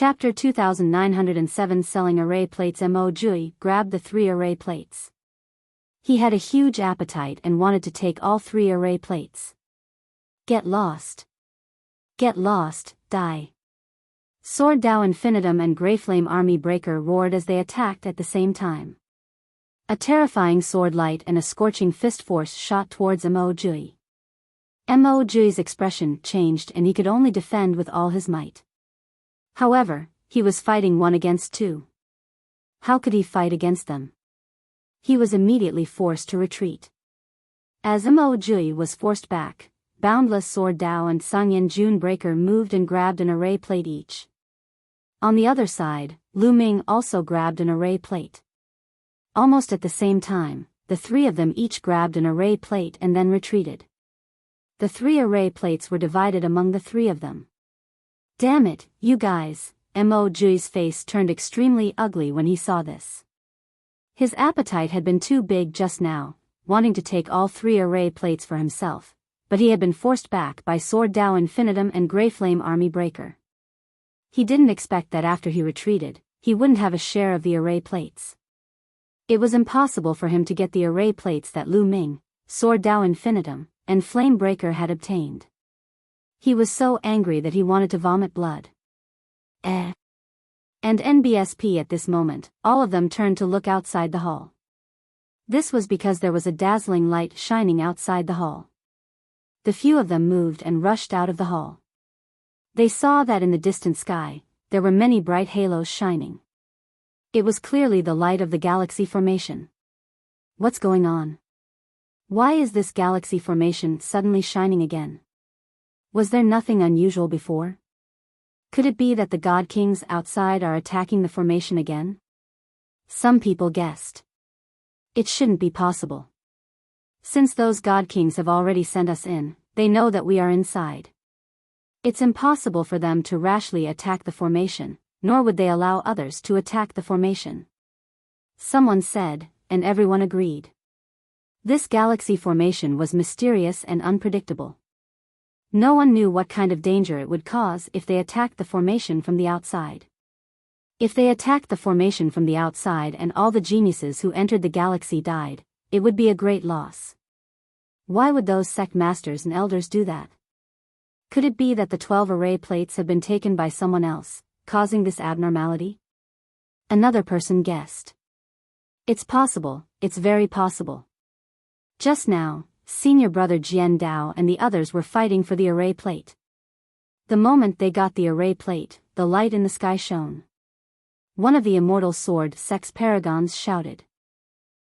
Chapter 2907 Selling Array Plates. Mo Jui grabbed the 3 array plates. He had a huge appetite and wanted to take all 3 array plates. Get lost. Get lost, die. Sword Dao Infinitum and Greyflame Army Breaker roared as they attacked at the same time. A terrifying sword light and a scorching fist force shot towards Mo Jui. Mo Jui's expression changed and he could only defend with all his might. However, he was fighting 1 against 2. How could he fight against them? He was immediately forced to retreat. As Mo Jui was forced back, Boundless Sword Dao and Sangyan June Breaker moved and grabbed an array plate each. On the other side, Lu Ming also grabbed an array plate. Almost at the same time, the 3 of them each grabbed an array plate and then retreated. The 3 array plates were divided among the 3 of them. Damn it, you guys! Mo Jui's face turned extremely ugly when he saw this. His appetite had been too big just now, wanting to take all 3 array plates for himself, but he had been forced back by Sword Dao Infinitum and Greyflame Army Breaker. He didn't expect that after he retreated, he wouldn't have a share of the array plates. It was impossible for him to get the array plates that Lu Ming, Sword Dao Infinitum, and Flame Breaker had obtained. He was so angry that he wanted to vomit blood. And NBSP at this moment, all of them turned to look outside the hall. This was because there was a dazzling light shining outside the hall. The few of them moved and rushed out of the hall. They saw that in the distant sky, there were many bright halos shining. It was clearly the light of the galaxy formation. What's going on? Why is this galaxy formation suddenly shining again? Was there nothing unusual before? Could it be that the God Kings outside are attacking the formation again? Some people guessed. It shouldn't be possible. Since those God Kings have already sent us in, they know that we are inside. It's impossible for them to rashly attack the formation, nor would they allow others to attack the formation. Someone said, and everyone agreed. This galaxy formation was mysterious and unpredictable. No one knew what kind of danger it would cause if they attacked the formation from the outside. If they attacked the formation from the outside and all the geniuses who entered the galaxy died, it would be a great loss. Why would those sect masters and elders do that? Could it be that the 12 array plates have been taken by someone else, causing this abnormality? Another person guessed. It's possible, it's very possible. Just now, Senior Brother Jian Dao and the others were fighting for the array plate. The moment they got the array plate, the light in the sky shone. One of the immortal sword sex paragons shouted.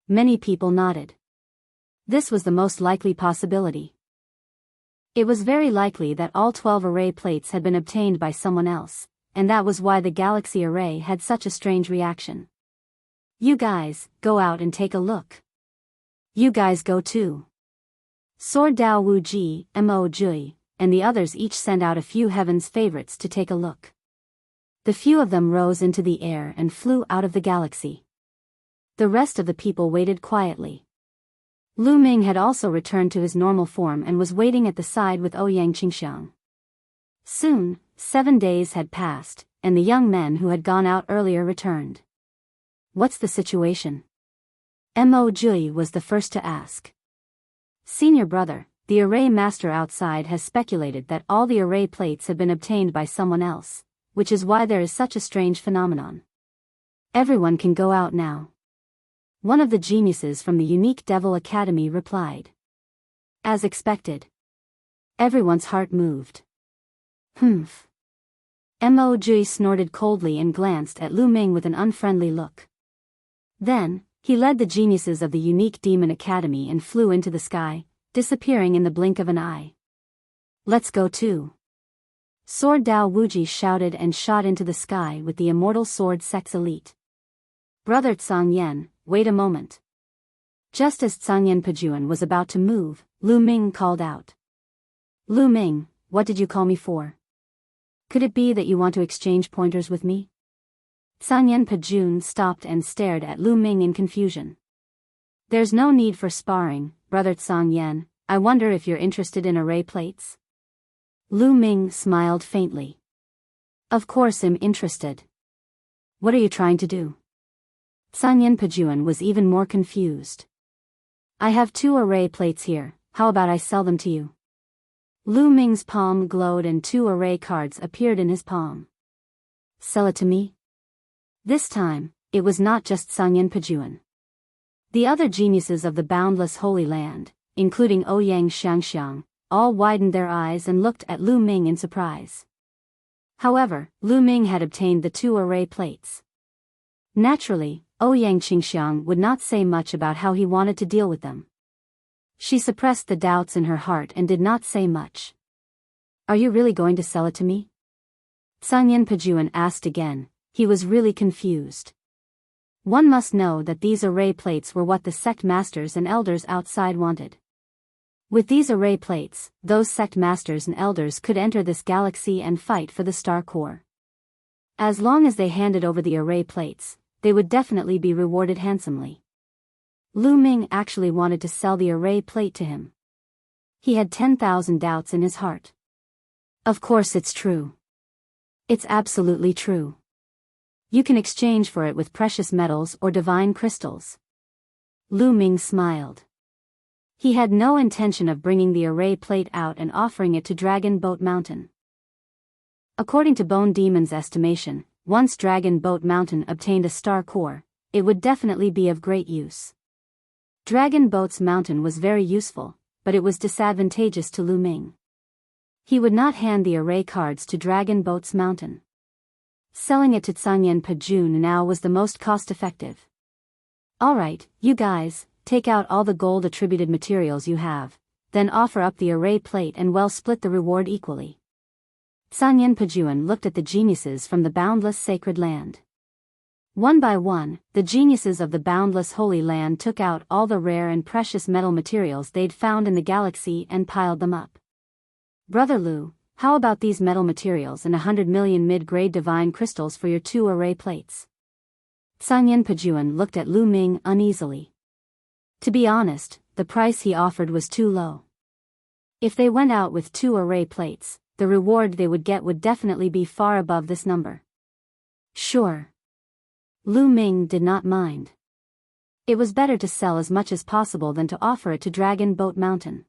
Many people nodded. This was the most likely possibility. It was very likely that all 12 array plates had been obtained by someone else, and that was why the galaxy array had such a strange reaction. You guys, go out and take a look. You guys go too. Sword Dao Wu Ji, Mo Jui, and the others each sent out a few heaven's favorites to take a look. The few of them rose into the air and flew out of the galaxy. The rest of the people waited quietly. Lu Ming had also returned to his normal form and was waiting at the side with Ouyang Qingxiang. Soon, 7 days had passed, and the young men who had gone out earlier returned. What's the situation? Mo Jui was the first to ask. Senior brother, the array master outside has speculated that all the array plates have been obtained by someone else, which is why there is such a strange phenomenon. Everyone can go out now. One of the geniuses from the Unique Devil Academy replied. As expected. Everyone's heart moved. Humph. Mo Jui snorted coldly and glanced at Lu Ming with an unfriendly look. Then, he led the geniuses of the Unique Demon Academy and flew into the sky, disappearing in the blink of an eye. Let's go too. Sword Dao Wuji shouted and shot into the sky with the immortal sword sex elite. Brother Tsang Yen, wait a moment. Just as Tsang Yen Pajuan was about to move, Lu Ming called out. Lu Ming, what did you call me for? Could it be that you want to exchange pointers with me? Tsang Yen Pajun stopped and stared at Lu Ming in confusion. There's no need for sparring, Brother Tsang Yen. I wonder if you're interested in array plates? Lu Ming smiled faintly. Of course I'm interested. What are you trying to do? Sanyan Pajuan was even more confused. I have 2 array plates here, how about I sell them to you? Lu Ming's palm glowed and 2 array cards appeared in his palm. Sell it to me? This time, it was not just Sanyan Pajuan. The other geniuses of the boundless Holy Land, including Ouyang Xiangxiang, all widened their eyes and looked at Lu Ming in surprise. However, Lu Ming had obtained the 2 array plates. Naturally, Ouyang Xiangxiang would not say much about how he wanted to deal with them. She suppressed the doubts in her heart and did not say much. Are you really going to sell it to me? Sanyan Pajuan asked again. He was really confused. One must know that these array plates were what the sect masters and elders outside wanted. With these array plates, those sect masters and elders could enter this galaxy and fight for the star core. As long as they handed over the array plates, they would definitely be rewarded handsomely. Lu Ming actually wanted to sell the array plate to him. He had 10,000 doubts in his heart. Of course it's true. It's absolutely true. You can exchange for it with precious metals or divine crystals. Lu Ming smiled. He had no intention of bringing the array plate out and offering it to Dragon Boat Mountain. According to Bone Demon's estimation, once Dragon Boat Mountain obtained a star core, it would definitely be of great use. Dragon Boat's Mountain was very useful, but it was disadvantageous to Lu Ming. He would not hand the array cards to Dragon Boat's Mountain. Selling it to Sanyan Pajuan now was the most cost-effective. Alright, you guys, take out all the gold-attributed materials you have, then offer up the array plate and well split the reward equally. Sanyan Pajuan looked at the geniuses from the boundless sacred land. One by one, the geniuses of the boundless holy land took out all the rare and precious metal materials they'd found in the galaxy and piled them up. Brother Lu, how about these metal materials and 100 million mid-grade divine crystals for your 2 array plates? Sanyan Pajuan looked at Lu Ming uneasily. To be honest, the price he offered was too low. If they went out with 2 array plates, the reward they would get would definitely be far above this number. Sure. Lu Ming did not mind. It was better to sell as much as possible than to offer it to Dragon Boat Mountain.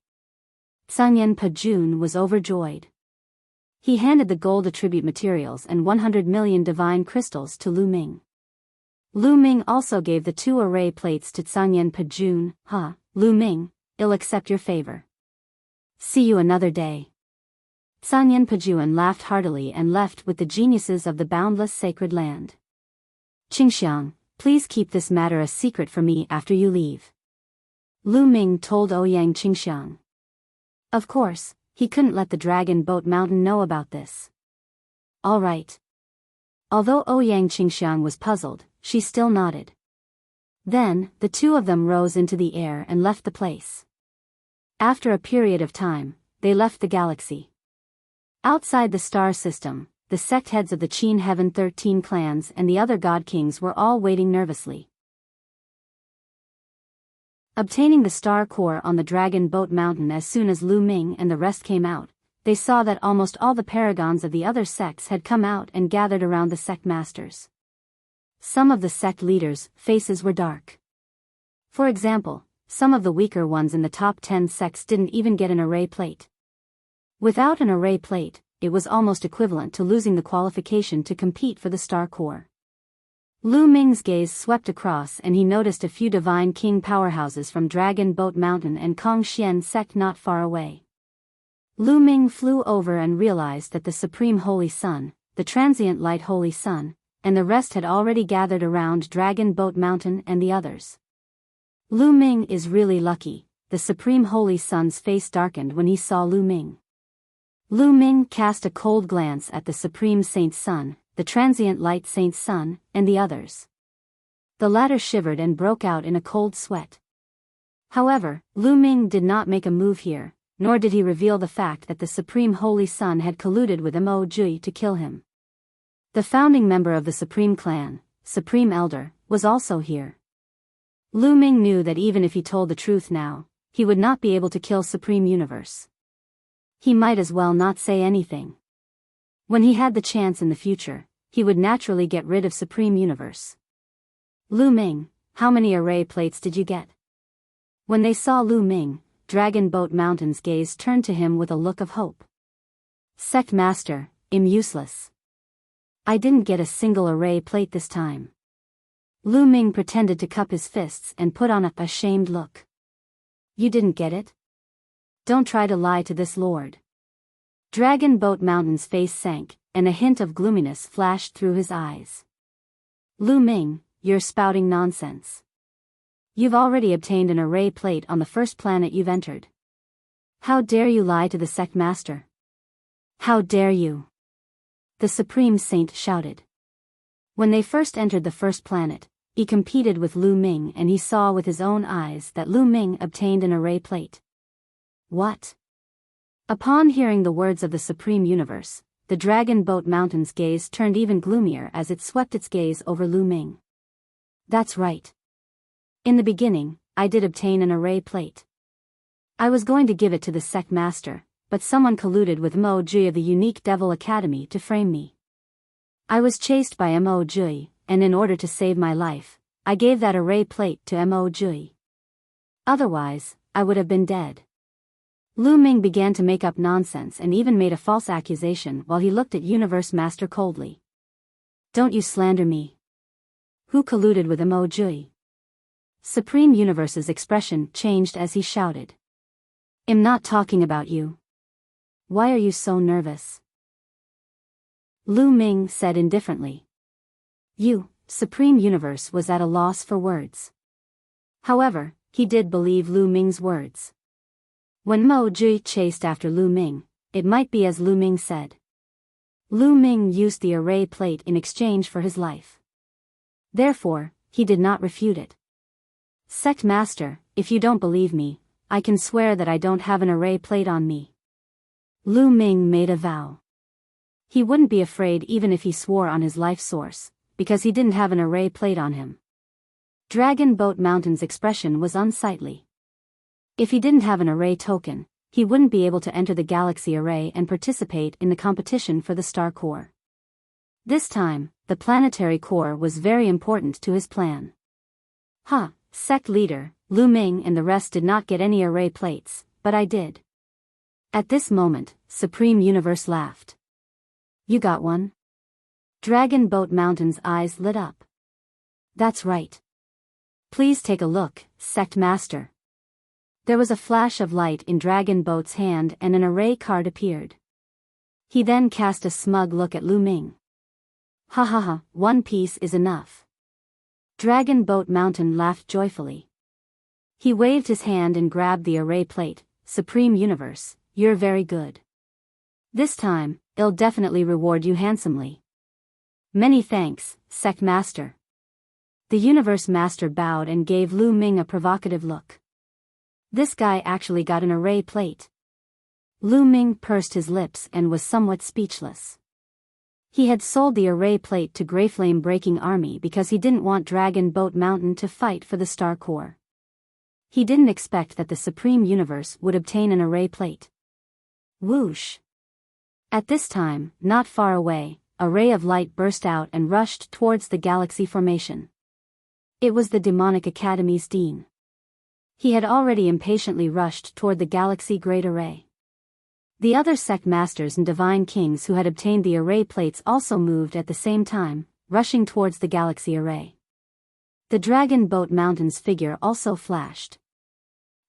Sanyan Pajuan was overjoyed. He handed the gold attribute materials and 100 million divine crystals to Lu Ming. Lu Ming also gave the 2 array plates to Sanyan Pajuan. Lu Ming, I'll accept your favor. See you another day. Sanyan Pajuan laughed heartily and left with the geniuses of the boundless sacred land. Qingxiang, please keep this matter a secret from me after you leave. Lu Ming told Ouyang Qingxiang. Of course, he couldn't let the Dragon Boat Mountain know about this. All right. Although Ouyang Qingxiang was puzzled, she still nodded. Then, the 2 of them rose into the air and left the place. After a period of time, they left the galaxy. Outside the star system, the sect heads of the Qin Heaven 13 clans and the other god kings were all waiting nervously. Obtaining the star core on the Dragon Boat Mountain as soon as Lu Ming and the rest came out, they saw that almost all the paragons of the other sects had come out and gathered around the sect masters. Some of the sect leaders' faces were dark. For example, some of the weaker ones in the top 10 sects didn't even get an array plate. Without an array plate, it was almost equivalent to losing the qualification to compete for the star core. Lu Ming's gaze swept across and he noticed a few divine king powerhouses from Dragon Boat Mountain and Kongxian sect not far away. Lu Ming flew over and realized that the Supreme Holy Sun, the Transient Light Holy Sun, and the rest had already gathered around Dragon Boat Mountain and the others. Lu Ming is really lucky. The Supreme Holy Sun's face darkened when he saw Lu Ming. Lu Ming cast a cold glance at the Supreme Saint Sun, the Transient Light Saint Sun, and the others. The latter shivered and broke out in a cold sweat. However, Lu Ming did not make a move here, nor did he reveal the fact that the Supreme Holy Sun had colluded with Mo Jui to kill him. The founding member of the Supreme Clan, Supreme Elder, was also here. Lu Ming knew that even if he told the truth now, he would not be able to kill Supreme Universe. He might as well not say anything. When he had the chance in the future, he would naturally get rid of Supreme Universe. Lu Ming, how many array plates did you get? When they saw Lu Ming, Dragon Boat Mountain's gaze turned to him with a look of hope. Sect Master, I'm useless. I didn't get a single array plate this time. Lu Ming pretended to cup his fists and put on a ashamed look. You didn't get it? Don't try to lie to this lord. Dragon Boat Mountain's face sank, and a hint of gloominess flashed through his eyes. Lu Ming, you're spouting nonsense. You've already obtained an array plate on the first planet you've entered. How dare you lie to the sect master? How dare you? The Supreme Saint shouted. When they first entered the first planet, he competed with Lu Ming and he saw with his own eyes that Lu Ming obtained an array plate. What? Upon hearing the words of the Supreme Universe, the Dragon Boat Mountain's gaze turned even gloomier as it swept its gaze over Lu Ming. That's right. In the beginning, I did obtain an array plate. I was going to give it to the sect master, but someone colluded with Mo Jui of the Unique Devil Academy to frame me. I was chased by Mo Jui, and in order to save my life, I gave that array plate to Mo Jui. Otherwise, I would have been dead. Lu Ming began to make up nonsense and even made a false accusation while he looked at Universe Master coldly. Don't you slander me. Who colluded with Mo Jui? Supreme Universe's expression changed as he shouted. I'm not talking about you. Why are you so nervous? Lu Ming said indifferently. Supreme Universe was at a loss for words. However, he did believe Lu Ming's words. When Mo Jui chased after Lu Ming, it might be as Lu Ming said. Lu Ming used the array plate in exchange for his life. Therefore, he did not refute it. Sect Master, if you don't believe me, I can swear that I don't have an array plate on me. Lu Ming made a vow. He wouldn't be afraid even if he swore on his life source, because he didn't have an array plate on him. Dragon Boat Mountain's expression was unsightly. If he didn't have an array token, he wouldn't be able to enter the galaxy array and participate in the competition for the star core. This time, the planetary core was very important to his plan. Sect leader, Lu Ming and the rest did not get any array plates, but I did. At this moment, Supreme Universe laughed. You got one? Dragon Boat Mountain's eyes lit up. That's right. Please take a look, Sect Master. There was a flash of light in Dragon Boat's hand and an array card appeared. He then cast a smug look at Lu Ming. One piece is enough. Dragon Boat Mountain laughed joyfully. He waved his hand and grabbed the array plate. Supreme Universe, you're very good. This time, I'll definitely reward you handsomely. Many thanks, Sect Master. The Universe Master bowed and gave Lu Ming a provocative look. This guy actually got an array plate. Lu Ming pursed his lips and was somewhat speechless. He had sold the array plate to Greyflame Breaking Army because he didn't want Dragon Boat Mountain to fight for the Star Core. He didn't expect that the Supreme Universe would obtain an array plate. Whoosh! At this time, not far away, a ray of light burst out and rushed towards the galaxy formation. It was the Demonic Academy's dean. He had already impatiently rushed toward the galaxy great array. The other sect masters and divine kings who had obtained the array plates also moved at the same time, rushing towards the galaxy array. The Dragon Boat Mountain's figure also flashed.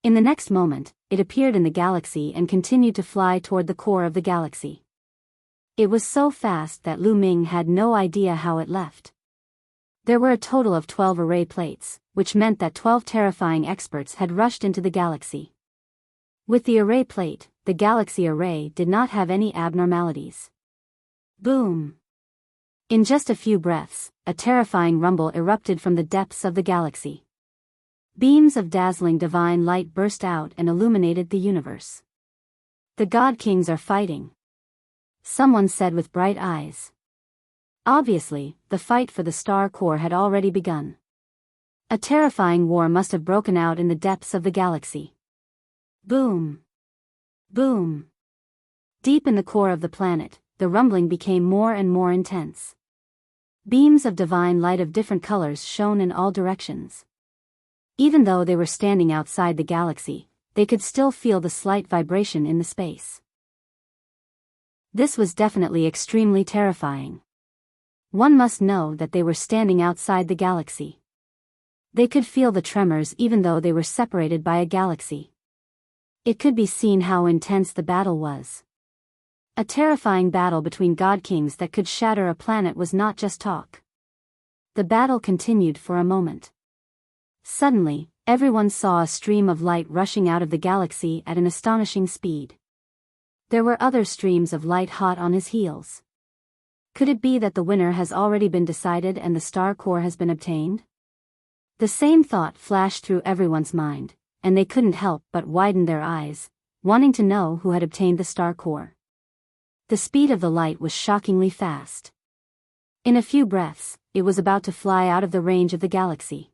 In the next moment, it appeared in the galaxy and continued to fly toward the core of the galaxy. It was so fast that Lu Ming had no idea how it left. There were a total of 12 array plates, which meant that 12 terrifying experts had rushed into the galaxy. With the array plate, the galaxy array did not have any abnormalities. Boom! In just a few breaths, a terrifying rumble erupted from the depths of the galaxy. Beams of dazzling divine light burst out and illuminated the universe. The God Kings are fighting. Someone said with bright eyes. Obviously, the fight for the Star Core had already begun. A terrifying war must have broken out in the depths of the galaxy. Boom! Boom! Deep in the core of the planet, the rumbling became more and more intense. Beams of divine light of different colors shone in all directions. Even though they were standing outside the galaxy, they could still feel the slight vibration in the space. This was definitely extremely terrifying. One must know that they were standing outside the galaxy. They could feel the tremors even though they were separated by a galaxy. It could be seen how intense the battle was. A terrifying battle between god kings that could shatter a planet was not just talk. The battle continued for a moment. Suddenly, everyone saw a stream of light rushing out of the galaxy at an astonishing speed. There were other streams of light hot on his heels. Could it be that the winner has already been decided and the star core has been obtained? The same thought flashed through everyone's mind, and they couldn't help but widen their eyes, wanting to know who had obtained the star core. The speed of the light was shockingly fast. In a few breaths, it was about to fly out of the range of the galaxy.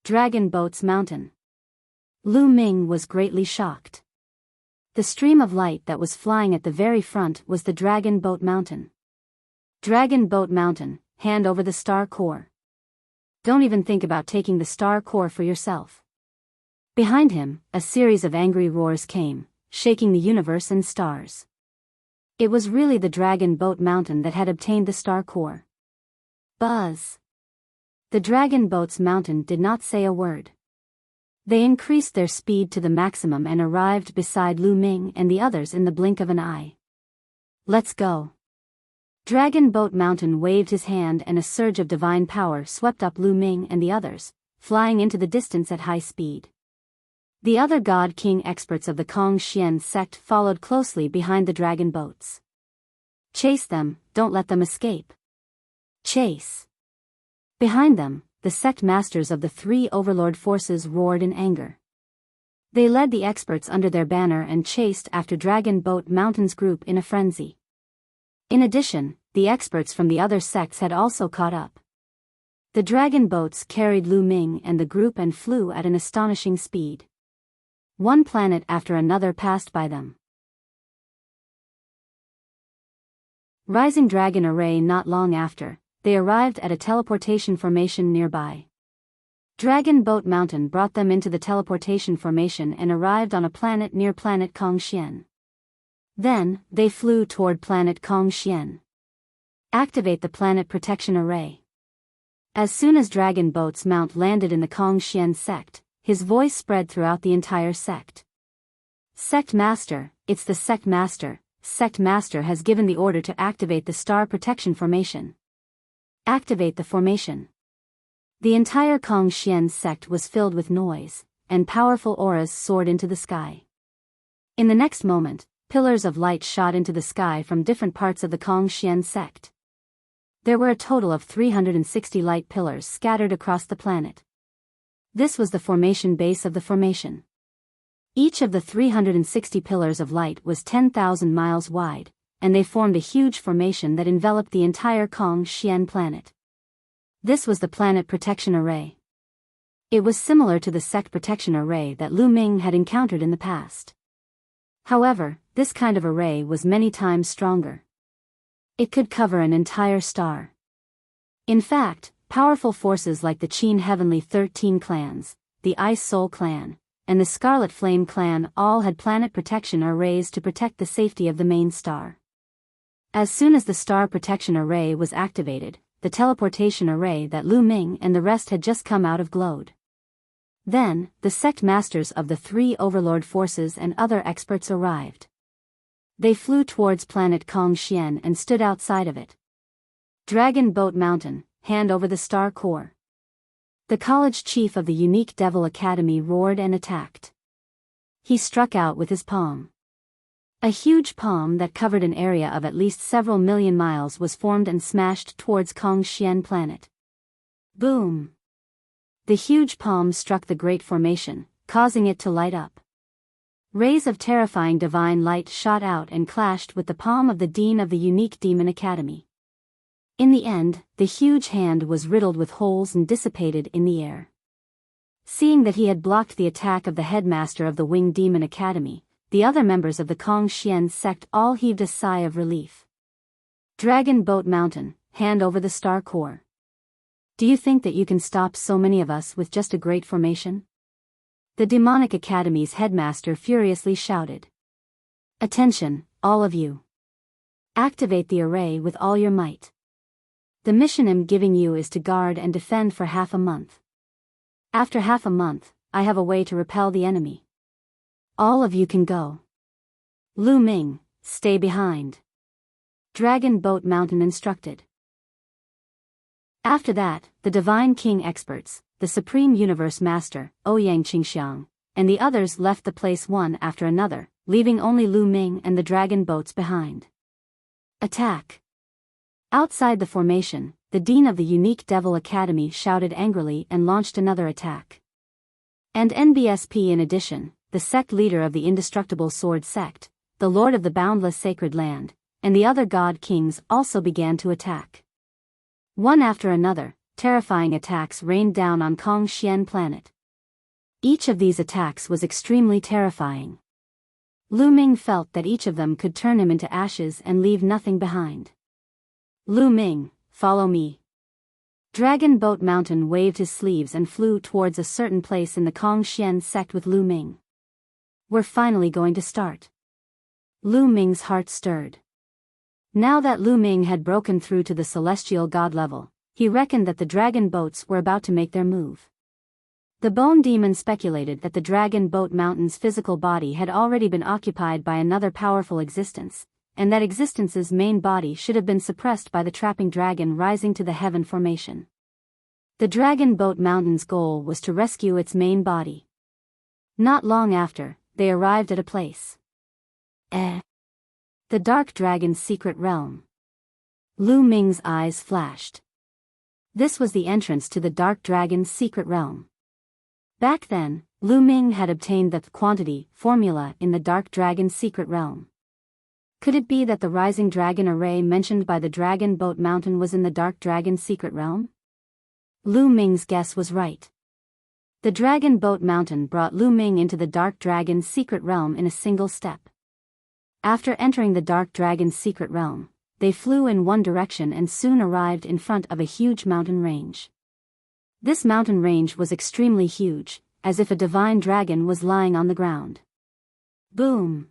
Dragon Boat's Mountain. Lu Ming was greatly shocked. The stream of light that was flying at the very front was the Dragon Boat Mountain. Dragon Boat Mountain, hand over the star core. Don't even think about taking the star core for yourself. Behind him, a series of angry roars came, shaking the universe and stars. It was really the Dragon Boat Mountain that had obtained the star core. Buzz! The Dragon Boat's Mountain did not say a word. They increased their speed to the maximum and arrived beside Lu Ming and the others in the blink of an eye. Let's go. Dragon Boat Mountain waved his hand and a surge of divine power swept up Lu Ming and the others, flying into the distance at high speed. The other God King experts of the Kong Xian sect followed closely behind the dragon boats. Chase them, don't let them escape. Chase. Behind them, the sect masters of the three overlord forces roared in anger. They led the experts under their banner and chased after Dragon Boat Mountain's group in a frenzy. In addition, the experts from the other sects had also caught up. The dragon boats carried Lu Ming and the group and flew at an astonishing speed. One planet after another passed by them. Rising Dragon Array. Not long after, they arrived at a teleportation formation nearby. Dragon Boat Mountain brought them into the teleportation formation and arrived on a planet near planet Kongxian. Then, they flew toward planet Kongxian. Activate the planet protection array. As soon as Dragon Boat's mount landed in the Kongxian sect, his voice spread throughout the entire sect. Sect Master, it's the Sect Master. Sect Master has given the order to activate the Star Protection Formation. Activate the formation. The entire Kongxian sect was filled with noise, and powerful auras soared into the sky. In the next moment, pillars of light shot into the sky from different parts of the Kongxian sect. There were a total of 360 light pillars scattered across the planet. This was the formation base of the formation. Each of the 360 pillars of light was 10,000 miles wide, and they formed a huge formation that enveloped the entire Kongxian planet. This was the Planet Protection Array. It was similar to the Sect Protection Array that Lu Ming had encountered in the past. However, this kind of array was many times stronger. It could cover an entire star. In fact, powerful forces like the Qin Heavenly 13 clans, the Ice Soul clan, and the Scarlet Flame clan all had planet protection arrays to protect the safety of the main star. As soon as the Star Protection Array was activated, the teleportation array that Lu Ming and the rest had just come out of glowed. Then, the sect masters of the three overlord forces and other experts arrived. They flew towards planet Kongxian and stood outside of it. Dragon Boat Mountain, hand over the star core. The college chief of the Unique Devil Academy roared and attacked. He struck out with his palm. A huge palm that covered an area of at least several million miles was formed and smashed towards Kongxian planet. Boom! The huge palm struck the Great Formation, causing it to light up. Rays of terrifying divine light shot out and clashed with the palm of the Dean of the Unique Demon Academy. In the end, the huge hand was riddled with holes and dissipated in the air. Seeing that he had blocked the attack of the headmaster of the Winged Demon Academy, the other members of the Kongxian sect all heaved a sigh of relief. Dragon Boat Mountain, hand over the star core. Do you think that you can stop so many of us with just a great formation? The Demonic Academy's headmaster furiously shouted. Attention, all of you. Activate the array with all your might. The mission I'm giving you is to guard and defend for half a month. After half a month, I have a way to repel the enemy. All of you can go. Lu Ming, stay behind. Dragon Boat Mountain instructed. After that, the Divine King experts, the Supreme Universe Master, Ouyang Qingxiang, and the others left the place one after another, leaving only Lu Ming and the dragon boats behind. Attack! Outside the formation, the Dean of the Unique Devil Academy shouted angrily and launched another attack. And NBSP in addition, the sect leader of the Indestructible Sword Sect, the Lord of the Boundless Sacred Land, and the other God Kings also began to attack. One after another, terrifying attacks rained down on Kong Xian planet. Each of these attacks was extremely terrifying. Lu Ming felt that each of them could turn him into ashes and leave nothing behind. Lu Ming, follow me. Dragon Boat Mountain waved his sleeves and flew towards a certain place in the Kong Xian sect with Lu Ming. We're finally going to start. Lu Ming's heart stirred. Now that Lu Ming had broken through to the celestial god level, he reckoned that the dragon boats were about to make their move. The Bone Demon speculated that the Dragon Boat Mountain's physical body had already been occupied by another powerful existence, and that existence's main body should have been suppressed by the trapping dragon rising to the heaven formation. The Dragon Boat Mountain's goal was to rescue its main body. Not long after, they arrived at a place. The Dark Dragon's secret realm. Lu Ming's eyes flashed. This was the entrance to the Dark Dragon's secret realm. Back then, Lu Ming had obtained the quantity formula in the Dark Dragon's secret realm. Could it be that the Rising Dragon array mentioned by the Dragon Boat Mountain was in the Dark Dragon's secret realm? Lu Ming's guess was right. The Dragon Boat Mountain brought Lu Ming into the Dark Dragon's secret realm in a single step. After entering the Dark Dragon's secret realm, they flew in one direction and soon arrived in front of a huge mountain range. This mountain range was extremely huge, as if a divine dragon was lying on the ground. Boom!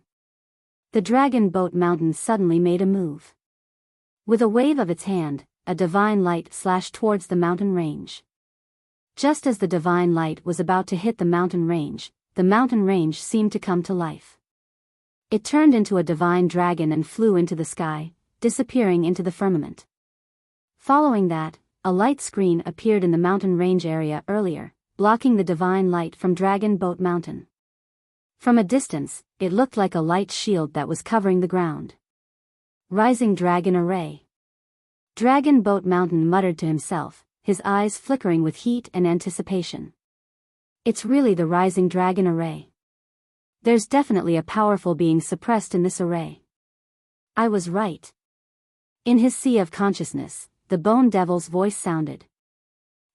The Dragon Boat Mountain suddenly made a move. With a wave of its hand, a divine light slashed towards the mountain range. Just as the divine light was about to hit the mountain range seemed to come to life. It turned into a divine dragon and flew into the sky, disappearing into the firmament. Following that, a light screen appeared in the mountain range area earlier, blocking the divine light from Dragon Boat Mountain. From a distance, it looked like a light shield that was covering the ground. Rising Dragon Array. Dragon Boat Mountain muttered to himself, his eyes flickering with heat and anticipation. It's really the Rising Dragon Array. There's definitely a powerful being suppressed in this array. I was right. In his sea of consciousness, the Bone Devil's voice sounded.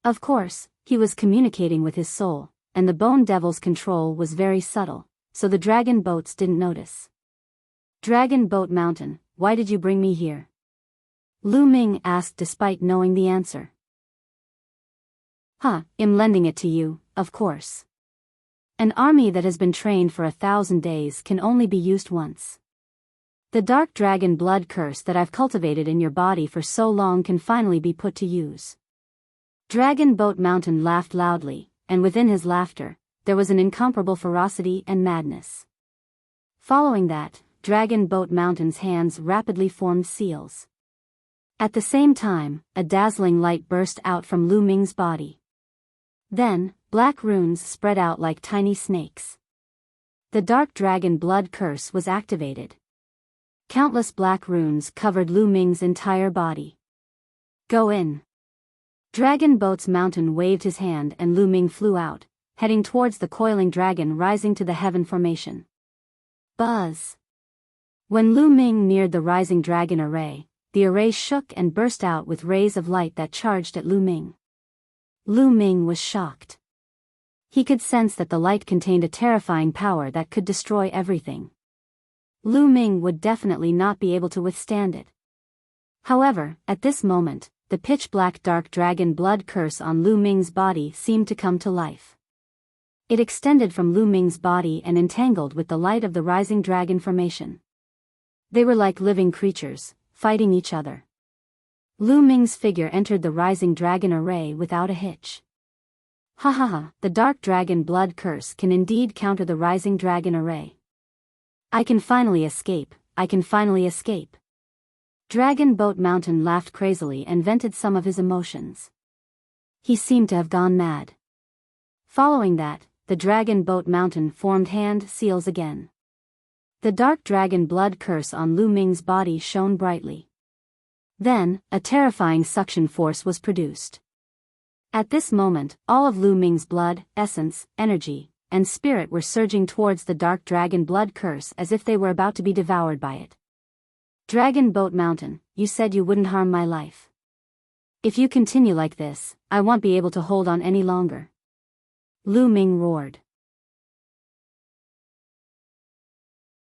Of course, he was communicating with his soul, and the Bone Devil's control was very subtle, so the dragon boats didn't notice. Dragon Boat Mountain, why did you bring me here? Lu Ming asked despite knowing the answer. I'm lending it to you, of course. An army that has been trained for 1,000 days can only be used once. The dark dragon blood curse that I've cultivated in your body for so long can finally be put to use. Dragon Boat Mountain laughed loudly, and within his laughter, there was an incomparable ferocity and madness. Following that, Dragon Boat Mountain's hands rapidly formed seals. At the same time, a dazzling light burst out from Lu Ming's body. Then, black runes spread out like tiny snakes. The dark dragon blood curse was activated. Countless black runes covered Lu Ming's entire body. Go in. Dragon Boat's Mountain waved his hand and Lu Ming flew out, heading towards the coiling dragon rising to the heaven formation. Buzz! When Lu Ming neared the rising dragon array, the array shook and burst out with rays of light that charged at Lu Ming. Lu Ming was shocked. He could sense that the light contained a terrifying power that could destroy everything. Lu Ming would definitely not be able to withstand it. However, at this moment, the pitch-black dark dragon blood curse on Lu Ming's body seemed to come to life. It extended from Lu Ming's body and entangled with the light of the rising dragon formation. They were like living creatures, fighting each other. Lu Ming's figure entered the rising dragon array without a hitch. Ha ha ha, the dark dragon blood curse can indeed counter the rising dragon array. I can finally escape, I can finally escape. Dragon Boat Mountain laughed crazily and vented some of his emotions. He seemed to have gone mad. Following that, the Dragon Boat Mountain formed hand seals again. The dark dragon blood curse on Lu Ming's body shone brightly. Then, a terrifying suction force was produced. At this moment, all of Lu Ming's blood, essence, energy, and spirit were surging towards the dark dragon blood curse as if they were about to be devoured by it. Dragon Boat Mountain, you said you wouldn't harm my life. If you continue like this, I won't be able to hold on any longer. Lu Ming roared.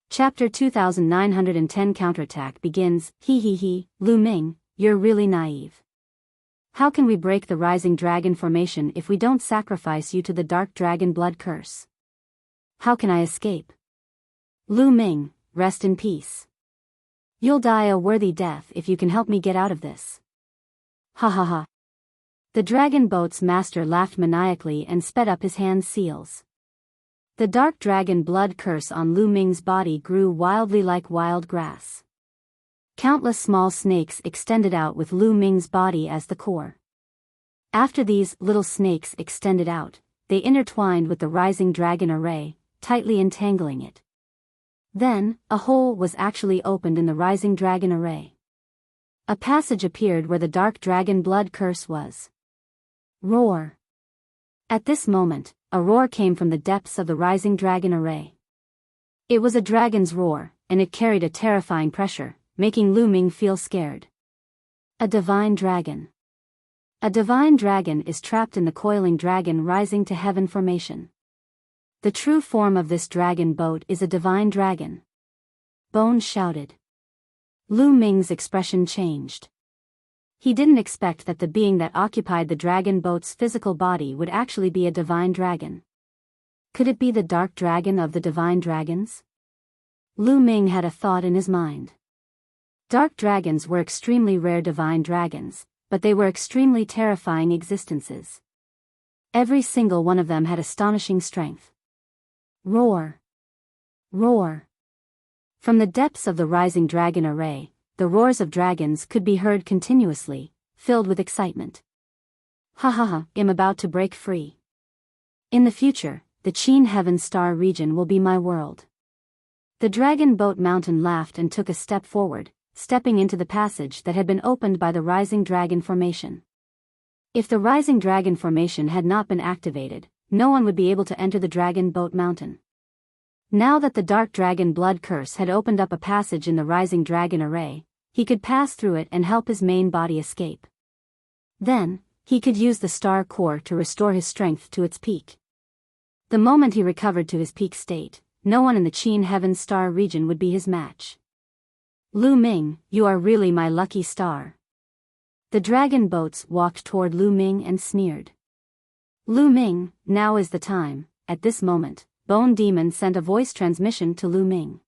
Chapter 2910 Counterattack begins. He, Lu Ming, you're really naive. How can we break the rising dragon formation if we don't sacrifice you to the dark dragon blood curse? How can I escape? Lu Ming, rest in peace. You'll die a worthy death if you can help me get out of this. Ha ha ha. The dragon boat's master laughed maniacally and sped up his hand seals. The dark dragon blood curse on Lu Ming's body grew wildly like wild grass. Countless small snakes extended out with Lu Ming's body as the core. After these little snakes extended out, they intertwined with the rising dragon array, tightly entangling it. Then, a hole was actually opened in the rising dragon array. A passage appeared where the dark dragon blood curse was. Roar. At this moment, a roar came from the depths of the rising dragon array. It was a dragon's roar, and it carried a terrifying pressure, making Lu Ming feel scared. A divine dragon. A divine dragon is trapped in the coiling dragon rising to heaven formation. The true form of this dragon boat is a divine dragon. Bone shouted. Lu Ming's expression changed. He didn't expect that the being that occupied the dragon boat's physical body would actually be a divine dragon. Could it be the dark dragon of the divine dragons? Lu Ming had a thought in his mind. Dark dragons were extremely rare divine dragons, but they were extremely terrifying existences. Every single one of them had astonishing strength. Roar. Roar. From the depths of the rising dragon array, the roars of dragons could be heard continuously, filled with excitement. Ha ha ha, I'm about to break free. In the future, the Qin Heaven Star region will be my world. The Dragon Boat Mountain laughed and took a step forward, stepping into the passage that had been opened by the rising dragon formation. If the rising dragon formation had not been activated, no one would be able to enter the Dragon Boat Mountain. Now that the dark dragon blood curse had opened up a passage in the rising dragon array, he could pass through it and help his main body escape. Then, he could use the star core to restore his strength to its peak. The moment he recovered to his peak state, no one in the Qin Heaven Star region would be his match. Lu Ming, you are really my lucky star. The dragon boats walked toward Lu Ming and sneered. Lu Ming, now is the time. At this moment, Bone Demon sent a voice transmission to Lu Ming.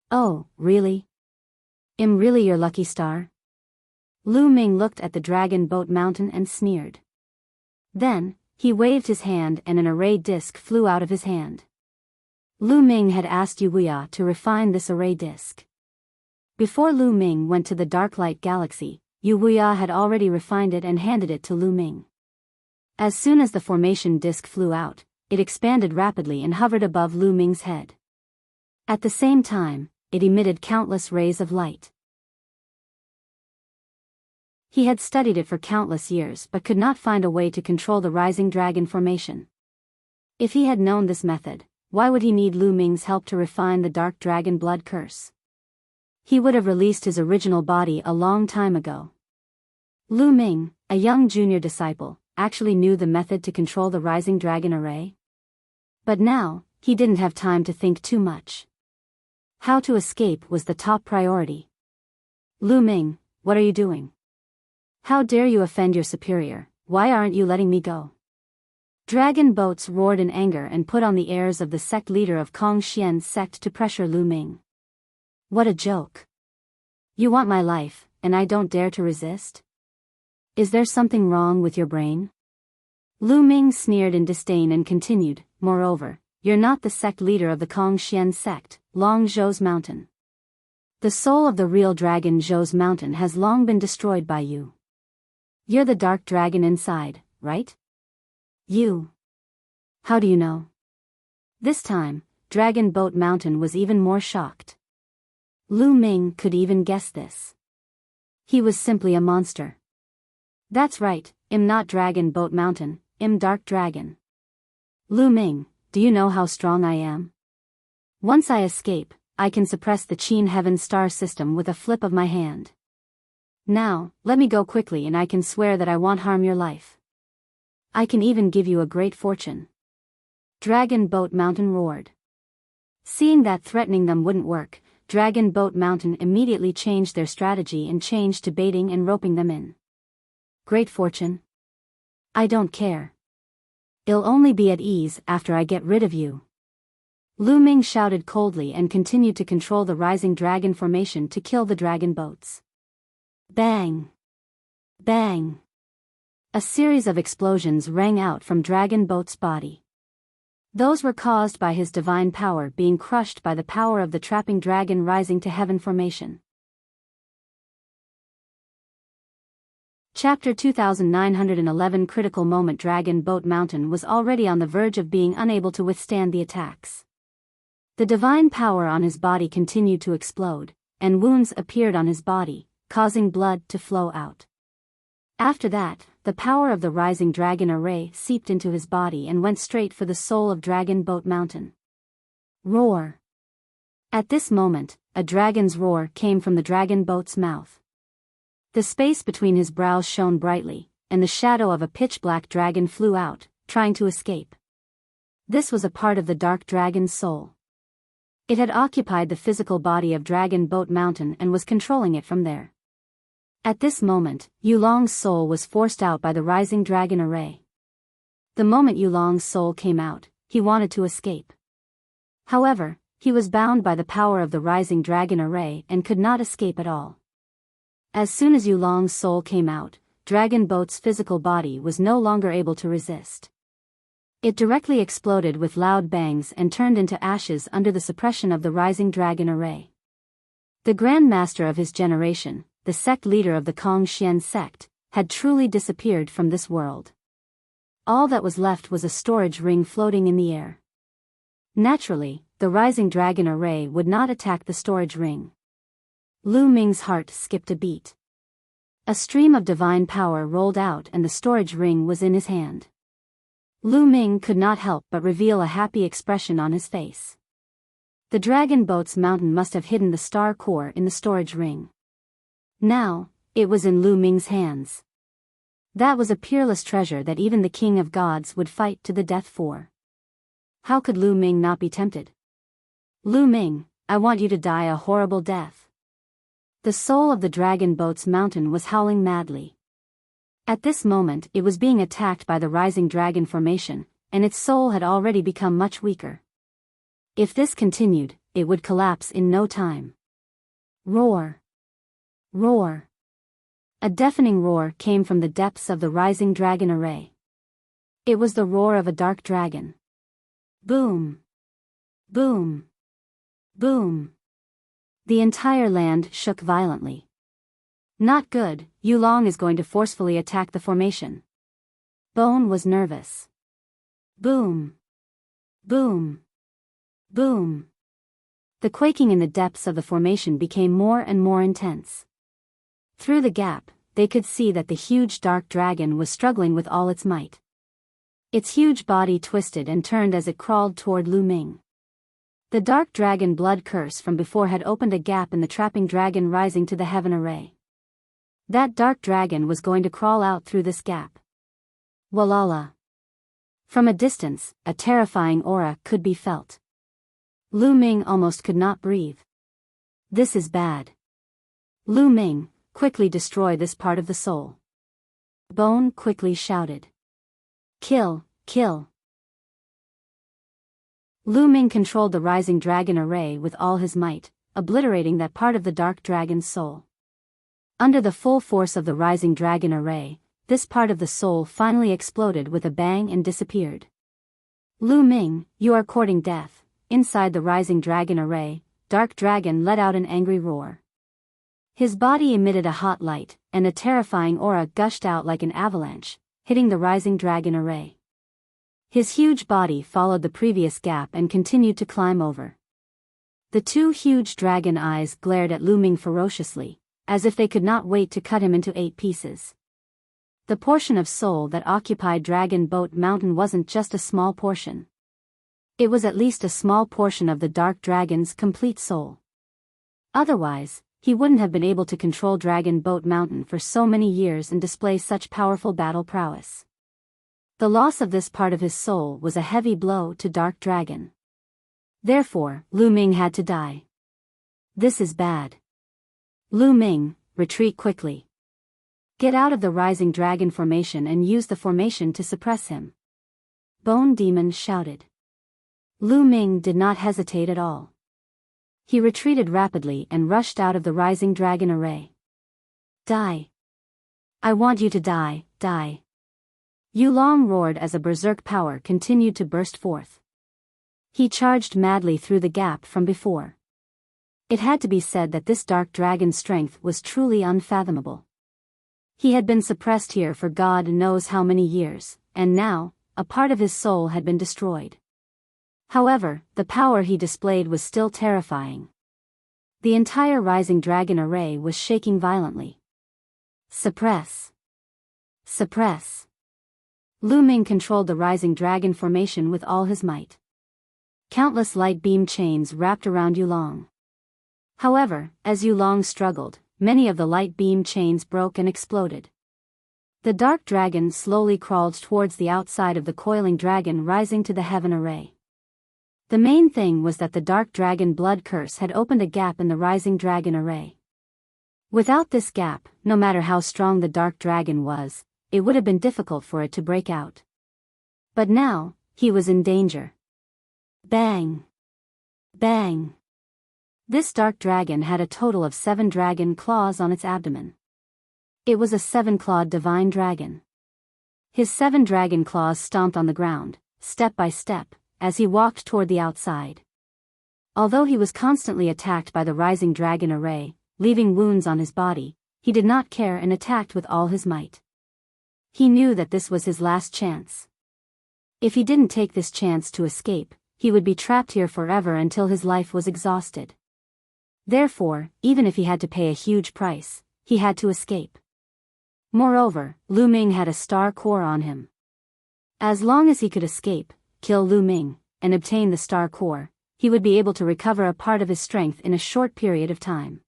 Oh, really? I'm really your lucky star? Lu Ming looked at the Dragon Boat Mountain and sneered. Then, he waved his hand and an array disc flew out of his hand. Lu Ming had asked Wuxia to refine this array disc. Before Lu Ming went to the Darklight Galaxy, Wuxia had already refined it and handed it to Lu Ming. As soon as the formation disc flew out, it expanded rapidly and hovered above Lu Ming's head. At the same time, it emitted countless rays of light. He had studied it for countless years but could not find a way to control the rising dragon formation. If he had known this method, why would he need Lu Ming's help to refine the dark dragon blood curse? He would have released his original body a long time ago. Lu Ming, a young junior disciple, actually knew the method to control the rising dragon array. But now, he didn't have time to think too much. How to escape was the top priority. Lu Ming, what are you doing? How dare you offend your superior, why aren't you letting me go? Dragon boats roared in anger and put on the airs of the sect leader of Kong Xian's sect to pressure Lu Ming. What a joke. You want my life, and I don't dare to resist? Is there something wrong with your brain? Lu Ming sneered in disdain and continued, moreover, you're not the sect leader of the Kong Xian sect, Long Zhou's mountain. The soul of the real dragon Zhou's mountain has long been destroyed by you. You're the dark dragon inside, right? You. How do you know? This time, Dragon Boat Mountain was even more shocked. Lu Ming could even guess this. He was simply a monster. That's right, I'm not Dragon Boat Mountain, I'm Dark Dragon. Lu Ming, do you know how strong I am? Once I escape, I can suppress the Qin Heaven star system with a flip of my hand. Now, let me go quickly and I can swear that I won't harm your life. I can even give you a great fortune. Dragon Boat Mountain roared. Seeing that threatening them wouldn't work, Dragon Boat Mountain immediately changed their strategy and changed to baiting and roping them in. Great fortune? I don't care. I'll only be at ease after I get rid of you. Lu Ming shouted coldly and continued to control the rising dragon formation to kill the dragon boats. Bang! Bang! A series of explosions rang out from Dragon Boat's body. Those were caused by his divine power being crushed by the power of the trapping dragon rising to heaven formation. Chapter 2911 Critical Moment. Dragon Boat Mountain was already on the verge of being unable to withstand the attacks. The divine power on his body continued to explode, and wounds appeared on his body, causing blood to flow out. After that, the power of the rising dragon array seeped into his body and went straight for the soul of Dragon Boat Mountain. Roar! At this moment, a dragon's roar came from the dragon boat's mouth. The space between his brows shone brightly, and the shadow of a pitch-black dragon flew out, trying to escape. This was a part of the dark dragon's soul. It had occupied the physical body of Dragon Boat Mountain and was controlling it from there. At this moment, Yulong's soul was forced out by the rising dragon array. The moment Yulong's soul came out, he wanted to escape. However, he was bound by the power of the rising dragon array and could not escape at all. As soon as Yulong's soul came out, Dragon Boat's physical body was no longer able to resist. It directly exploded with loud bangs and turned into ashes under the suppression of the rising dragon array. The Grand Master of his generation, the sect leader of the Kong Xian sect, had truly disappeared from this world. All that was left was a storage ring floating in the air. Naturally, the rising dragon array would not attack the storage ring. Lu Ming's heart skipped a beat. A stream of divine power rolled out and the storage ring was in his hand. Lu Ming could not help but reveal a happy expression on his face. The Dragon Boat's mountain must have hidden the star core in the storage ring. Now, it was in Lu Ming's hands. That was a peerless treasure that even the King of Gods would fight to the death for. How could Lu Ming not be tempted? Lu Ming, I want you to die a horrible death. The soul of the Dragon Boat's mountain was howling madly. At this moment it was being attacked by the rising dragon formation, and its soul had already become much weaker. If this continued, it would collapse in no time. Roar! Roar! A deafening roar came from the depths of the rising dragon array. It was the roar of a dark dragon. Boom! Boom! Boom! The entire land shook violently. Not good, Yulong is going to forcefully attack the formation. Bone was nervous. Boom! Boom! Boom! The quaking in the depths of the formation became more and more intense. Through the gap, they could see that the huge dark dragon was struggling with all its might. Its huge body twisted and turned as it crawled toward Lu Ming. The dark dragon blood curse from before had opened a gap in the trapping dragon rising to the heaven array. That dark dragon was going to crawl out through this gap. Walala! From a distance, a terrifying aura could be felt. Lu Ming almost could not breathe. This is bad. Lu Ming, quickly destroy this part of the soul." Bone quickly shouted. "Kill, kill." Lu Ming controlled the rising dragon array with all his might, obliterating that part of the dark dragon's soul. Under the full force of the rising dragon array, this part of the soul finally exploded with a bang and disappeared. "Lu Ming, you are courting death." Inside the rising dragon array, Dark Dragon let out an angry roar. His body emitted a hot light, and a terrifying aura gushed out like an avalanche, hitting the rising dragon array. His huge body followed the previous gap and continued to climb over. The two huge dragon eyes glared at Lu Ming ferociously, as if they could not wait to cut him into 8 pieces. The portion of soul that occupied Dragon Boat Mountain wasn't just a small portion. It was at least a small portion of the Dark Dragon's complete soul. Otherwise, he wouldn't have been able to control Dragon Boat Mountain for so many years and display such powerful battle prowess. The loss of this part of his soul was a heavy blow to Dark Dragon. Therefore, Lu Ming had to die. This is bad. Lu Ming, retreat quickly. Get out of the rising dragon formation and use the formation to suppress him. Bone Demon shouted. Lu Ming did not hesitate at all. He retreated rapidly and rushed out of the rising dragon array. Die. I want you to die, die. Yu Long roared as a berserk power continued to burst forth. He charged madly through the gap from before. It had to be said that this dark dragon's strength was truly unfathomable. He had been suppressed here for God knows how many years, and now, a part of his soul had been destroyed. However, the power he displayed was still terrifying. The entire rising dragon array was shaking violently. Suppress. Suppress. Lu Ming controlled the rising dragon formation with all his might. Countless light beam chains wrapped around Yu Long. However, as Yu Long struggled, many of the light beam chains broke and exploded. The dark dragon slowly crawled towards the outside of the coiling dragon rising to the heaven array. The main thing was that the dark dragon blood curse had opened a gap in the rising dragon array. Without this gap, no matter how strong the dark dragon was, it would have been difficult for it to break out. But now, he was in danger. Bang! Bang! This dark dragon had a total of 7 dragon claws on its abdomen. It was a 7-clawed divine dragon. His 7 dragon claws stomped on the ground, step by step, as he walked toward the outside. Although he was constantly attacked by the rising dragon array, leaving wounds on his body, he did not care and attacked with all his might. He knew that this was his last chance. If he didn't take this chance to escape, he would be trapped here forever until his life was exhausted. Therefore, even if he had to pay a huge price, he had to escape. Moreover, Lu Ming had a star core on him. As long as he could escape, kill Lu Ming, and obtain the star core, he would be able to recover a part of his strength in a short period of time.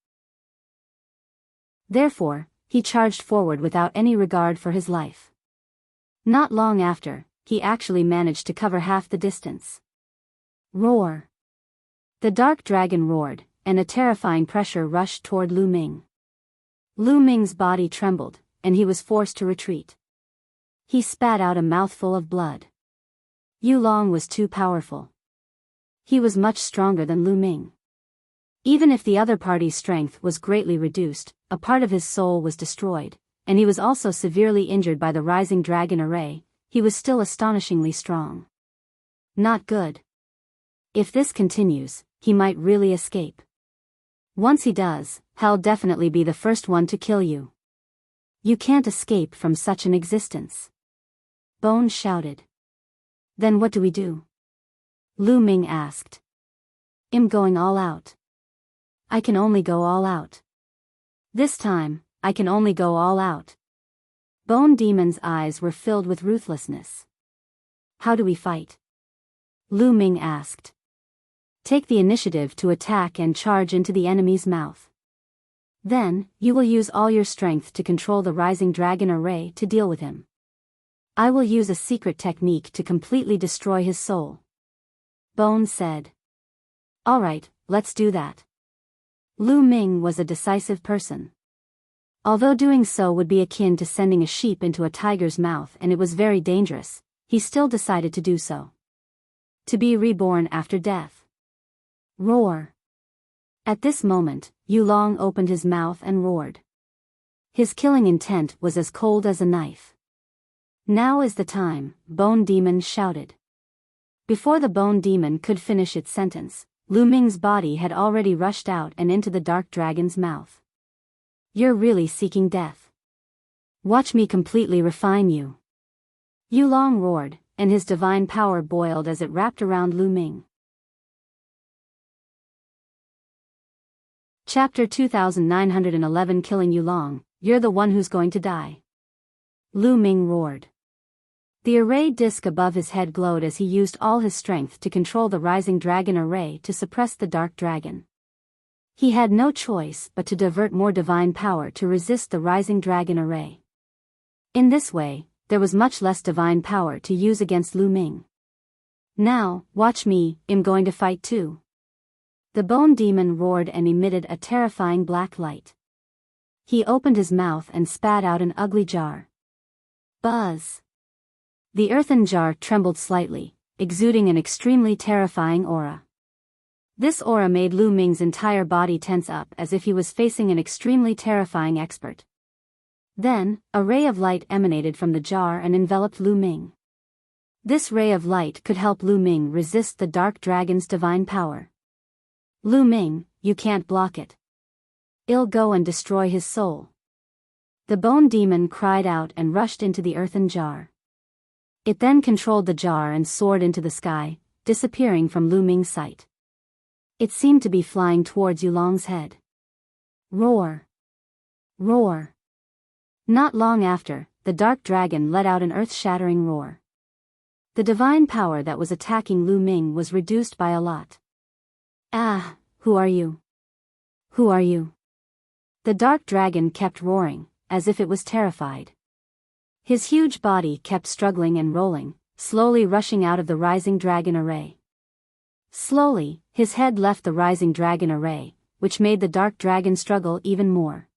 Therefore, he charged forward without any regard for his life. Not long after, he actually managed to cover half the distance. Roar! The dark dragon roared, and a terrifying pressure rushed toward Lu Ming. Lu Ming's body trembled, and he was forced to retreat. He spat out a mouthful of blood. Yu Long was too powerful. He was much stronger than Lu Ming. Even if the other party's strength was greatly reduced, a part of his soul was destroyed, and he was also severely injured by the rising dragon array, he was still astonishingly strong. Not good. If this continues, he might really escape. Once he does, I'll definitely be the first one to kill you. You can't escape from such an existence. Bone shouted. Then what do we do? Lu Ming asked. I'm going all out. I can only go all out. This time, I can only go all out. Bone Demon's eyes were filled with ruthlessness. How do we fight? Lu Ming asked. Take the initiative to attack and charge into the enemy's mouth. Then, you will use all your strength to control the rising dragon array to deal with him. I will use a secret technique to completely destroy his soul. Bone said. Alright, let's do that. Lu Ming was a decisive person. Although doing so would be akin to sending a sheep into a tiger's mouth and it was very dangerous, he still decided to do so. To be reborn after death. Roar. At this moment, Yulong opened his mouth and roared. His killing intent was as cold as a knife. Now is the time, Bone Demon shouted. Before the Bone Demon could finish its sentence, Lu Ming's body had already rushed out and into the dark dragon's mouth. You're really seeking death. Watch me completely refine you. Yulong roared, and his divine power boiled as it wrapped around Lu Ming. Chapter 2911 Killing Yulong, you're the one who's going to die. Lu Ming roared. The array disc above his head glowed as he used all his strength to control the rising dragon array to suppress the dark dragon. He had no choice but to divert more divine power to resist the rising dragon array. In this way, there was much less divine power to use against Lu Ming. Now, watch me, I'm going to fight too. The Bone Demon roared and emitted a terrifying black light. He opened his mouth and spat out an ugly jar. Buzz! The earthen jar trembled slightly, exuding an extremely terrifying aura. This aura made Lu Ming's entire body tense up as if he was facing an extremely terrifying expert. Then, a ray of light emanated from the jar and enveloped Lu Ming. This ray of light could help Lu Ming resist the dark dragon's divine power. Lu Ming, you can't block it. It'll go and destroy his soul. The Bone Demon cried out and rushed into the earthen jar. It then controlled the jar and soared into the sky, disappearing from Lu Ming's sight. It seemed to be flying towards Yulong's head. Roar! Roar! Not long after, the dark dragon let out an earth-shattering roar. The divine power that was attacking Lu Ming was reduced by a lot. Ah, who are you? Who are you? The dark dragon kept roaring, as if it was terrified. His huge body kept struggling and rolling, slowly rushing out of the rising dragon array. Slowly, his head left the rising dragon array, which made the dark dragon struggle even more.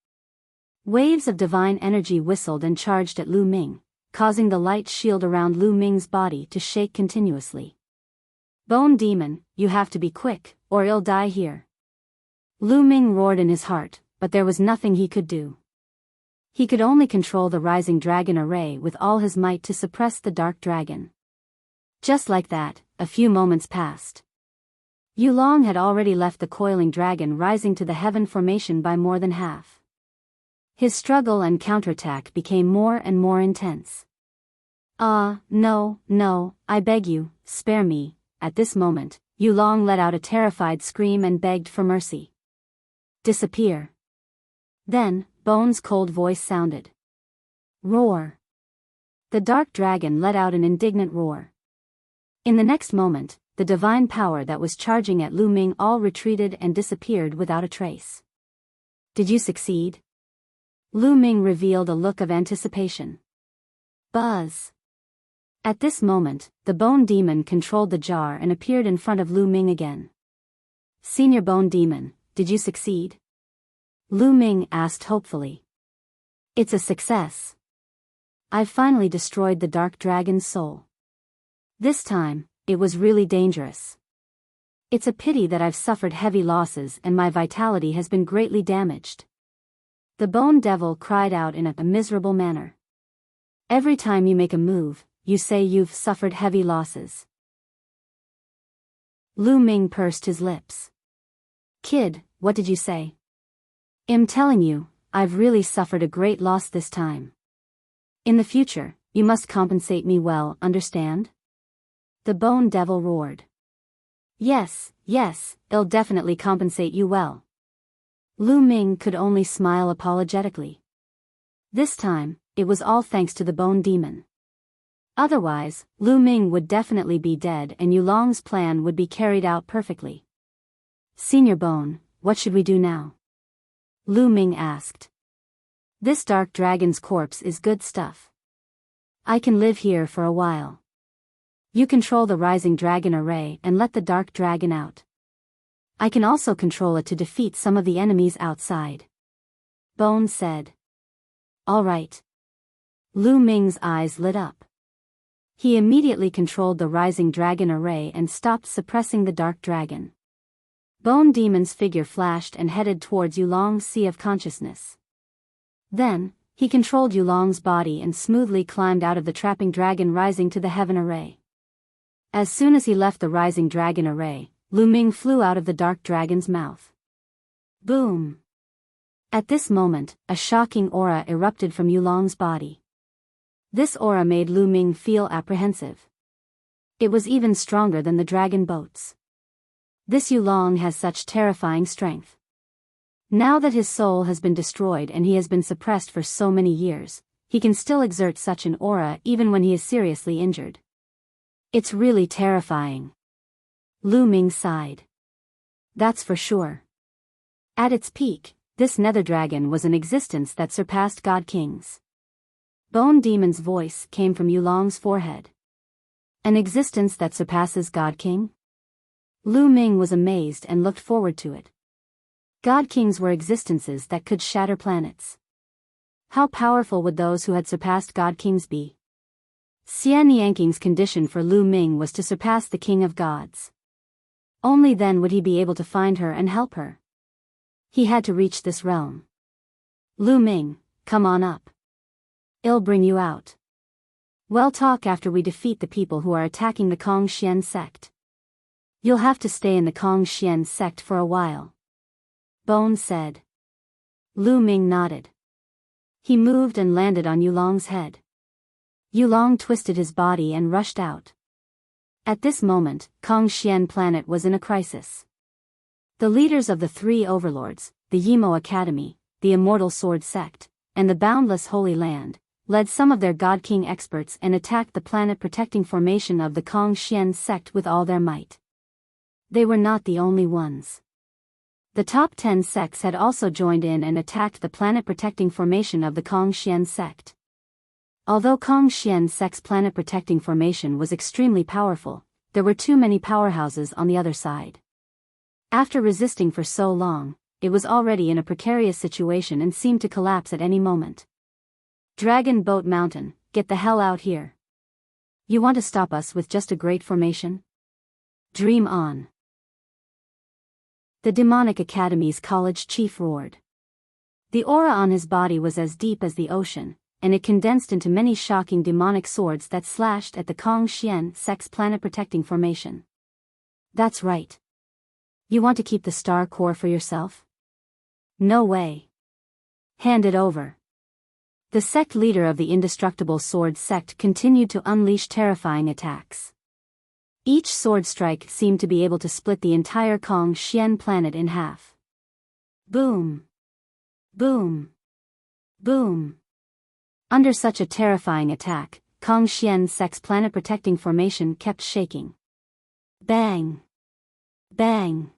Waves of divine energy whistled and charged at Lu Ming, causing the light shield around Lu Ming's body to shake continuously. Bone Demon, you have to be quick, or you'll die here. Lu Ming roared in his heart, but there was nothing he could do. He could only control the rising dragon array with all his might to suppress the dark dragon. Just like that, a few moments passed. Yulong had already left the coiling dragon rising to the heaven formation by more than half. His struggle and counterattack became more and more intense. No, I beg you, spare me. At this moment, Yulong let out a terrified scream and begged for mercy. Disappear. Then, Bone's cold voice sounded. Roar. The dark dragon let out an indignant roar. In the next moment, the divine power that was charging at Lu Ming all retreated and disappeared without a trace. Did you succeed? Lu Ming revealed a look of anticipation. Buzz. At this moment, the Bone Demon controlled the jar and appeared in front of Lu Ming again. Senior Bone Demon, did you succeed? Lu Ming asked hopefully. It's a success. I've finally destroyed the dark dragon's soul. This time, it was really dangerous. It's a pity that I've suffered heavy losses and my vitality has been greatly damaged. The Bone Devil cried out in a miserable manner. Every time you make a move, you say you've suffered heavy losses. Lu Ming pursed his lips. Kid, what did you say? I'm telling you, I've really suffered a great loss this time. In the future, you must compensate me well, understand? The Bone Devil roared. Yes, I'll definitely compensate you well. Lu Ming could only smile apologetically. This time, it was all thanks to the Bone Demon. Otherwise, Lu Ming would definitely be dead and Yulong's plan would be carried out perfectly. Senior Bone, what should we do now? Lu Ming asked. This dark dragon's corpse is good stuff. I can live here for a while. You control the rising dragon array and let the dark dragon out. I can also control it to defeat some of the enemies outside. Bone said. All right. Lu Ming's eyes lit up. He immediately controlled the rising dragon array and stopped suppressing the dark dragon. Bone Demon's figure flashed and headed towards Yulong's sea of consciousness. Then, he controlled Yulong's body and smoothly climbed out of the trapping dragon rising to the heaven array. As soon as he left the rising dragon array, Lu Ming flew out of the dark dragon's mouth. Boom! At this moment, a shocking aura erupted from Yulong's body. This aura made Lu Ming feel apprehensive. It was even stronger than the dragon boats. This Yulong has such terrifying strength. Now that his soul has been destroyed and he has been suppressed for so many years, he can still exert such an aura even when he is seriously injured. It's really terrifying. Lu Ming sighed. That's for sure. At its peak, this nether dragon was an existence that surpassed God Kings. Bone Demon's voice came from Yulong's forehead. An existence that surpasses God King? Lu Ming was amazed and looked forward to it. God Kings were existences that could shatter planets. How powerful would those who had surpassed God Kings be? Xian Yanking's condition for Lu Ming was to surpass the King of Gods. Only then would he be able to find her and help her. He had to reach this realm. Lu Ming, come on up. I'll bring you out. We'll talk after we defeat the people who are attacking the Kongxian sect. You'll have to stay in the Kongxian sect for a while. Bone said. Lu Ming nodded. He moved and landed on Yulong's head. Yulong twisted his body and rushed out. At this moment, Kongxian planet was in a crisis. The leaders of the three overlords, the Yimo Academy, the Immortal Sword Sect, and the Boundless Holy Land, led some of their God King experts and attacked the planet-protecting formation of the Kongxian sect with all their might. They were not the only ones. The top 10 sects had also joined in and attacked the planet-protecting formation of the Kongxian sect. Although Kongxian sect's planet-protecting formation was extremely powerful, there were too many powerhouses on the other side. After resisting for so long, it was already in a precarious situation and seemed to collapse at any moment. Dragon Boat Mountain, get the hell out here. You want to stop us with just a great formation? Dream on. The Demonic Academy's college chief roared. The aura on his body was as deep as the ocean, and it condensed into many shocking demonic swords that slashed at the Kongxian sect's planet-protecting formation. That's right. You want to keep the star core for yourself? No way. Hand it over. The sect leader of the Indestructible Sword sect continued to unleash terrifying attacks. Each sword strike seemed to be able to split the entire Kongxian planet in half. Boom. Boom. Boom. Under such a terrifying attack, Kongxian sect's planet-protecting formation kept shaking. Bang. Bang.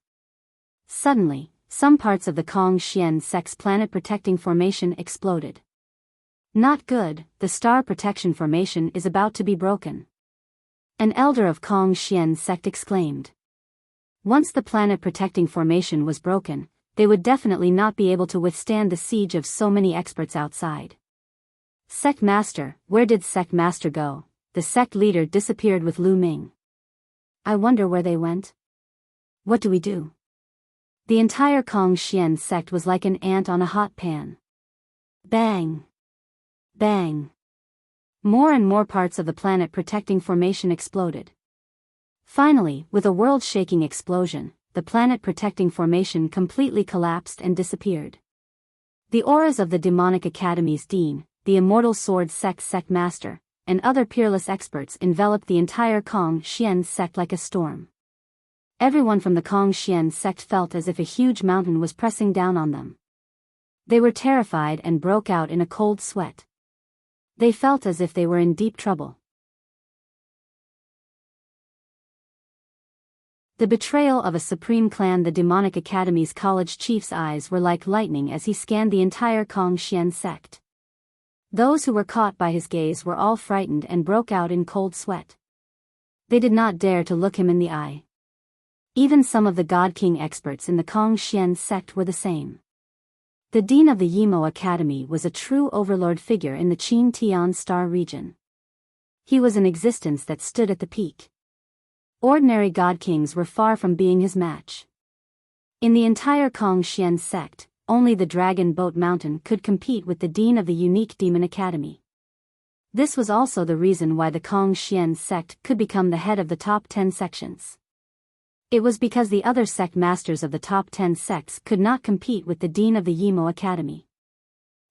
Suddenly, some parts of the Kongxian sect's planet-protecting formation exploded. Not good, the star protection formation is about to be broken. An elder of Kongxian sect exclaimed. Once the planet-protecting formation was broken, they would definitely not be able to withstand the siege of so many experts outside. Sect Master, where did Sect Master go? The sect leader disappeared with Lu Ming. I wonder where they went. What do we do? The entire Kongxian sect was like an ant on a hot pan. Bang. Bang. More and more parts of the planet-protecting formation exploded. Finally, with a world-shaking explosion, the planet-protecting formation completely collapsed and disappeared. The auras of the Demonic Academy's Dean, the Immortal Sword Sect Master, and other peerless experts enveloped the entire Kongxian sect like a storm. Everyone from the Kongxian sect felt as if a huge mountain was pressing down on them. They were terrified and broke out in a cold sweat. They felt as if they were in deep trouble. The betrayal of a supreme clan. The Demonic Academy's college chief's eyes were like lightning as he scanned the entire Kongxian sect. Those who were caught by his gaze were all frightened and broke out in cold sweat. They did not dare to look him in the eye. Even some of the God King experts in the Kongxian sect were the same. The dean of the Yimo Academy was a true overlord figure in the Qin Tian Star region. He was an existence that stood at the peak. Ordinary god kings were far from being his match. In the entire Kongxian sect, only the Dragon Boat Mountain could compete with the dean of the unique Demon Academy. This was also the reason why the Kongxian sect could become the head of the top 10 sections. It was because the other sect masters of the top 10 sects could not compete with the dean of the Yimo Academy.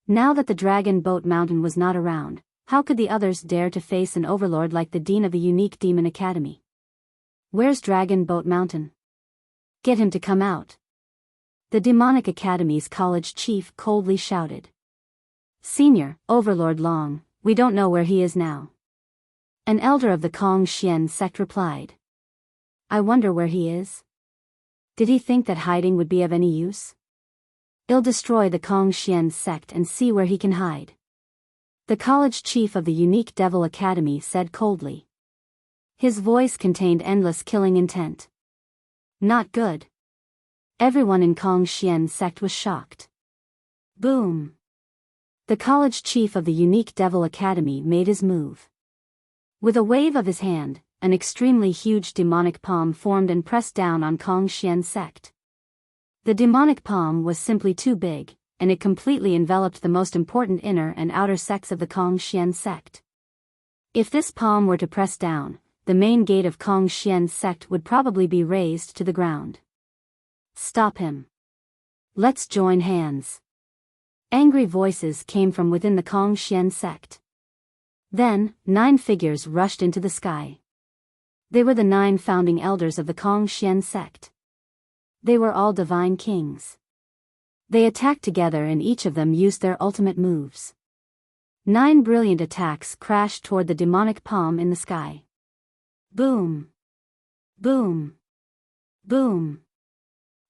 Now that the Dragon Boat Mountain was not around, how could the others dare to face an overlord like the dean of the unique Demon Academy? Where's Dragon Boat Mountain? Get him to come out. The Demonic Academy's college chief coldly shouted. Senior, Overlord Long, we don't know where he is now. An elder of the Kongxian sect replied. I wonder where he is. Did he think that hiding would be of any use? I'll destroy the Kongxian sect and see where he can hide. The college chief of the Unique Devil Academy said coldly. His voice contained endless killing intent. Not good. Everyone in Kongxian sect was shocked. Boom. The college chief of the Unique Devil Academy made his move. With a wave of his hand, an extremely huge demonic palm formed and pressed down on Kongxian sect. The demonic palm was simply too big, and it completely enveloped the most important inner and outer sects of the Kongxian sect. If this palm were to press down, the main gate of Kongxian sect would probably be razed to the ground. Stop him. Let's join hands. Angry voices came from within the Kongxian sect. Then, 9 figures rushed into the sky. They were the 9 founding elders of the Kongxian sect. They were all divine kings. They attacked together and each of them used their ultimate moves. 9 brilliant attacks crashed toward the demonic palm in the sky. Boom. Boom. Boom.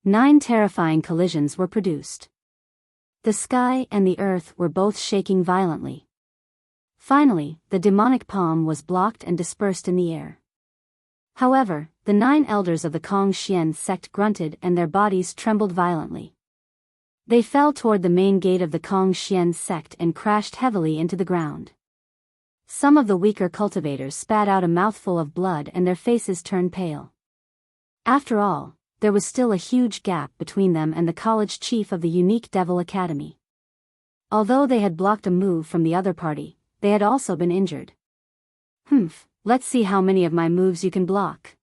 9 terrifying collisions were produced. The sky and the earth were both shaking violently. Finally, the demonic palm was blocked and dispersed in the air. However, the 9 elders of the Kongxian sect grunted and their bodies trembled violently. They fell toward the main gate of the Kongxian sect and crashed heavily into the ground. Some of the weaker cultivators spat out a mouthful of blood and their faces turned pale. After all, there was still a huge gap between them and the college chief of the Unique Devil Academy. Although they had blocked a move from the other party, they had also been injured. Let's see how many of my moves you can block.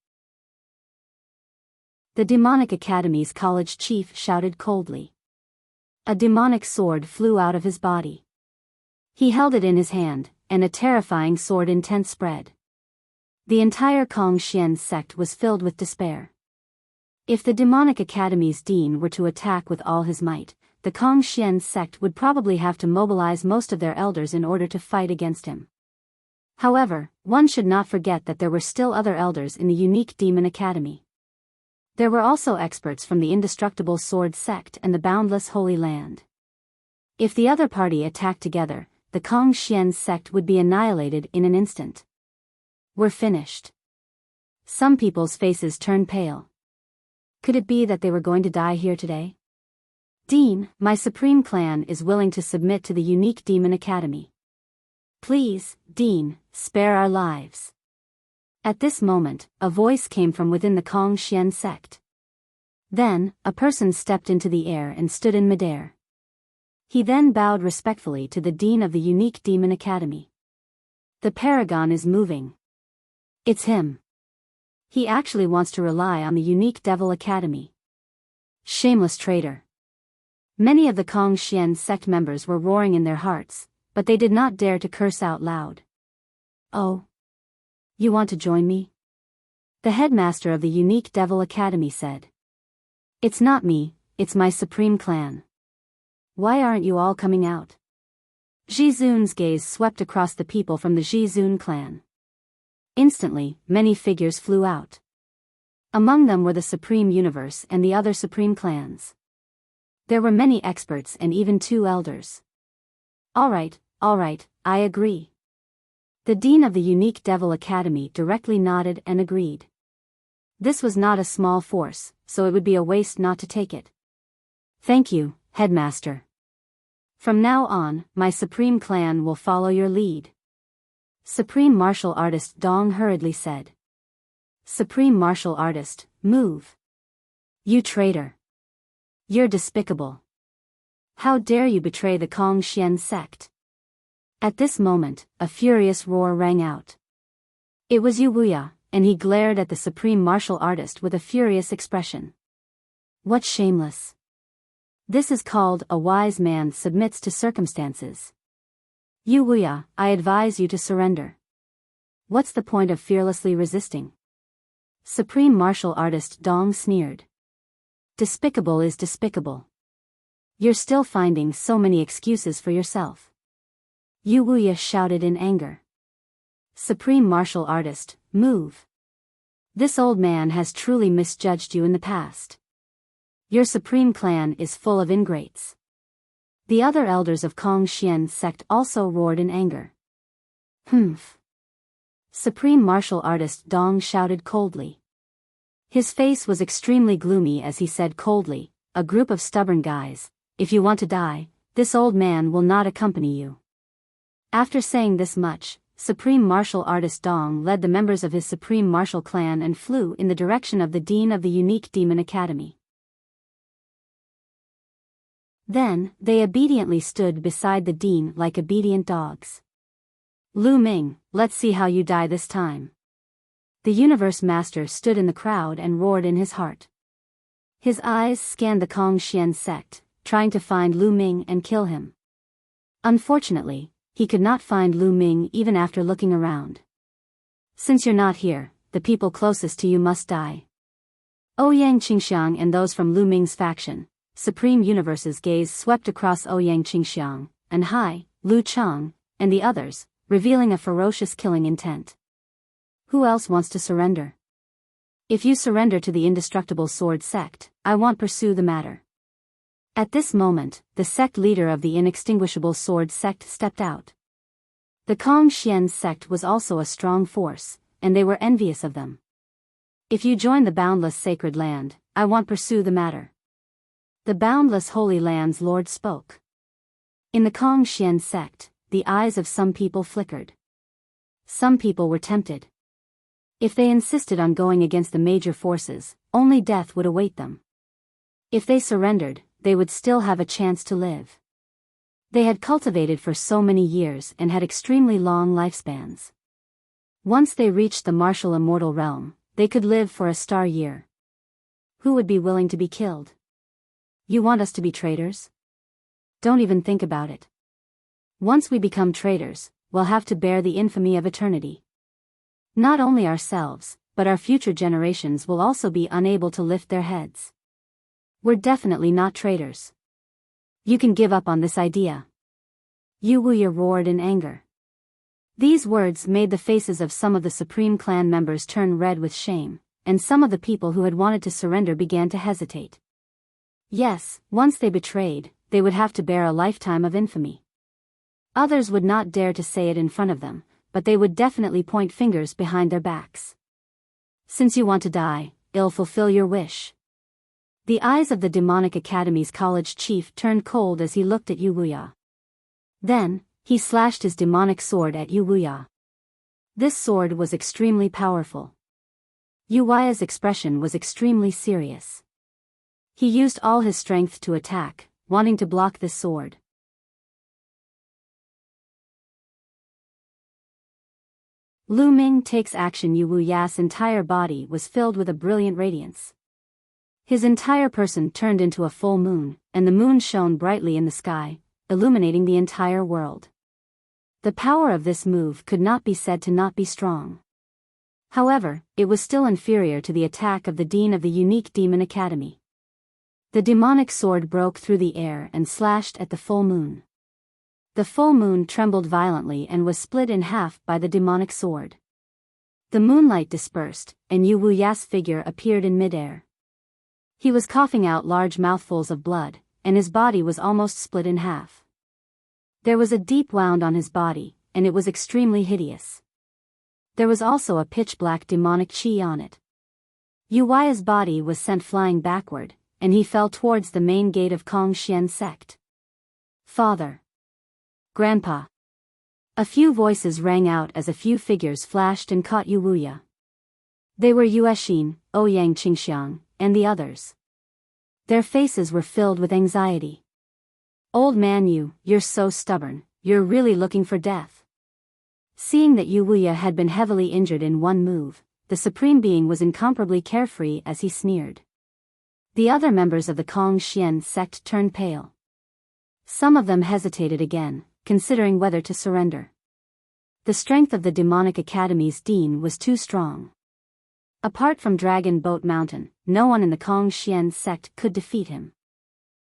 The Demonic Academy's college chief shouted coldly. A demonic sword flew out of his body. He held it in his hand, and a terrifying sword intent spread. The entire Kongxian sect was filled with despair. If the Demonic Academy's dean were to attack with all his might, the Kongxian sect would probably have to mobilize most of their elders in order to fight against him. However, one should not forget that there were still other elders in the Unique Demon Academy. There were also experts from the Indestructible Sword sect and the Boundless Holy Land. If the other party attacked together, the Kongxian sect would be annihilated in an instant. We're finished. Some people's faces turned pale. Could it be that they were going to die here today? Dean, my supreme clan is willing to submit to the Unique Demon Academy. Please, Dean, spare our lives. At this moment, a voice came from within the Kongxian sect. Then, a person stepped into the air and stood in midair. He then bowed respectfully to the Dean of the Unique Demon Academy. The Paragon is moving. It's him. He actually wants to rely on the Unique Devil Academy. Shameless traitor. Many of the Kongxian sect members were roaring in their hearts, but they did not dare to curse out loud. Oh. You want to join me? The headmaster of the Unique Devil Academy said. It's not me, it's my supreme clan. Why aren't you all coming out? Jizun's gaze swept across the people from the Jizun clan. Instantly, many figures flew out. Among them were the Supreme Universe and the other Supreme clans. There were many experts and even 2 elders. All right, I agree. The Dean of the Unique Devil Academy directly nodded and agreed. This was not a small force, so it would be a waste not to take it. Thank you, Headmaster. From now on, my supreme clan will follow your lead. Supreme martial artist Dong hurriedly said. Supreme martial artist, move. You traitor. You're despicable. How dare you betray the Kongxian sect? At this moment, a furious roar rang out. It was Wuxia, and he glared at the supreme martial artist with a furious expression. What shameless! This is called a wise man submits to circumstances. Wuxia, I advise you to surrender. What's the point of fearlessly resisting? Supreme martial artist Dong sneered. Despicable is despicable. You're still finding so many excuses for yourself. Wuxia shouted in anger. Supreme martial artist, move. This old man has truly misjudged you in the past. Your supreme clan is full of ingrates. The other elders of Kongxian sect also roared in anger. Humph. Supreme martial artist Dong shouted coldly. His face was extremely gloomy as he said coldly, a group of stubborn guys, if you want to die, this old man will not accompany you. After saying this much, Supreme Martial Artist Dong led the members of his Supreme Martial Clan and flew in the direction of the Dean of the Unique Demon Academy. Then, they obediently stood beside the Dean like obedient dogs. Lu Ming, let's see how you die this time. The Universe Master stood in the crowd and roared in his heart. His eyes scanned the Kongxian sect, trying to find Lu Ming and kill him. Unfortunately, he could not find Lu Ming even after looking around. Since you're not here, the people closest to you must die. Ouyang Qingxiang and those from Lu Ming's faction, Supreme Universe's gaze swept across Ouyang Qingxiang, and Hai, Lu Chang, and the others, revealing a ferocious killing intent. Who else wants to surrender? If you surrender to the indestructible sword sect, I won't pursue the matter. At this moment, the sect leader of the inextinguishable sword sect stepped out. The Kongxian sect was also a strong force, and they were envious of them. If you join the boundless sacred land, I won't pursue the matter. The boundless holy land's lord spoke. In the Kongxian sect, the eyes of some people flickered. Some people were tempted. If they insisted on going against the major forces, only death would await them. If they surrendered, they would still have a chance to live. They had cultivated for so many years and had extremely long lifespans. Once they reached the martial immortal realm, they could live for a star year. Who would be willing to be killed? You want us to be traitors? Don't even think about it. Once we become traitors, we'll have to bear the infamy of eternity. Not only ourselves, but our future generations will also be unable to lift their heads. We're definitely not traitors. You can give up on this idea. Wuxia roared in anger. These words made the faces of some of the Supreme Clan members turn red with shame, and some of the people who had wanted to surrender began to hesitate. Yes, once they betrayed, they would have to bear a lifetime of infamy. Others would not dare to say it in front of them, but they would definitely point fingers behind their backs. Since you want to die, I'll fulfill your wish. The eyes of the Demonic Academy's college chief turned cold as he looked at Wuxia. Then, he slashed his demonic sword at Wuxia. This sword was extremely powerful. Wuxia's expression was extremely serious. He used all his strength to attack, wanting to block this sword. Lu Ming takes action. Wuxia's entire body was filled with a brilliant radiance. His entire person turned into a full moon, and the moon shone brightly in the sky, illuminating the entire world. The power of this move could not be said to not be strong. However, it was still inferior to the attack of the Dean of the Unique Demon Academy. The demonic sword broke through the air and slashed at the full moon. The full moon trembled violently and was split in half by the demonic sword. The moonlight dispersed, and Wuxia's figure appeared in midair. He was coughing out large mouthfuls of blood, and his body was almost split in half. There was a deep wound on his body, and it was extremely hideous. There was also a pitch-black demonic chi on it. Wuxia's body was sent flying backward, and he fell towards the main gate of Kongxian sect. Father. Grandpa. A few voices rang out as a few figures flashed and caught Yu Wuya. They were Yuexin, Ouyang Qingxiang, and the others. Their faces were filled with anxiety. Old man Yu, you're so stubborn, you're really looking for death. Seeing that Yu Wuya had been heavily injured in one move, the Supreme Being was incomparably carefree as he sneered. The other members of the Kong Xian sect turned pale. Some of them hesitated again, considering whether to surrender. The strength of the Demonic Academy's dean was too strong. Apart from Dragon Boat Mountain, no one in the Kong Xian sect could defeat him.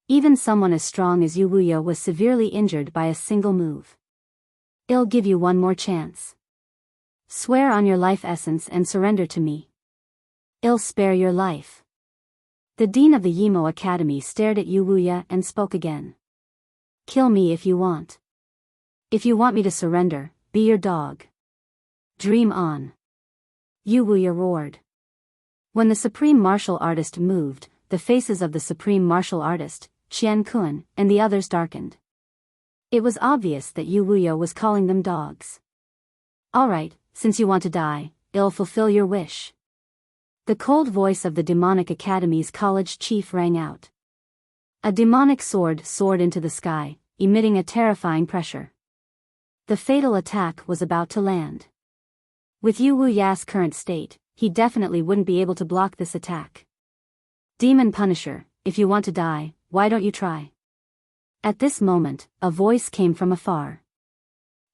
Even someone as strong as Yu Wuya was severely injured by a single move. I'll give you one more chance. Swear on your life essence and surrender to me. I'll spare your life. The dean of the Yimo Academy stared at Yu Wuya and spoke again. Kill me if you want. If you want me to surrender, be your dog. Dream on. Yu Wuya roared. When the Supreme Martial Artist moved, the faces of the Supreme Martial Artist, Qian Kun, and the others darkened. It was obvious that Yu Wuya was calling them dogs. All right, since you want to die, I'll fulfill your wish. The cold voice of the Demonic Academy's college chief rang out. A demonic sword soared into the sky, emitting a terrifying pressure. The fatal attack was about to land. With Yu Wuya's current state, he definitely wouldn't be able to block this attack. Demon Punisher, if you want to die, why don't you try? At this moment, a voice came from afar.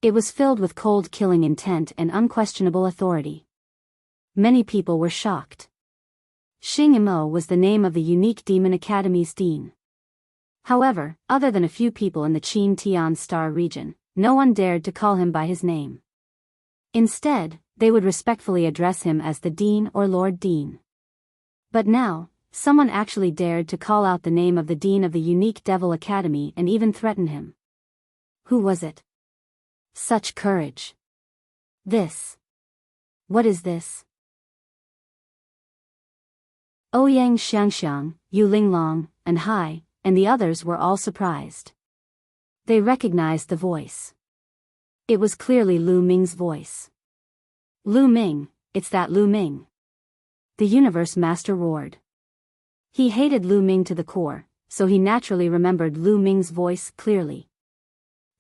It was filled with cold killing intent and unquestionable authority. Many people were shocked. Xing Yimo was the name of the unique Demon Academy's dean. However, other than a few people in the Qin Tian Star region, no one dared to call him by his name. Instead, they would respectfully address him as the Dean or Lord Dean. But now, someone actually dared to call out the name of the Dean of the unique Devil Academy and even threaten him. Who was it? Such courage. This. What is this? Ouyang Xiangxiang, Yu Linglong, and Hai, and the others were all surprised. They recognized the voice. It was clearly Lu Ming's voice. Lu Ming, it's that Lu Ming. The Universe Master roared. He hated Lu Ming to the core, so he naturally remembered Lu Ming's voice clearly.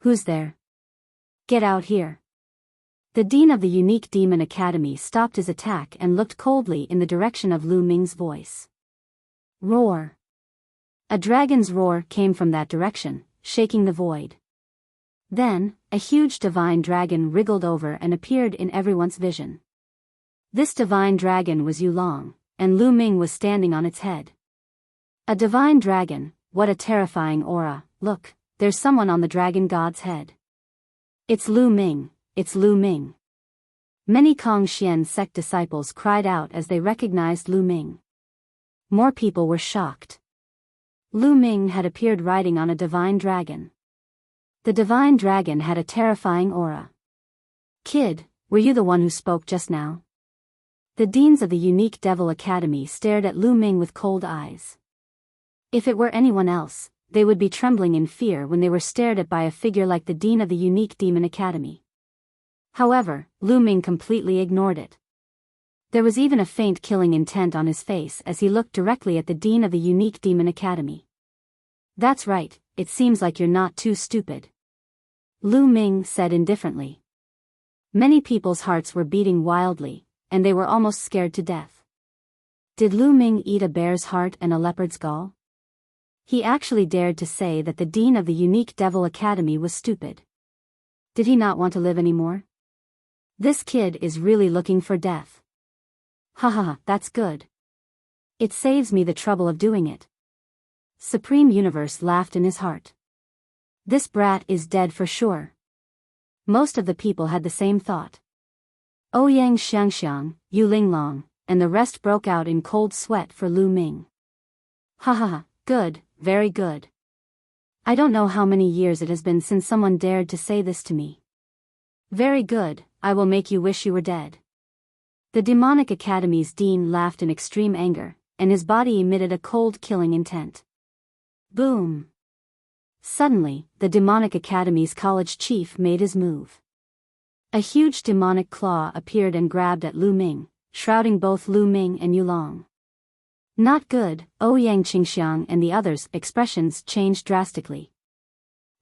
Who's there? Get out here. The Dean of the Unique Demon Academy stopped his attack and looked coldly in the direction of Lu Ming's voice. Roar. A dragon's roar came from that direction, shaking the void. Then, a huge divine dragon wriggled over and appeared in everyone's vision. This divine dragon was Yulong, and Lu Ming was standing on its head. A divine dragon, what a terrifying aura. Look, there's someone on the dragon god's head. It's Lu Ming, it's Lu Ming. Many Kong Xian sect disciples cried out as they recognized Lu Ming. More people were shocked. Lu Ming had appeared riding on a divine dragon. The divine dragon had a terrifying aura. Kid, were you the one who spoke just now? The deans of the unique Devil Academy stared at Lu Ming with cold eyes. If it were anyone else, they would be trembling in fear when they were stared at by a figure like the dean of the unique Demon Academy. However, Lu Ming completely ignored it. There was even a faint killing intent on his face as he looked directly at the dean of the unique Demon Academy. That's right, it seems like you're not too stupid. Lu Ming said indifferently. Many people's hearts were beating wildly, and they were almost scared to death. Did Lu Ming eat a bear's heart and a leopard's gall? He actually dared to say that the dean of the unique Devil Academy was stupid. Did he not want to live anymore? This kid is really looking for death. Haha, that's good. It saves me the trouble of doing it. Supreme Universe laughed in his heart. This brat is dead for sure. Most of the people had the same thought. Ouyang Xiangxiang, Yu Linglong, and the rest broke out in cold sweat for Lu Ming. Haha, good, very good. I don't know how many years it has been since someone dared to say this to me. Very good, I will make you wish you were dead. The Demonic Academy's dean laughed in extreme anger, and his body emitted a cold killing intent. Boom! Suddenly, the Demonic Academy's college chief made his move. A huge demonic claw appeared and grabbed at Lu Ming, shrouding both Lu Ming and Yulong. Not good, Ouyang Qingxiang and the others' expressions changed drastically.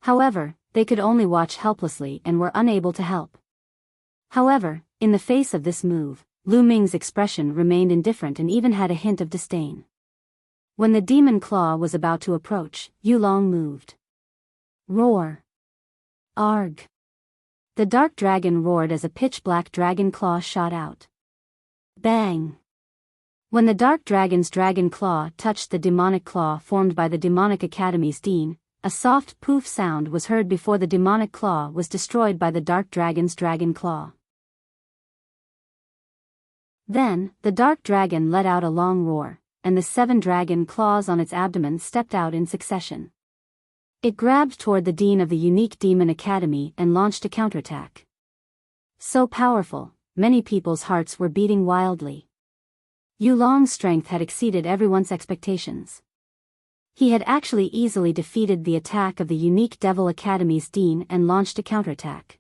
However, they could only watch helplessly and were unable to help. However, in the face of this move, Lu Ming's expression remained indifferent and even had a hint of disdain. When the demon claw was about to approach, Yulong moved. Roar! Arg! The dark dragon roared as a pitch-black dragon claw shot out. Bang! When the dark dragon's dragon claw touched the demonic claw formed by the Demonic Academy's dean, a soft poof sound was heard before the demonic claw was destroyed by the dark dragon's dragon claw. Then, the dark dragon let out a long roar, and the 7 dragon claws on its abdomen stepped out in succession. It grabbed toward the dean of the unique demon academy and launched a counterattack. So powerful, many people's hearts were beating wildly. Yulong's strength had exceeded everyone's expectations. He had actually easily defeated the attack of the unique Devil Academy's dean and launched a counterattack.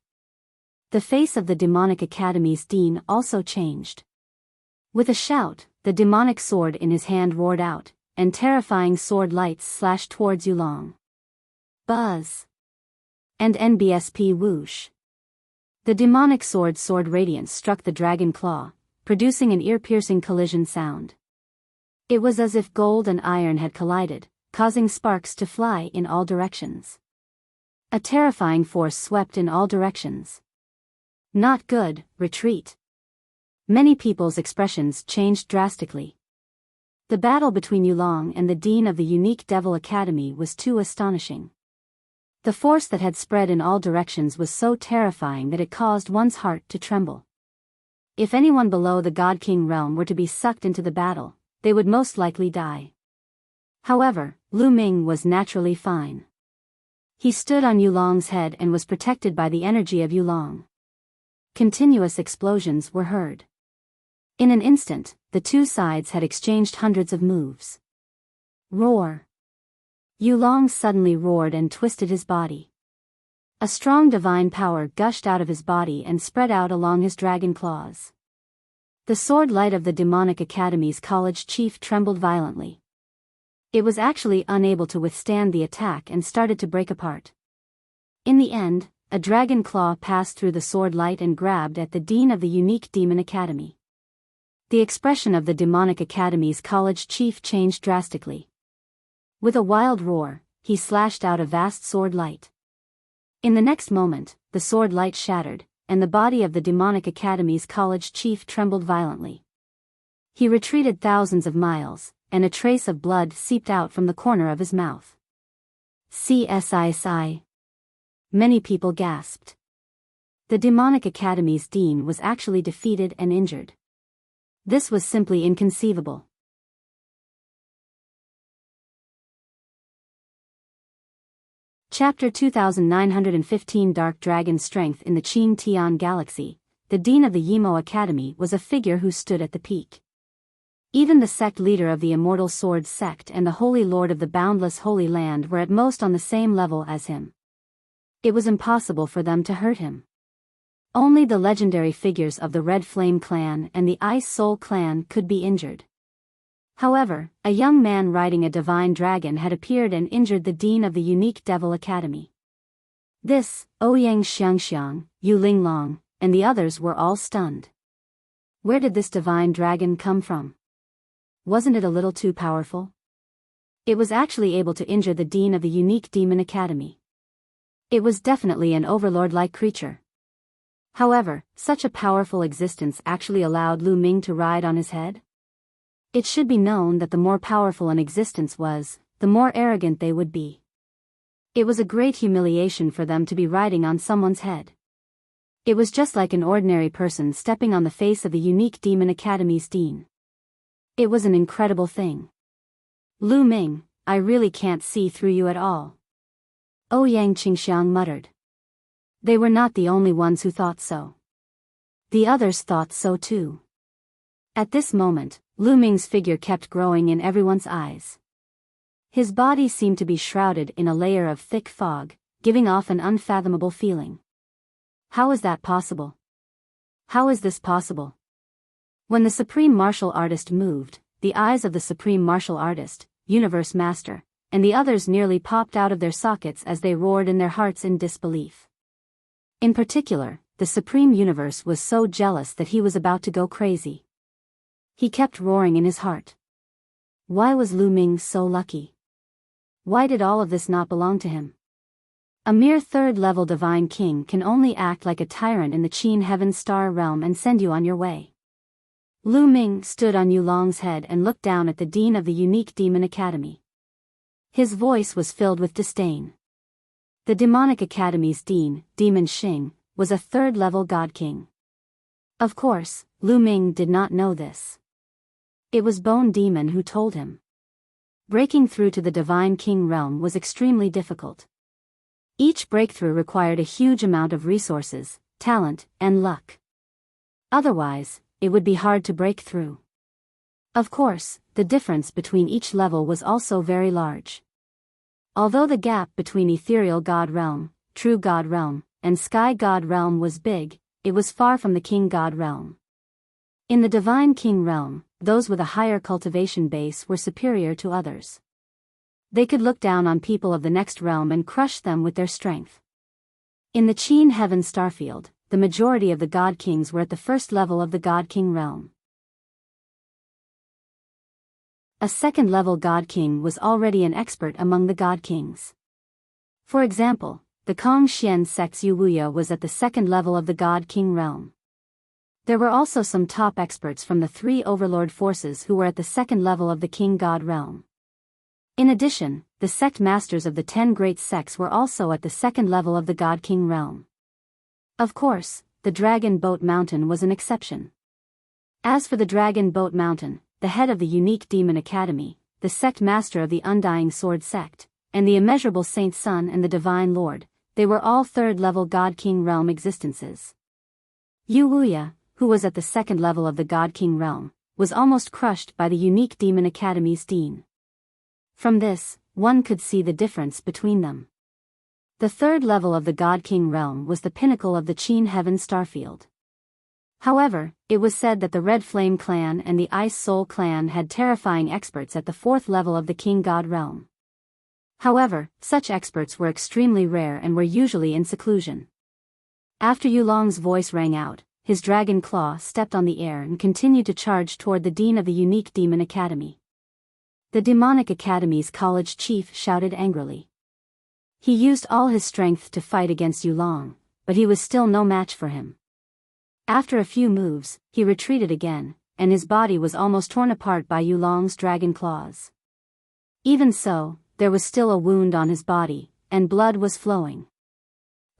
The face of the Demonic Academy's dean also changed. With a shout, the demonic sword in his hand roared out, and terrifying sword lights slashed towards Yulong. Buzz! And NBSP whoosh! The demonic sword radiance struck the dragon claw, producing an ear-piercing collision sound. It was as if gold and iron had collided, causing sparks to fly in all directions. A terrifying force swept in all directions. Not good, retreat. Many people's expressions changed drastically. The battle between Yulong and the dean of the unique Devil Academy was too astonishing. The force that had spread in all directions was so terrifying that it caused one's heart to tremble. If anyone below the God King realm were to be sucked into the battle, they would most likely die. However, Lu Ming was naturally fine. He stood on Yulong's head and was protected by the energy of Yulong. Continuous explosions were heard. In an instant, the two sides had exchanged hundreds of moves. Roar! Yulong suddenly roared and twisted his body. A strong divine power gushed out of his body and spread out along his dragon claws. The sword light of the Demonic Academy's college chief trembled violently. It was actually unable to withstand the attack and started to break apart. In the end, a dragon claw passed through the sword light and grabbed at the dean of the unique demon academy. The expression of the Demonic Academy's college chief changed drastically. With a wild roar, he slashed out a vast sword light. In the next moment, the sword light shattered, and the body of the Demonic Academy's college chief trembled violently. He retreated thousands of miles, and a trace of blood seeped out from the corner of his mouth. CSISI. Many people gasped. The Demonic Academy's dean was actually defeated and injured. This was simply inconceivable. Chapter 2915 Dark Dragon Strength in the Qing Tian Galaxy. The dean of the Yimo Academy was a figure who stood at the peak. Even the sect leader of the Immortal Sword sect and the Holy Lord of the Boundless Holy Land were at most on the same level as him. It was impossible for them to hurt him. Only the legendary figures of the Red Flame Clan and the Ice Soul Clan could be injured. However, a young man riding a divine dragon had appeared and injured the dean of the unique Devil Academy. This, Ouyang Xiangxiang, Yu Linglong, and the others were all stunned. Where did this divine dragon come from? Wasn't it a little too powerful? It was actually able to injure the dean of the unique demon academy. It was definitely an overlord-like creature. However, such a powerful existence actually allowed Lu Ming to ride on his head? It should be known that the more powerful an existence was, the more arrogant they would be. It was a great humiliation for them to be riding on someone's head. It was just like an ordinary person stepping on the face of the unique Demon Academy's dean. It was an incredible thing. Lu Ming, I really can't see through you at all. Ouyang Qingxiang muttered. They were not the only ones who thought so. The others thought so too. At this moment, Lu Ming's figure kept growing in everyone's eyes. His body seemed to be shrouded in a layer of thick fog, giving off an unfathomable feeling. How is that possible? How is this possible? When the Supreme Martial Artist moved, the eyes of the Supreme Martial Artist, Universe Master, and the others nearly popped out of their sockets as they roared in their hearts in disbelief. In particular, the Supreme Universe was so jealous that he was about to go crazy. He kept roaring in his heart. Why was Lu Ming so lucky? Why did all of this not belong to him? A mere third-level divine king can only act like a tyrant in the Qin Heaven Star realm and send you on your way. Lu Ming stood on Yulong's head and looked down at the dean of the Unique Demon Academy. His voice was filled with disdain. The Demonic Academy's dean, Demon Xing, was a third-level god king. Of course, Lu Ming did not know this. It was Bone Demon who told him. Breaking through to the Divine King realm was extremely difficult. Each breakthrough required a huge amount of resources, talent, and luck. Otherwise, it would be hard to break through. Of course, the difference between each level was also very large. Although the gap between Ethereal God Realm, True God Realm, and Sky God Realm was big, it was far from the King God Realm. In the Divine King Realm, those with a higher cultivation base were superior to others. They could look down on people of the next realm and crush them with their strength. In the Qin Heaven Starfield, the majority of the God Kings were at the first level of the God King realm. A second-level God King was already an expert among the God Kings. For example, the Kongxian sect's Wuxia was at the second level of the God King realm. There were also some top experts from the three overlord forces who were at the second level of the King God realm. In addition, the sect masters of the 10 great sects were also at the second level of the God King realm. Of course, the Dragon Boat Mountain was an exception. As for the Dragon Boat Mountain, the head of the Unique Demon Academy, the sect master of the Undying Sword sect, and the immeasurable Saint Sun and the Divine Lord, they were all third-level God King realm existences. Wuxia, who was at the second level of the God King realm, was almost crushed by the Unique Demon Academy's dean. From this, one could see the difference between them. The third level of the God King realm was the pinnacle of the Qin Heaven Starfield. However, it was said that the Red Flame clan and the Ice Soul clan had terrifying experts at the fourth level of the King God realm. However, such experts were extremely rare and were usually in seclusion. After Yulong's voice rang out, his dragon claw stepped on the air and continued to charge toward the dean of the Unique Demon Academy. The Demonic Academy's college chief shouted angrily. He used all his strength to fight against Yulong, but he was still no match for him. After a few moves, he retreated again, and his body was almost torn apart by Yulong's dragon claws. Even so, there was still a wound on his body, and blood was flowing.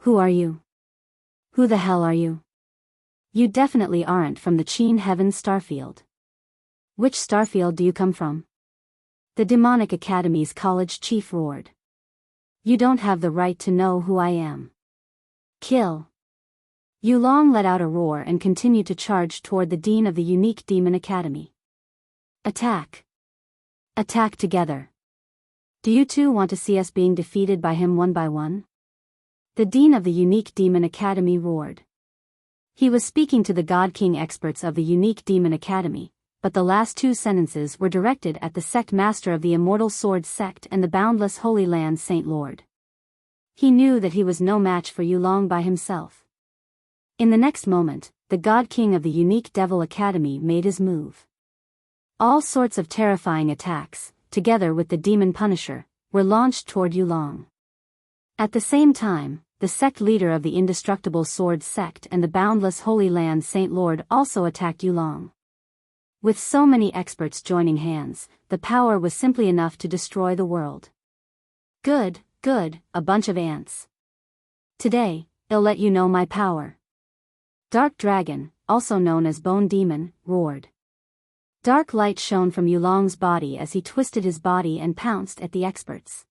Who are you? Who the hell are you? You definitely aren't from the Qin Heaven Starfield. Which starfield do you come from? The Demonic Academy's college chief roared. You don't have the right to know who I am. Kill. Yulong let out a roar and continued to charge toward the dean of the Unique Demon Academy. Attack. Attack together. Do you two want to see us being defeated by him one by one? The dean of the Unique Demon Academy roared. He was speaking to the God King experts of the Unique Demon Academy, but the last two sentences were directed at the sect master of the Immortal Sword sect and the Boundless Holy Land Saint Lord. He knew that he was no match for Yulong by himself. In the next moment, the God King of the Unique Devil Academy made his move. All sorts of terrifying attacks, together with the Demon Punisher, were launched toward Yulong. At the same time, the sect leader of the Indestructible Sword sect and the Boundless Holy Land Saint Lord also attacked Yulong. With so many experts joining hands, the power was simply enough to destroy the world. Good, a bunch of ants. Today, I'll let you know my power. Dark Dragon, also known as Bone Demon, roared. Dark light shone from Yulong's body as he twisted his body and pounced at the experts.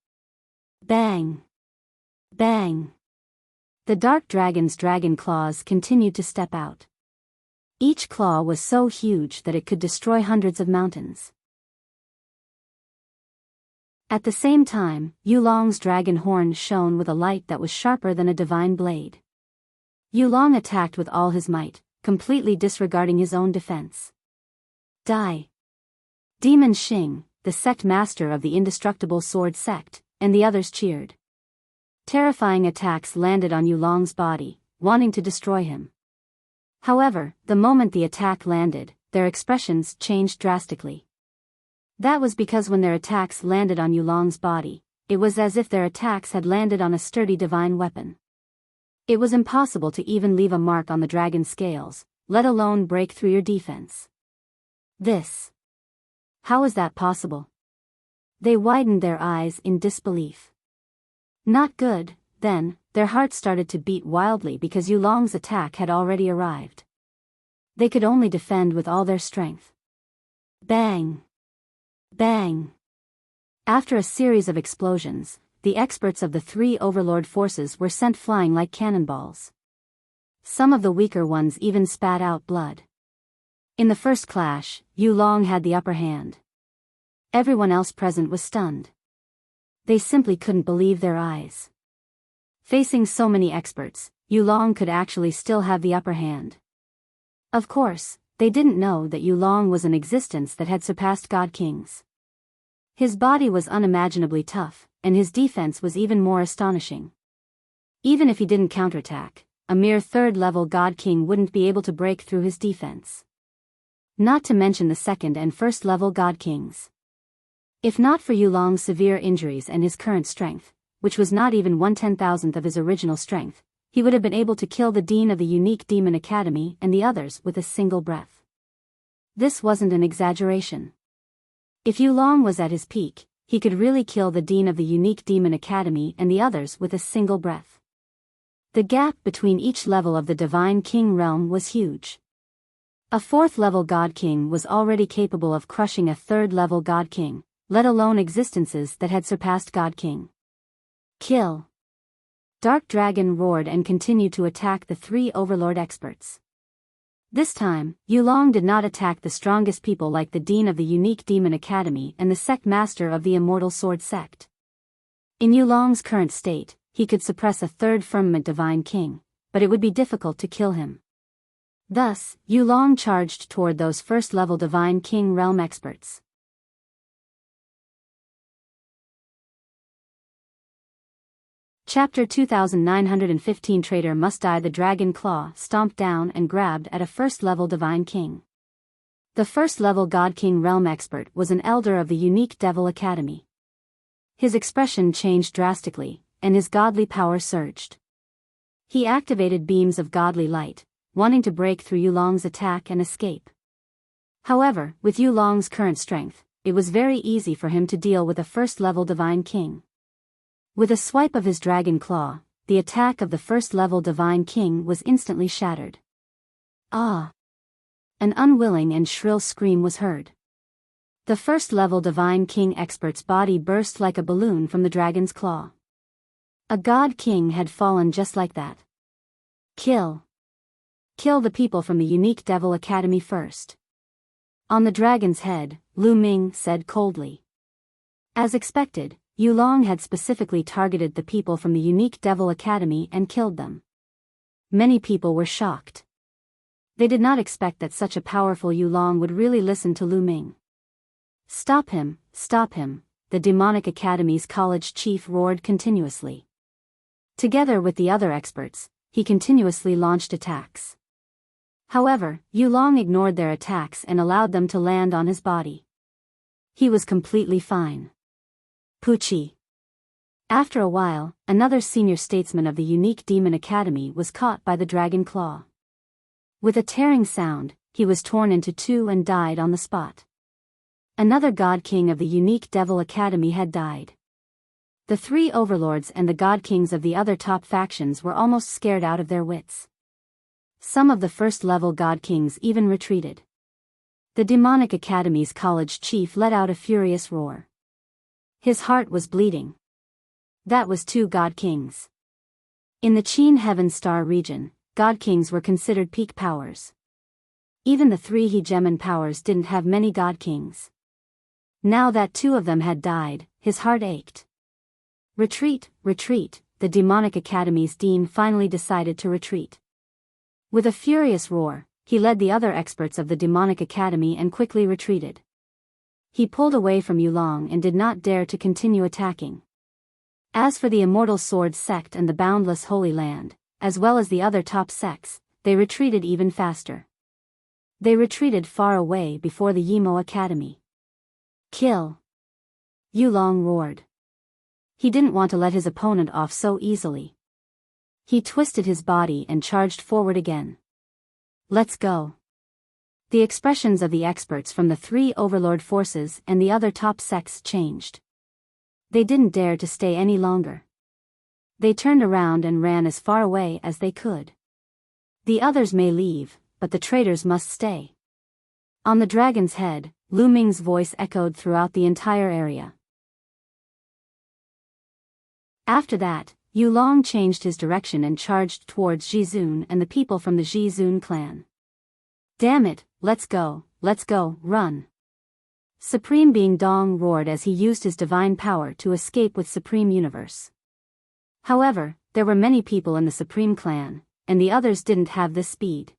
Bang! Bang! The Dark Dragon's dragon claws continued to step out. Each claw was so huge that it could destroy hundreds of mountains. At the same time, Yulong's dragon horn shone with a light that was sharper than a divine blade. Yulong attacked with all his might, completely disregarding his own defense. Die! Demon Xing, the sect master of the indestructible sword sect, and the others cheered. Terrifying attacks landed on Yulong's body, wanting to destroy him. However, the moment the attack landed, their expressions changed drastically. That was because when their attacks landed on Yulong's body, it was as if their attacks had landed on a sturdy divine weapon. It was impossible to even leave a mark on the dragon's scales, let alone break through your defense. How is that possible? They widened their eyes in disbelief. Not good, then, their hearts started to beat wildly because Yulong's attack had already arrived. They could only defend with all their strength. Bang! Bang! After a series of explosions, the experts of the three overlord forces were sent flying like cannonballs. Some of the weaker ones even spat out blood. In the first clash, Yulong had the upper hand. Everyone else present was stunned. They simply couldn't believe their eyes. Facing so many experts, Yulong could actually still have the upper hand. Of course, they didn't know that Yulong was an existence that had surpassed God Kings. His body was unimaginably tough, and his defense was even more astonishing. Even if he didn't counterattack, a mere third-level God King wouldn't be able to break through his defense. Not to mention the second and first-level God Kings. If not for Yulong's severe injuries and his current strength, which was not even 1/10,000th of his original strength, he would have been able to kill the Dean of the Unique Demon Academy and the others with a single breath. This wasn't an exaggeration. If Yulong was at his peak, he could really kill the Dean of the Unique Demon Academy and the others with a single breath. The gap between each level of the Divine King realm was huge. A fourth-level God King was already capable of crushing a third-level God King, let alone existences that had surpassed God King. Kill! Dark Dragon roared and continued to attack the three overlord experts. This time, Yulong did not attack the strongest people like the Dean of the Unique Demon Academy and the sect master of the Immortal Sword sect. In Yulong's current state, he could suppress a third firmament Divine King, but it would be difficult to kill him. Thus, Yulong charged toward those first-level Divine King realm experts. Chapter 2915 Traitor Must Die. The Dragon Claw stomped down and grabbed at a first-level Divine King. The first-level God King realm expert was an elder of the Unique Devil Academy. His expression changed drastically, and his godly power surged. He activated beams of godly light, wanting to break through Yulong's attack and escape. However, with Yulong's current strength, it was very easy for him to deal with a first-level Divine King. With a swipe of his dragon claw, the attack of the first-level Divine King was instantly shattered. Ah! An unwilling and shrill scream was heard. The first-level Divine King expert's body burst like a balloon from the dragon's claw. A God King had fallen just like that. Kill! Kill the people from the Unique Devil Academy first. On the dragon's head, Lu Ming said coldly. As expected, Yulong had specifically targeted the people from the Unique Devil Academy and killed them. Many people were shocked. They did not expect that such a powerful Yulong would really listen to Lu Ming. Stop him, the Demonic Academy's college chief roared continuously. Together with the other experts, he continuously launched attacks. However, Yulong ignored their attacks and allowed them to land on his body. He was completely fine. Pucci. After a while, another senior statesman of the Unique Demon Academy was caught by the dragon claw. With a tearing sound, he was torn into two and died on the spot. Another God King of the Unique Devil Academy had died. The three overlords and the God Kings of the other top factions were almost scared out of their wits. Some of the first-level God Kings even retreated. The Demonic Academy's college chief let out a furious roar. His heart was bleeding. That was two God Kings. In the Qin Heaven Star region, God Kings were considered peak powers. Even the three hegemon powers didn't have many God Kings. Now that two of them had died, his heart ached. Retreat, retreat, the demonic academy's dean finally decided to retreat. With a furious roar, he led the other experts of the demonic academy and quickly retreated. He pulled away from Yulong and did not dare to continue attacking. As for the Immortal Sword sect and the Boundless Holy Land, as well as the other top sects, they retreated even faster. They retreated far away before the Yimo Academy. Kill! Yulong roared. He didn't want to let his opponent off so easily. He twisted his body and charged forward again. Let's go. The expressions of the experts from the three overlord forces and the other top sects changed. They didn't dare to stay any longer. They turned around and ran as far away as they could. The others may leave, but the traitors must stay. On the dragon's head, Lu Ming's voice echoed throughout the entire area. After that, Yulong changed his direction and charged towards Jizun and the people from the Jizun clan. Damn it, let's go, run. Supreme Being Dong roared as he used his divine power to escape with Supreme Universe. However, there were many people in the Supreme Clan, and the others didn't have this speed.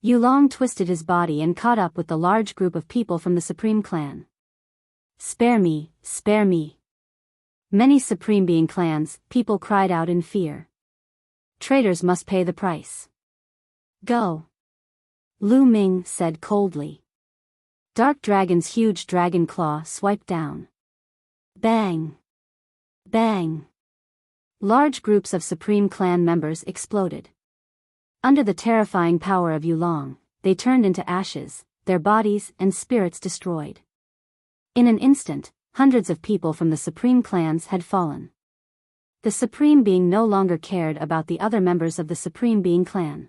Yulong twisted his body and caught up with the large group of people from the Supreme Clan. Spare me, spare me. Many Supreme Being clans, people cried out in fear. Traitors must pay the price. Go. Lu Ming said coldly. Dark Dragon's huge dragon claw swiped down. Bang! Bang! Large groups of Supreme Clan members exploded. Under the terrifying power of Yulong, they turned into ashes, their bodies and spirits destroyed. In an instant, hundreds of people from the Supreme Clans had fallen. The Supreme Being no longer cared about the other members of the Supreme Being Clan.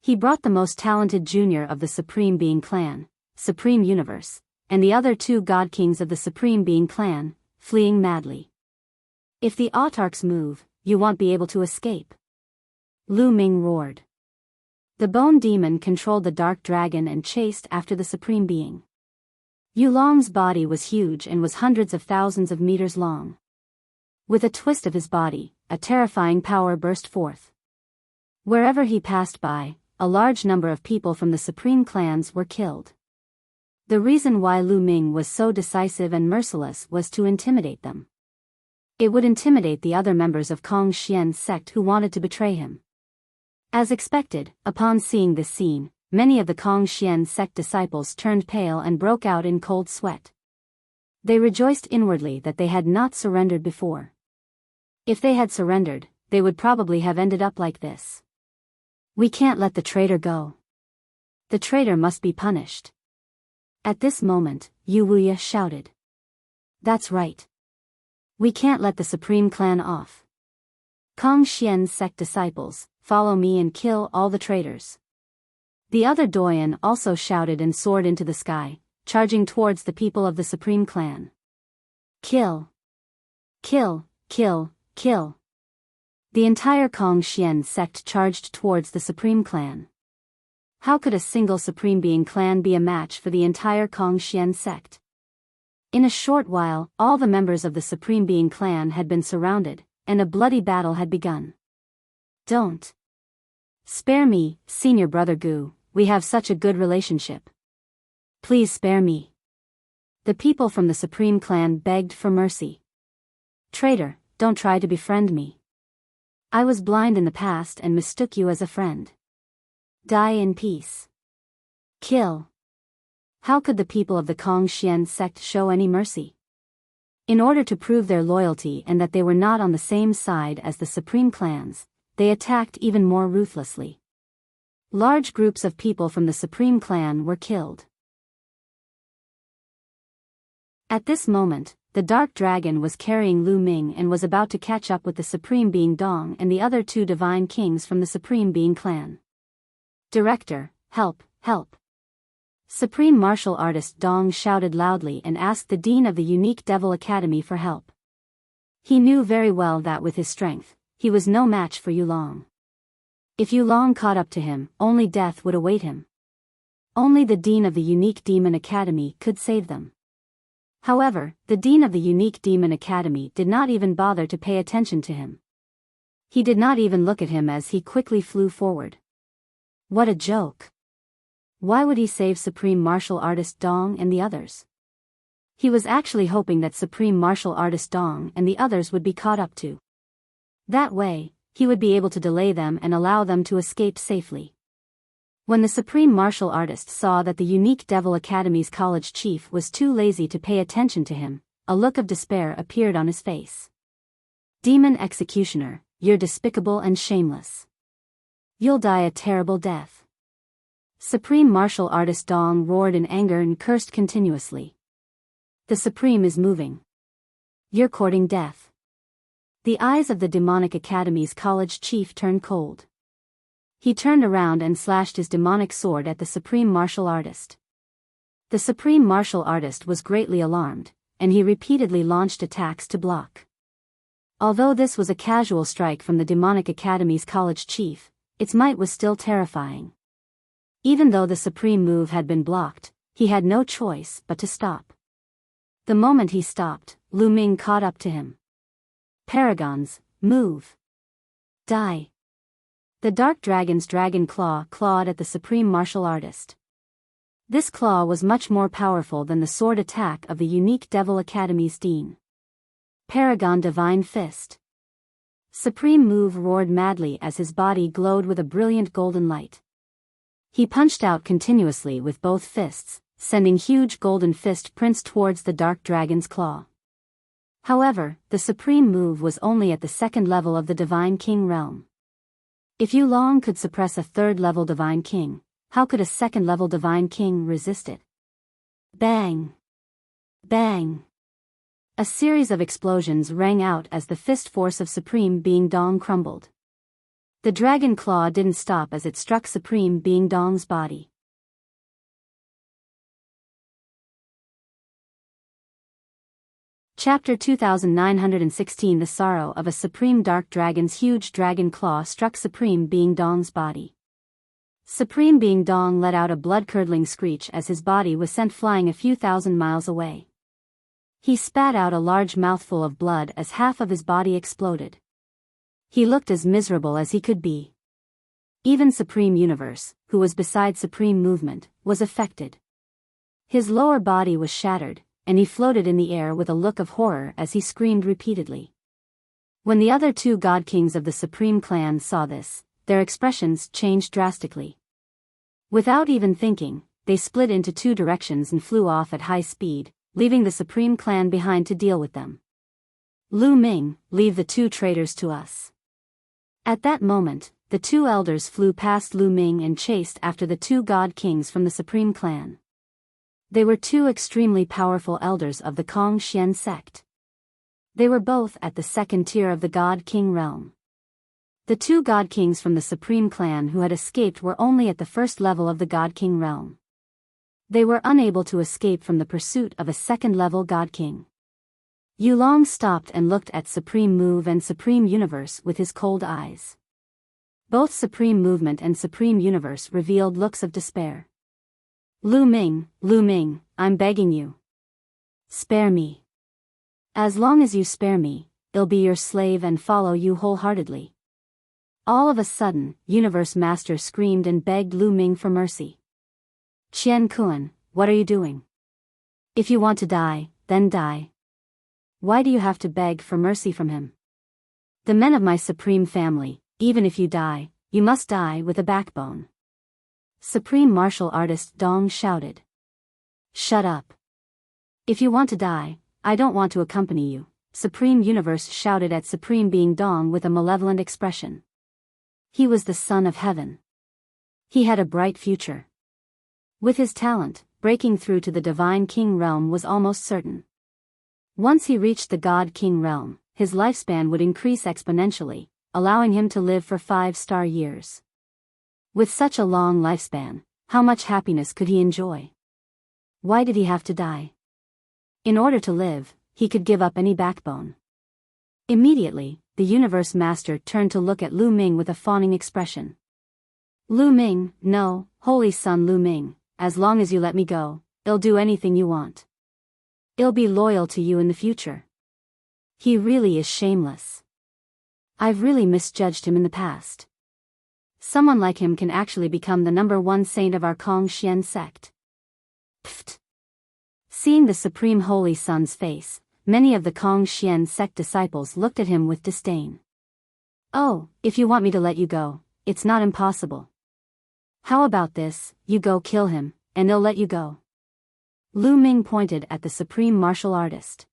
He brought the most talented junior of the Supreme Being Clan, Supreme Universe, and the other two God Kings of the Supreme Being Clan, fleeing madly. If the autarchs move, you won't be able to escape. Lu Ming roared. The Bone Demon controlled the Dark Dragon and chased after the Supreme Being. Yulong's body was huge and was hundreds of thousands of meters long. With a twist of his body, a terrifying power burst forth. Wherever he passed by, a large number of people from the Supreme Clans were killed. The reason why Lu Ming was so decisive and merciless was to intimidate them. It would intimidate the other members of Kong Xian's sect who wanted to betray him. As expected, upon seeing this scene, many of the Kong Xian sect disciples turned pale and broke out in cold sweat. They rejoiced inwardly that they had not surrendered before. If they had surrendered, they would probably have ended up like this. We can't let the traitor go. The traitor must be punished. At this moment, Yu Wuya shouted. That's right. We can't let the Supreme Clan off. Kong Xian's sect disciples, follow me and kill all the traitors. The other Doyen also shouted and soared into the sky, charging towards the people of the Supreme Clan. Kill! Kill, kill, kill! The entire Kong Xian sect charged towards the Supreme Clan. How could a single Supreme Being clan be a match for the entire Kong Xian sect? In a short while, all the members of the Supreme Being clan had been surrounded, and a bloody battle had begun. Don't. Spare me, senior brother Gu, we have such a good relationship. Please spare me. The people from the Supreme Clan begged for mercy. Traitor, don't try to befriend me. I was blind in the past and mistook you as a friend. Die in peace. Kill. How could the people of the Kong Xian sect show any mercy? In order to prove their loyalty and that they were not on the same side as the Supreme Clans, they attacked even more ruthlessly. Large groups of people from the Supreme Clan were killed. At this moment, the Dark Dragon was carrying Lu Ming and was about to catch up with the Supreme Being Dong and the other two Divine Kings from the Supreme Being Clan. Director, help, help. Supreme Martial Artist Dong shouted loudly and asked the Dean of the Unique Devil Academy for help. He knew very well that with his strength, he was no match for Yulong. If Yulong caught up to him, only death would await him. Only the Dean of the Unique Demon Academy could save them. However, the dean of the unique demon academy did not even bother to pay attention to him. He did not even look at him as he quickly flew forward. What a joke! Why would he save Supreme Martial Artist Dong and the others? He was actually hoping that Supreme Martial Artist Dong and the others would be caught up too. That way, he would be able to delay them and allow them to escape safely. When the Supreme Martial Artist saw that the unique Devil Academy's college chief was too lazy to pay attention to him, a look of despair appeared on his face. Demon Executioner, you're despicable and shameless. You'll die a terrible death. Supreme Martial Artist Dong roared in anger and cursed continuously. The Supreme is moving. You're courting death. The eyes of the Demonic Academy's college chief turned cold. He turned around and slashed his demonic sword at the Supreme Martial Artist. The Supreme Martial Artist was greatly alarmed, and he repeatedly launched attacks to block. Although this was a casual strike from the Demonic Academy's college chief, its might was still terrifying. Even though the supreme move had been blocked, he had no choice but to stop. The moment he stopped, Lu Ming caught up to him. Paragons, move. Die. The Dark Dragon's dragon claw clawed at the Supreme Martial Artist. This claw was much more powerful than the sword attack of the unique Devil Academy's dean. Paragon Divine Fist. Supreme Move roared madly as his body glowed with a brilliant golden light. He punched out continuously with both fists, sending huge golden fist prints towards the Dark Dragon's claw. However, the Supreme Move was only at the second level of the Divine King realm. If Yu Long could suppress a third-level Divine King, how could a second-level Divine King resist it? Bang! Bang! A series of explosions rang out as the fist force of Supreme Being Dong crumbled. The dragon claw didn't stop as it struck Supreme Being Dong's body. Chapter 2916 The sorrow of a Supreme Dark Dragon's huge dragon claw struck Supreme Being Dong's body. Supreme Being Dong let out a blood-curdling screech as his body was sent flying a few thousand miles away. He spat out a large mouthful of blood as half of his body exploded. He looked as miserable as he could be. Even Supreme Universe, who was beside Supreme Movement, was affected. His lower body was shattered, and he floated in the air with a look of horror as he screamed repeatedly. When the other two God Kings of the Supreme Clan saw this, their expressions changed drastically. Without even thinking, they split into two directions and flew off at high speed, leaving the Supreme Clan behind to deal with them. Lu Ming, leave the two traitors to us. At that moment, the two elders flew past Lu Ming and chased after the two God Kings from the Supreme Clan. They were two extremely powerful elders of the Kong Xian sect. They were both at the second tier of the God King realm. The two God Kings from the Supreme Clan who had escaped were only at the first level of the God King realm. They were unable to escape from the pursuit of a second-level God King. Yu Long stopped and looked at Supreme Move and Supreme Universe with his cold eyes. Both Supreme Movement and Supreme Universe revealed looks of despair. Lu Ming, I'm begging you. Spare me. As long as you spare me, I'll be your slave and follow you wholeheartedly. All of a sudden, Universe Master screamed and begged Lu Ming for mercy. Qian Kuan, what are you doing? If you want to die, then die. Why do you have to beg for mercy from him? The men of my supreme family, even if you die, you must die with a backbone. Supreme Martial Artist Dong shouted. Shut up. If you want to die, I don't want to accompany you, Supreme Universe shouted at Supreme Being Dong with a malevolent expression. He was the son of heaven. He had a bright future. With his talent, breaking through to the Divine King realm was almost certain. Once he reached the God King realm, his lifespan would increase exponentially, allowing him to live for 5-star years. With such a long lifespan, how much happiness could he enjoy? Why did he have to die? In order to live, he could give up any backbone. Immediately, the Universe Master turned to look at Lu Ming with a fawning expression. Lu Ming, no, holy son Lu Ming, as long as you let me go, I'll do anything you want. I'll be loyal to you in the future. He really is shameless. I've really misjudged him in the past. Someone like him can actually become the #1 saint of our Kong-Xian sect. Pfft. Seeing the Supreme Holy Son's face, many of the Kong-Xian sect disciples looked at him with disdain. Oh, if you want me to let you go, it's not impossible. How about this, you go kill him, and I'll let you go. Lu Ming pointed at the supreme martial artist.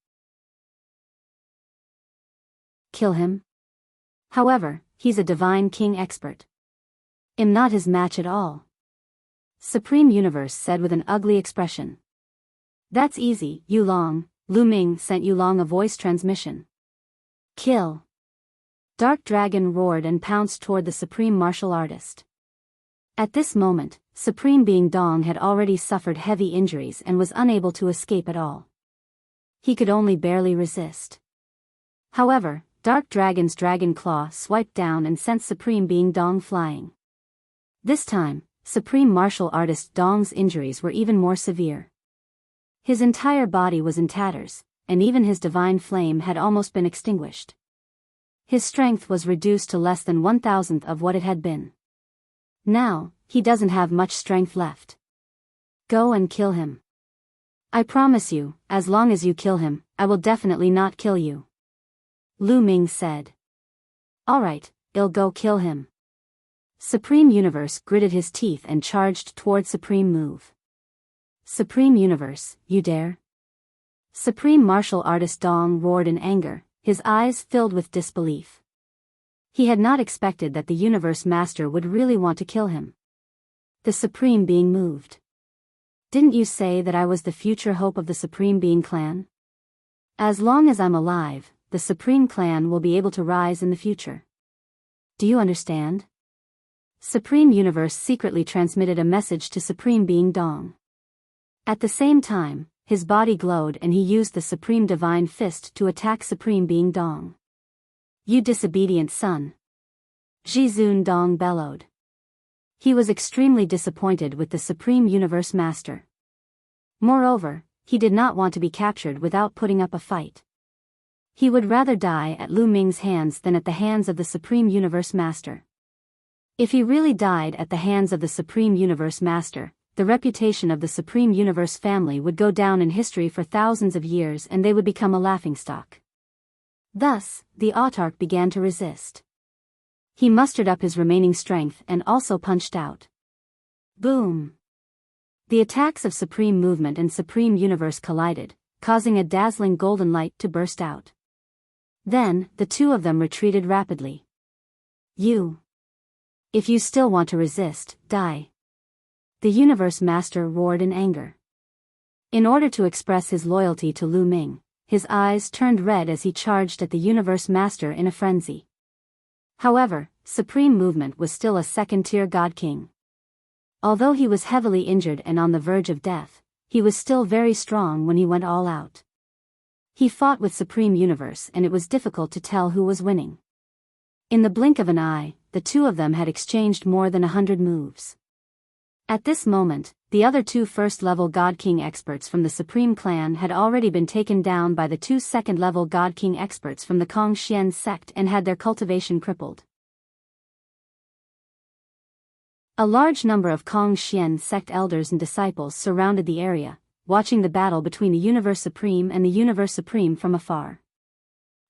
Kill him? However, he's a divine king expert. I'm not his match at all. Supreme Universe said with an ugly expression. That's easy, Yulong. Lu Ming sent Yulong a voice transmission. Kill. Dark Dragon roared and pounced toward the supreme martial artist. At this moment, Supreme Being Dong had already suffered heavy injuries and was unable to escape at all. He could only barely resist. However, Dark Dragon's dragon claw swiped down and sent Supreme Being Dong flying. This time, Supreme Martial Artist Dong's injuries were even more severe. His entire body was in tatters, and even his divine flame had almost been extinguished. His strength was reduced to less than 1,000th of what it had been. Now, he doesn't have much strength left. Go and kill him. I promise you, as long as you kill him, I will definitely not kill you. Lu Ming said. Alright, I'll go kill him. Supreme Universe gritted his teeth and charged toward Supreme Move. Supreme Universe, you dare? Supreme Martial Artist Dong roared in anger, his eyes filled with disbelief. He had not expected that the Universe Master would really want to kill him. The Supreme Being moved. Didn't you say that I was the future hope of the Supreme Being clan? As long as I'm alive, the Supreme Clan will be able to rise in the future. Do you understand? Supreme Universe secretly transmitted a message to Supreme Being Dong. At the same time, his body glowed and he used the Supreme Divine Fist to attack Supreme Being Dong. You disobedient son! Jizun Dong bellowed. He was extremely disappointed with the Supreme Universe Master. Moreover, he did not want to be captured without putting up a fight. He would rather die at Lu Ming's hands than at the hands of the Supreme Universe Master. If he really died at the hands of the Supreme Universe Master, the reputation of the Supreme Universe family would go down in history for thousands of years and they would become a laughingstock. Thus, the autarch began to resist. He mustered up his remaining strength and also punched out. Boom! The attacks of Supreme Movement and Supreme Universe collided, causing a dazzling golden light to burst out. Then, the two of them retreated rapidly. If you still want to resist, die. The Universe Master roared in anger. In order to express his loyalty to Lu Ming, his eyes turned red as he charged at the Universe Master in a frenzy. However, Supreme Movement was still a second-tier God King. Although he was heavily injured and on the verge of death, he was still very strong when he went all out. He fought with Supreme Universe and it was difficult to tell who was winning. In the blink of an eye, the two of them had exchanged more than 100 moves. At this moment, the other two first-level God King experts from the Supreme Clan had already been taken down by the two second-level God King experts from the Kong-Xian sect and had their cultivation crippled. A large number of Kong-Xian sect elders and disciples surrounded the area, watching the battle between the Universe Supreme and the Universe Supreme from afar.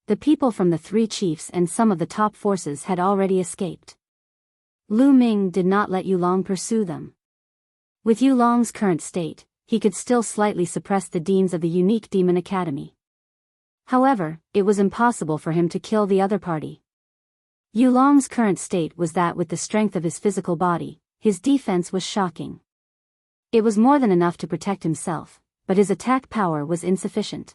The people from the three chiefs and some of the top forces had already escaped. Lu Ming did not let Yulong pursue them. With Yulong's current state, he could still slightly suppress the deans of the unique Demon Academy. However, it was impossible for him to kill the other party. Yulong's current state was that with the strength of his physical body, his defense was shocking. It was more than enough to protect himself, but his attack power was insufficient.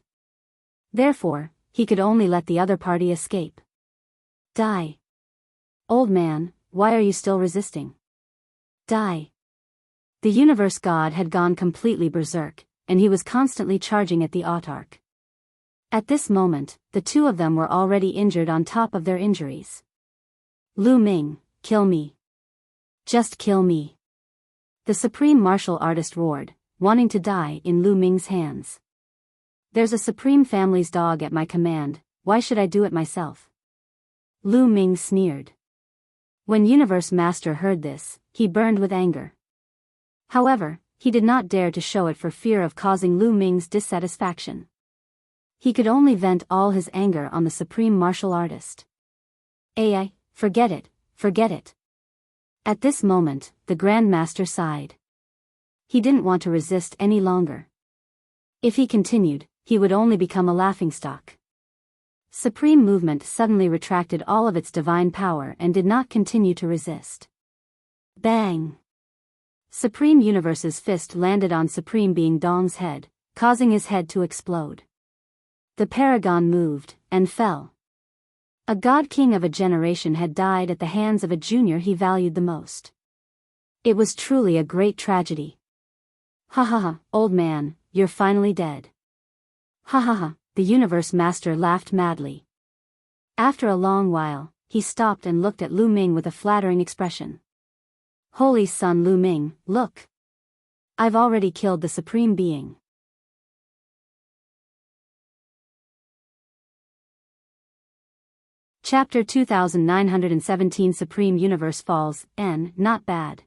Therefore, he could only let the other party escape. Die. Old man, why are you still resisting? Die. The Universe God had gone completely berserk, and he was constantly charging at the autarch. At this moment, the two of them were already injured on top of their injuries. Lu Ming, kill me. Just kill me. The Supreme Martial Artist roared, wanting to die in Lu Ming's hands. There's a supreme family's dog at my command, why should I do it myself? Lu Ming sneered. When Universe Master heard this, he burned with anger. However, he did not dare to show it for fear of causing Lu Ming's dissatisfaction. He could only vent all his anger on the supreme martial artist. Ai, forget it, forget it. At this moment, the Grand Master sighed. He didn't want to resist any longer. If he continued, he would only become a laughingstock. Supreme Movement suddenly retracted all of its divine power and did not continue to resist. Bang! Supreme Universe's fist landed on Supreme Being Dong's head, causing his head to explode. The paragon moved, and fell. A god king of a generation had died at the hands of a junior he valued the most. It was truly a great tragedy. Ha ha ha, old man, you're finally dead. Ha ha ha, the Universe Master laughed madly. After a long while, he stopped and looked at Lu Ming with a flattering expression. Holy Son Lu Ming, look. I've already killed the Supreme Being. Chapter 2917 Supreme Universe Falls, N. Not bad.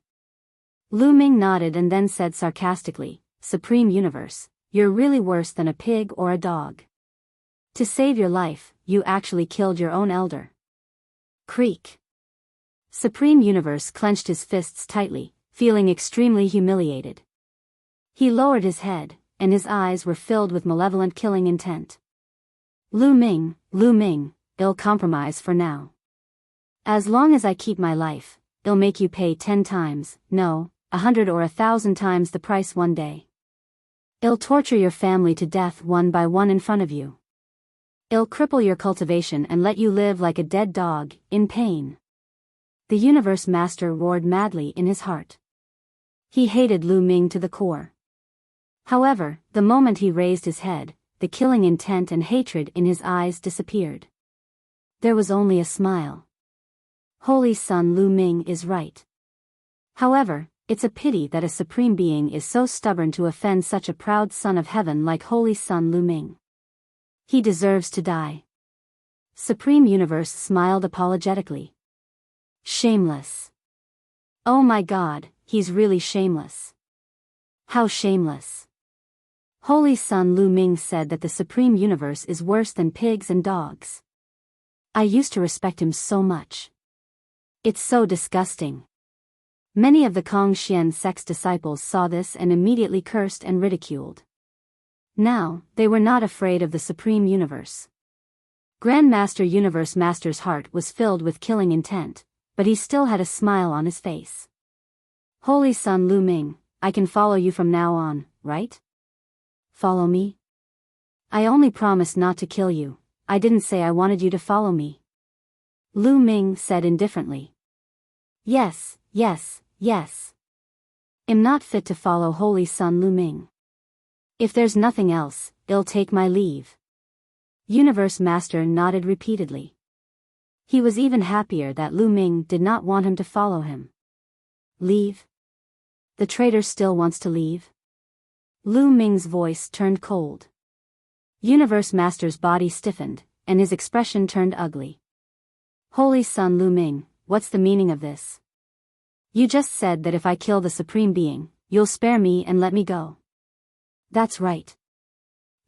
Lu Ming nodded and then said sarcastically, Supreme Universe, you're really worse than a pig or a dog. To save your life, you actually killed your own elder. Creak. Supreme Universe clenched his fists tightly, feeling extremely humiliated. He lowered his head, and his eyes were filled with malevolent killing intent. Lu Ming, I'll compromise for now. As long as I keep my life, I'll make you pay 10 times, no, 100 or 1,000 times the price one day. I'll torture your family to death one by one in front of you. I'll cripple your cultivation and let you live like a dead dog, in pain. The Universe Master roared madly in his heart. He hated Lu Ming to the core. However, the moment he raised his head, the killing intent and hatred in his eyes disappeared. There was only a smile. Holy Son Lu Ming is right. However, it's a pity that a Supreme Being is so stubborn to offend such a proud son of heaven like Holy Son Lu Ming. He deserves to die. Supreme Universe smiled apologetically. Shameless. Oh my God, he's really shameless. How shameless. Holy Son Lu Ming said that the Supreme Universe is worse than pigs and dogs. I used to respect him so much. It's so disgusting. Many of the Kongxian sect's disciples saw this and immediately cursed and ridiculed. Now, they were not afraid of the Supreme Universe. Grandmaster Universe Master's heart was filled with killing intent, but he still had a smile on his face. Holy Son Lu Ming, I can follow you from now on, right? Follow me? I only promised not to kill you. I didn't say I wanted you to follow me. Lu Ming said indifferently. Yes. I'm not fit to follow Holy Son Lu Ming. If there's nothing else, I'll take my leave. Universe Master nodded repeatedly. He was even happier that Lu Ming did not want him to follow him. Leave? The traitor still wants to leave? Lu Ming's voice turned cold. Universe Master's body stiffened, and his expression turned ugly. Holy Son Lu Ming, what's the meaning of this? You just said that if I kill the Supreme Being, you'll spare me and let me go. That's right.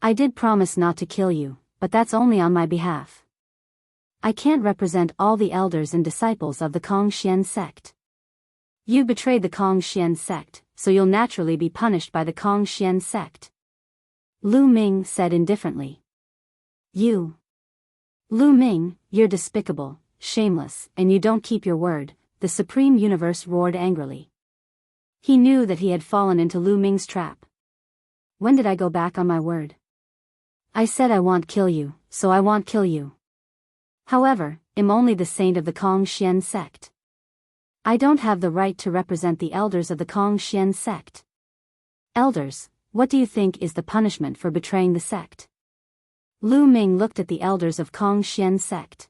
I did promise not to kill you, but that's only on my behalf. I can't represent all the elders and disciples of the Kongxian sect. You betrayed the Kongxian sect, so you'll naturally be punished by the Kongxian sect. Lu Ming said indifferently. You. Lu Ming, you're despicable, shameless, and you don't keep your word, the Supreme Universe roared angrily. He knew that he had fallen into Lu Ming's trap. When did I go back on my word? I said I won't kill you, so I won't kill you. However, I'm only the saint of the Kongxian sect. I don't have the right to represent the elders of the Kongxian sect. Elders, what do you think is the punishment for betraying the sect? Lu Ming looked at the elders of Kongxian sect.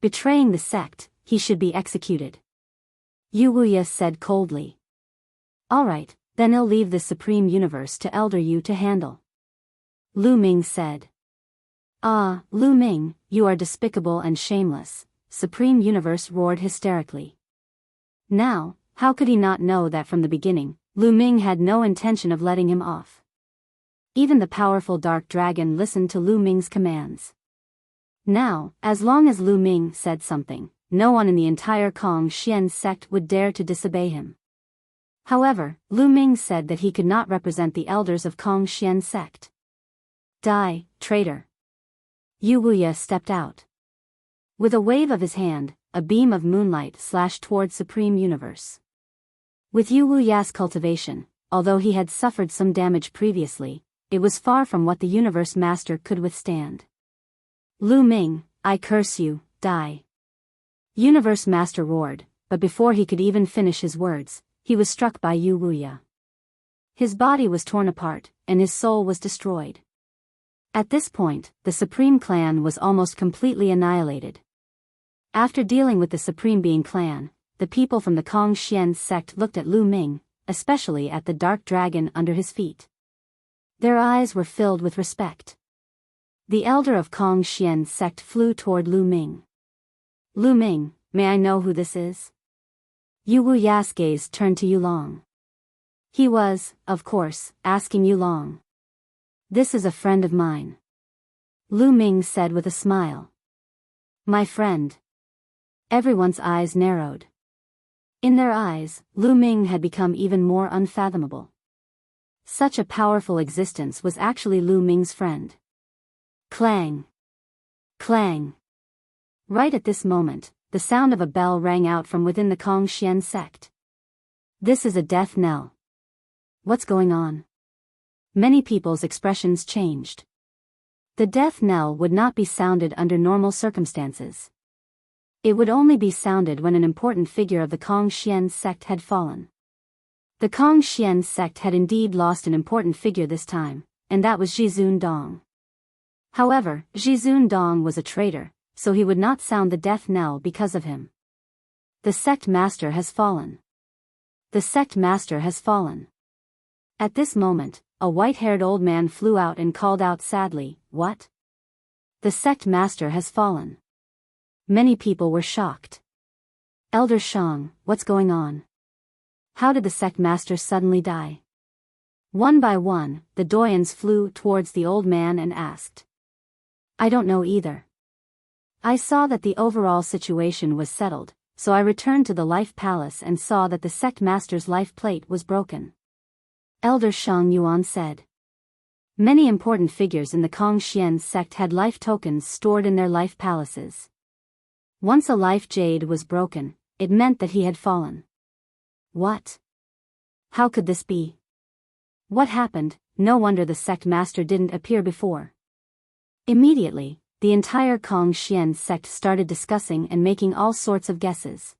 Betraying the sect, he should be executed. Wuxia said coldly. Alright, then I'll leave this supreme universe to Elder Yu to handle. Lu Ming said. Ah, Lu Ming, you are despicable and shameless, Supreme Universe roared hysterically. Now, how could he not know that from the beginning, Lu Ming had no intention of letting him off? Even the powerful dark dragon listened to Lu Ming's commands. Now, as long as Lu Ming said something, no one in the entire Kong Xian sect would dare to disobey him. However, Lu Ming said that he could not represent the elders of Kong Xian sect. Die, traitor. Yu Wuya stepped out. With a wave of his hand, a beam of moonlight slashed toward Supreme Universe. With Yu Wuya's cultivation, although he had suffered some damage previously, it was far from what the Universe Master could withstand. Lu Ming, I curse you, die. Universe Master roared, but before he could even finish his words, he was struck by Yu Wuya. His body was torn apart, and his soul was destroyed. At this point, the Supreme Clan was almost completely annihilated. After dealing with the Supreme Being Clan, the people from the Kong Xian sect looked at Lu Ming, especially at the dark dragon under his feet. Their eyes were filled with respect. The elder of Kong Xian sect flew toward Lu Ming. Lu Ming, may I know who this is? Yu Wuya's gaze turned to Yulong. He was, of course, asking Yulong. This is a friend of mine. Lu Ming said with a smile. My friend. Everyone's eyes narrowed. In their eyes, Lu Ming had become even more unfathomable. Such a powerful existence was actually Lu Ming's friend. Clang! Clang! Right at this moment, the sound of a bell rang out from within the Kong Xian sect. This is a death knell. What's going on? Many people's expressions changed. The death knell would not be sounded under normal circumstances. It would only be sounded when an important figure of the Kong Xian sect had fallen. The Kong Xian sect had indeed lost an important figure this time, and that was Zhizun Dong. However, Zhizun Dong was a traitor, so he would not sound the death knell because of him. The sect master has fallen. The sect master has fallen. At this moment, a white-haired old man flew out and called out sadly, What? The sect master has fallen. Many people were shocked. Elder Shang, what's going on? How did the sect master suddenly die? One by one, the doyens flew towards the old man and asked. I don't know either. I saw that the overall situation was settled, so I returned to the life palace and saw that the sect master's life plate was broken. Elder Shang Yuan said. Many important figures in the Kong Xian sect had life tokens stored in their life palaces. Once a life jade was broken, it meant that he had fallen. What? How could this be? What happened? No wonder the sect master didn't appear before. Immediately, the entire Kong Xian sect started discussing and making all sorts of guesses.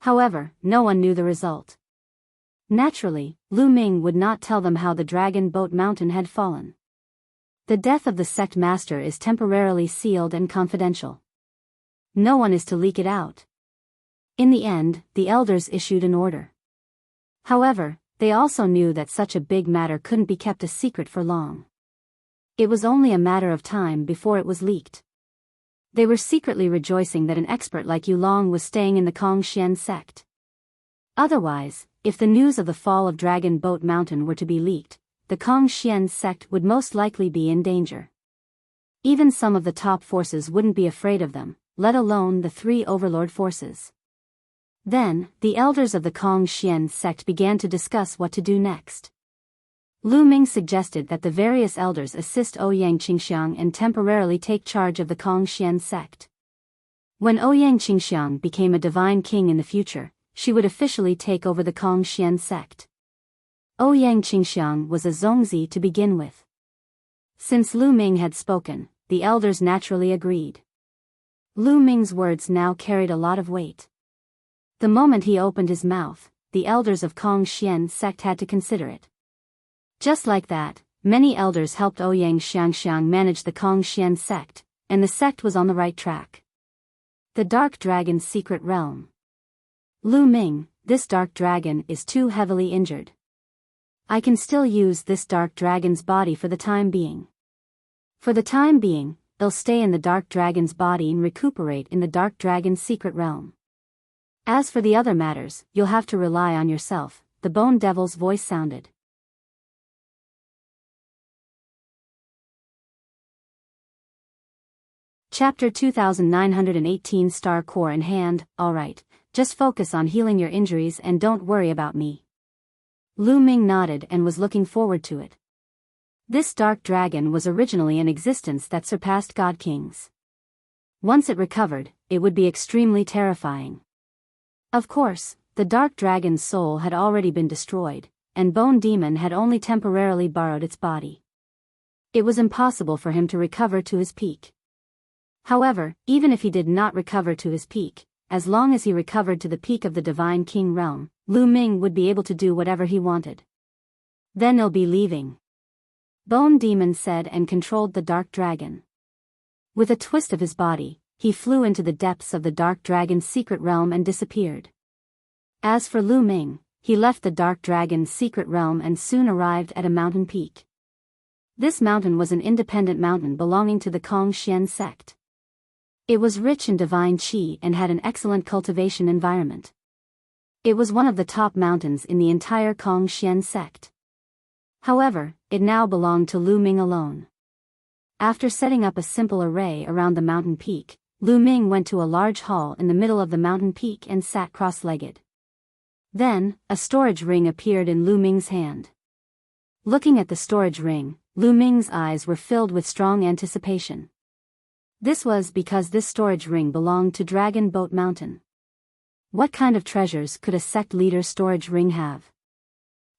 However, no one knew the result. Naturally, Lu Ming would not tell them how the Dragon Boat Mountain had fallen. The death of the sect master is temporarily sealed and confidential. No one is to leak it out. In the end, the elders issued an order. However, they also knew that such a big matter couldn't be kept a secret for long. It was only a matter of time before it was leaked. They were secretly rejoicing that an expert like Yulong was staying in the Kong Xian sect. Otherwise, if the news of the fall of Dragon Boat Mountain were to be leaked, the Kong Xian sect would most likely be in danger. Even some of the top forces wouldn't be afraid of them, let alone the three overlord forces. Then, the elders of the Kong Xian sect began to discuss what to do next. Lu Ming suggested that the various elders assist Ouyang Qingxiang and temporarily take charge of the Kong Xian sect. When Ouyang Qingxiang became a divine king in the future, she would officially take over the Kong Xian sect. Ouyang Qingxiang was a Zongzi to begin with. Since Lu Ming had spoken, the elders naturally agreed. Lu Ming's words now carried a lot of weight. The moment he opened his mouth, the elders of Kong Xian sect had to consider it. Just like that, many elders helped Ouyang Xiangxiang manage the Kong Xian sect, and the sect was on the right track. The Dark Dragon's Secret Realm. Lu Ming, this dark dragon is too heavily injured. I can still use this dark dragon's body for the time being. For the time being, they'll stay in the dark dragon's body and recuperate in the dark dragon's secret realm. As for the other matters, you'll have to rely on yourself, the Bone Devil's voice sounded. Chapter 2918 Star Core in Hand. Alright, just focus on healing your injuries and don't worry about me. Lu Ming nodded and was looking forward to it. This dark dragon was originally an existence that surpassed God Kings. Once it recovered, it would be extremely terrifying. Of course, the dark dragon's soul had already been destroyed, and Bone Demon had only temporarily borrowed its body. It was impossible for him to recover to his peak. However, even if he did not recover to his peak, as long as he recovered to the peak of the Divine King realm, Lu Ming would be able to do whatever he wanted. Then he'll be leaving. Bone Demon said and controlled the dark dragon. With a twist of his body, he flew into the depths of the dark dragon's secret realm and disappeared. As for Lu Ming, he left the dark dragon's secret realm and soon arrived at a mountain peak. This mountain was an independent mountain belonging to the Kong Xian sect. It was rich in divine qi and had an excellent cultivation environment. It was one of the top mountains in the entire Kong Xian sect. However, it now belonged to Lu Ming alone. After setting up a simple array around the mountain peak, Lu Ming went to a large hall in the middle of the mountain peak and sat cross-legged. Then, a storage ring appeared in Lu Ming's hand. Looking at the storage ring, Lu Ming's eyes were filled with strong anticipation. This was because this storage ring belonged to Dragon Boat Mountain. What kind of treasures could a sect leader's storage ring have?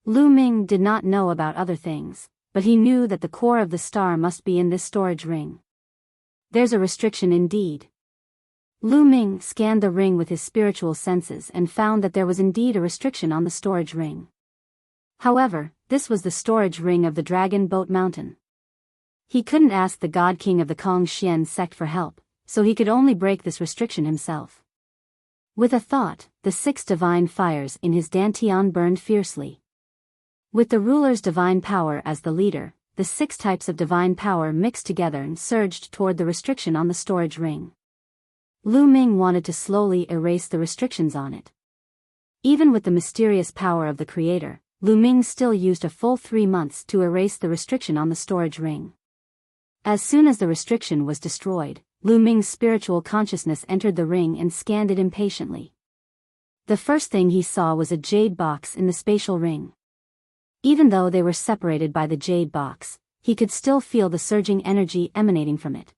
Lu Ming did not know about other things, but he knew that the core of the star must be in this storage ring. There's a restriction indeed. Lu Ming scanned the ring with his spiritual senses and found that there was indeed a restriction on the storage ring. However, this was the storage ring of the Dragon Boat Mountain. He couldn't ask the God King of the Kong Xian sect for help, so he could only break this restriction himself. With a thought, the 6 divine fires in his dantian burned fiercely. With the ruler's divine power as the leader, the 6 types of divine power mixed together and surged toward the restriction on the storage ring. Lu Ming wanted to slowly erase the restrictions on it. Even with the mysterious power of the creator, Lu Ming still used a full 3 months to erase the restriction on the storage ring. As soon as the restriction was destroyed, Lu Ming's spiritual consciousness entered the ring and scanned it impatiently. The first thing he saw was a jade box in the spatial ring. Even though they were separated by the jade box, he could still feel the surging energy emanating from it.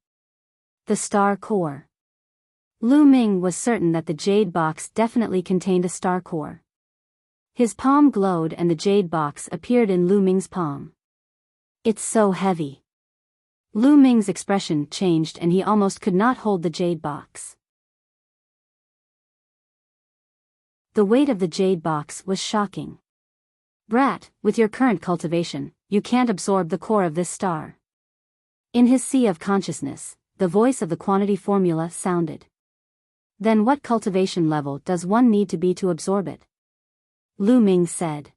The star core. Lu Ming was certain that the jade box definitely contained a star core. His palm glowed and the jade box appeared in Lu Ming's palm. It's so heavy. Lu Ming's expression changed and he almost could not hold the jade box. The weight of the jade box was shocking. Brat, with your current cultivation, you can't absorb the core of this star. In his sea of consciousness, the voice of the quantity formula sounded. Then what cultivation level does one need to be to absorb it? Lu Ming said.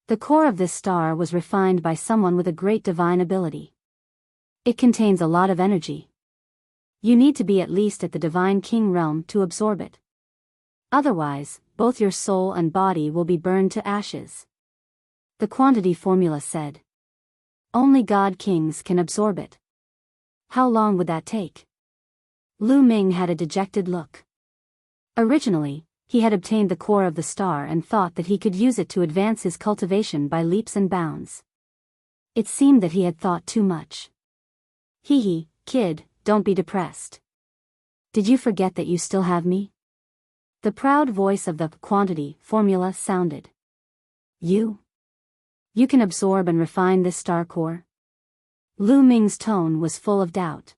The core of this star was refined by someone with a great divine ability. It contains a lot of energy. You need to be at least at the Divine King realm to absorb it. Otherwise, both your soul and body will be burned to ashes. The quantity formula said. Only God Kings can absorb it. How long would that take? Lu Ming had a dejected look. Originally, he had obtained the core of the star and thought that he could use it to advance his cultivation by leaps and bounds. It seemed that he had thought too much. Hee, kid, don't be depressed. Did you forget that you still have me? The proud voice of the quantity formula sounded. You can absorb and refine this star core? Lu Ming's tone was full of doubt.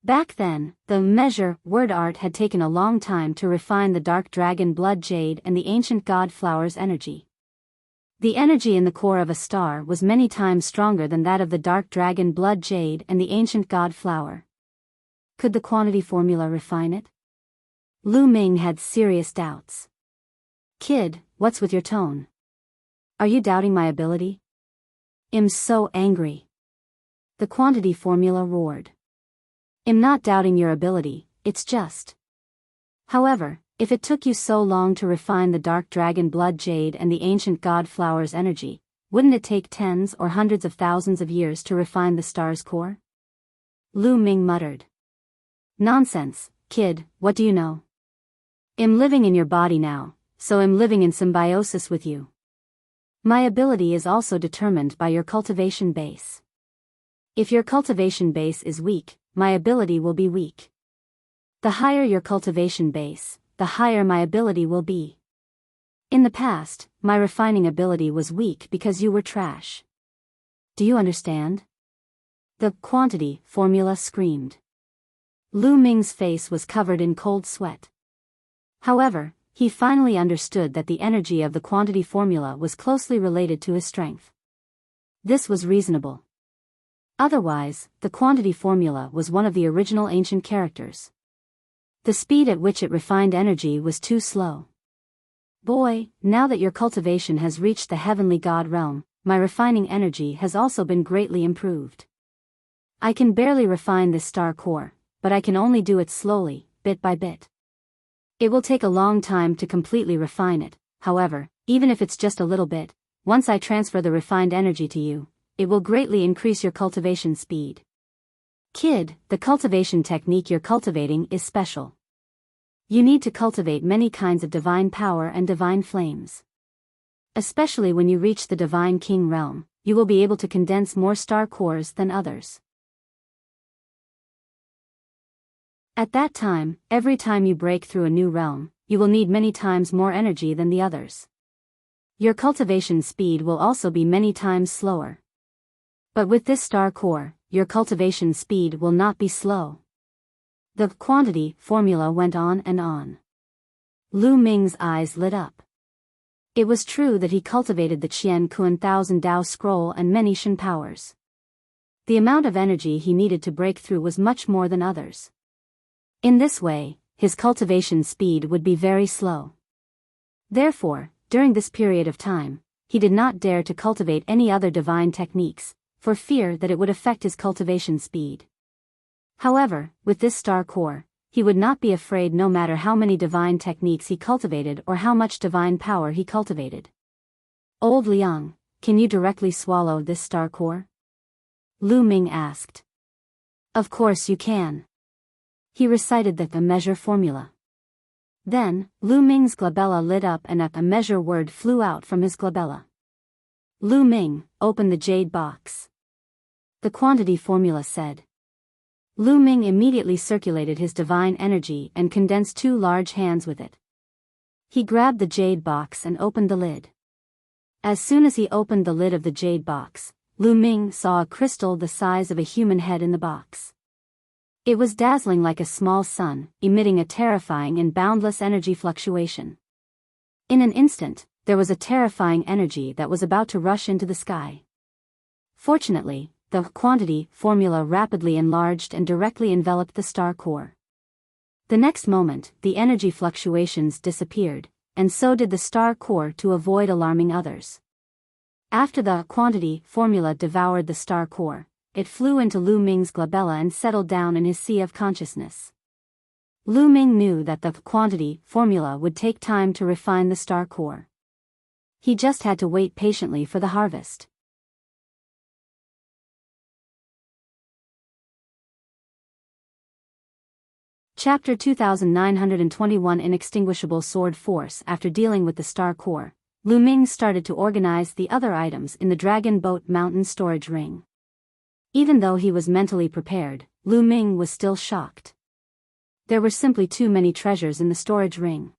Back then, the measure word art had taken a long time to refine the dark dragon blood jade and the ancient god flower's energy. The energy in the core of a star was many times stronger than that of the dark dragon blood jade and the ancient god flower. Could the quantity formula refine it? Lu Ming had serious doubts. Kid, what's with your tone? Are you doubting my ability? I'm so angry. The quantity formula roared. I'm not doubting your ability, it's just. However, if it took you so long to refine the dark dragon blood jade and the ancient god flower's energy, wouldn't it take tens or hundreds of thousands of years to refine the star's core? Lu Ming muttered. Nonsense, kid, what do you know? I'm living in your body now, so I'm living in symbiosis with you. My ability is also determined by your cultivation base. If your cultivation base is weak, my ability will be weak. The higher your cultivation base, the higher my ability will be. In the past, my refining ability was weak because you were trash. Do you understand? The quantity formula screamed. Lu Ming's face was covered in cold sweat. However, he finally understood that the energy of the quantity formula was closely related to his strength. This was reasonable. Otherwise, the quantity formula was one of the original ancient characters. The speed at which it refined energy was too slow. Boy, now that your cultivation has reached the heavenly god realm, my refining energy has also been greatly improved. I can barely refine this star core, but I can only do it slowly, bit by bit. It will take a long time to completely refine it, however, even if it's just a little bit, once I transfer the refined energy to you, it will greatly increase your cultivation speed. Kid, the cultivation technique you're cultivating is special. You need to cultivate many kinds of divine power and divine flames. Especially when you reach the divine king realm, you will be able to condense more star cores than others. At that time, every time you break through a new realm, you will need many times more energy than the others. Your cultivation speed will also be many times slower. But with this star core, your cultivation speed will not be slow. The quantity formula went on and on. Lu Ming's eyes lit up. It was true that he cultivated the Qian Kun 1000 Dao scroll and many Shen powers. The amount of energy he needed to break through was much more than others. In this way, his cultivation speed would be very slow. Therefore, during this period of time, he did not dare to cultivate any other divine techniques, for fear that it would affect his cultivation speed. However, with this star core, he would not be afraid no matter how many divine techniques he cultivated or how much divine power he cultivated. Old Liang, can you directly swallow this star core? Lu Ming asked. Of course you can. He recited the measure formula. Then, Lu Ming's glabella lit up and a measure word flew out from his glabella. Lu Ming, open the jade box. The quantity formula said. Lu Ming immediately circulated his divine energy and condensed 2 large hands with it. He grabbed the jade box and opened the lid. As soon as he opened the lid of the jade box, Lu Ming saw a crystal the size of a human head in the box. It was dazzling like a small sun, emitting a terrifying and boundless energy fluctuation. In an instant, there was a terrifying energy that was about to rush into the sky. Fortunately, the quantity formula rapidly enlarged and directly enveloped the star core. The next moment, the energy fluctuations disappeared, and so did the star core to avoid alarming others. After the quantity formula devoured the star core, it flew into Lu Ming's glabella and settled down in his sea of consciousness. Lu Ming knew that the quantity formula would take time to refine the star core. He just had to wait patiently for the harvest. Chapter 2921 Inextinguishable Sword Force. After dealing with the star core, Lu Ming started to organize the other items in the Dragon Boat Mountain storage ring. Even though he was mentally prepared, Lu Ming was still shocked. There were simply too many treasures in the storage ring.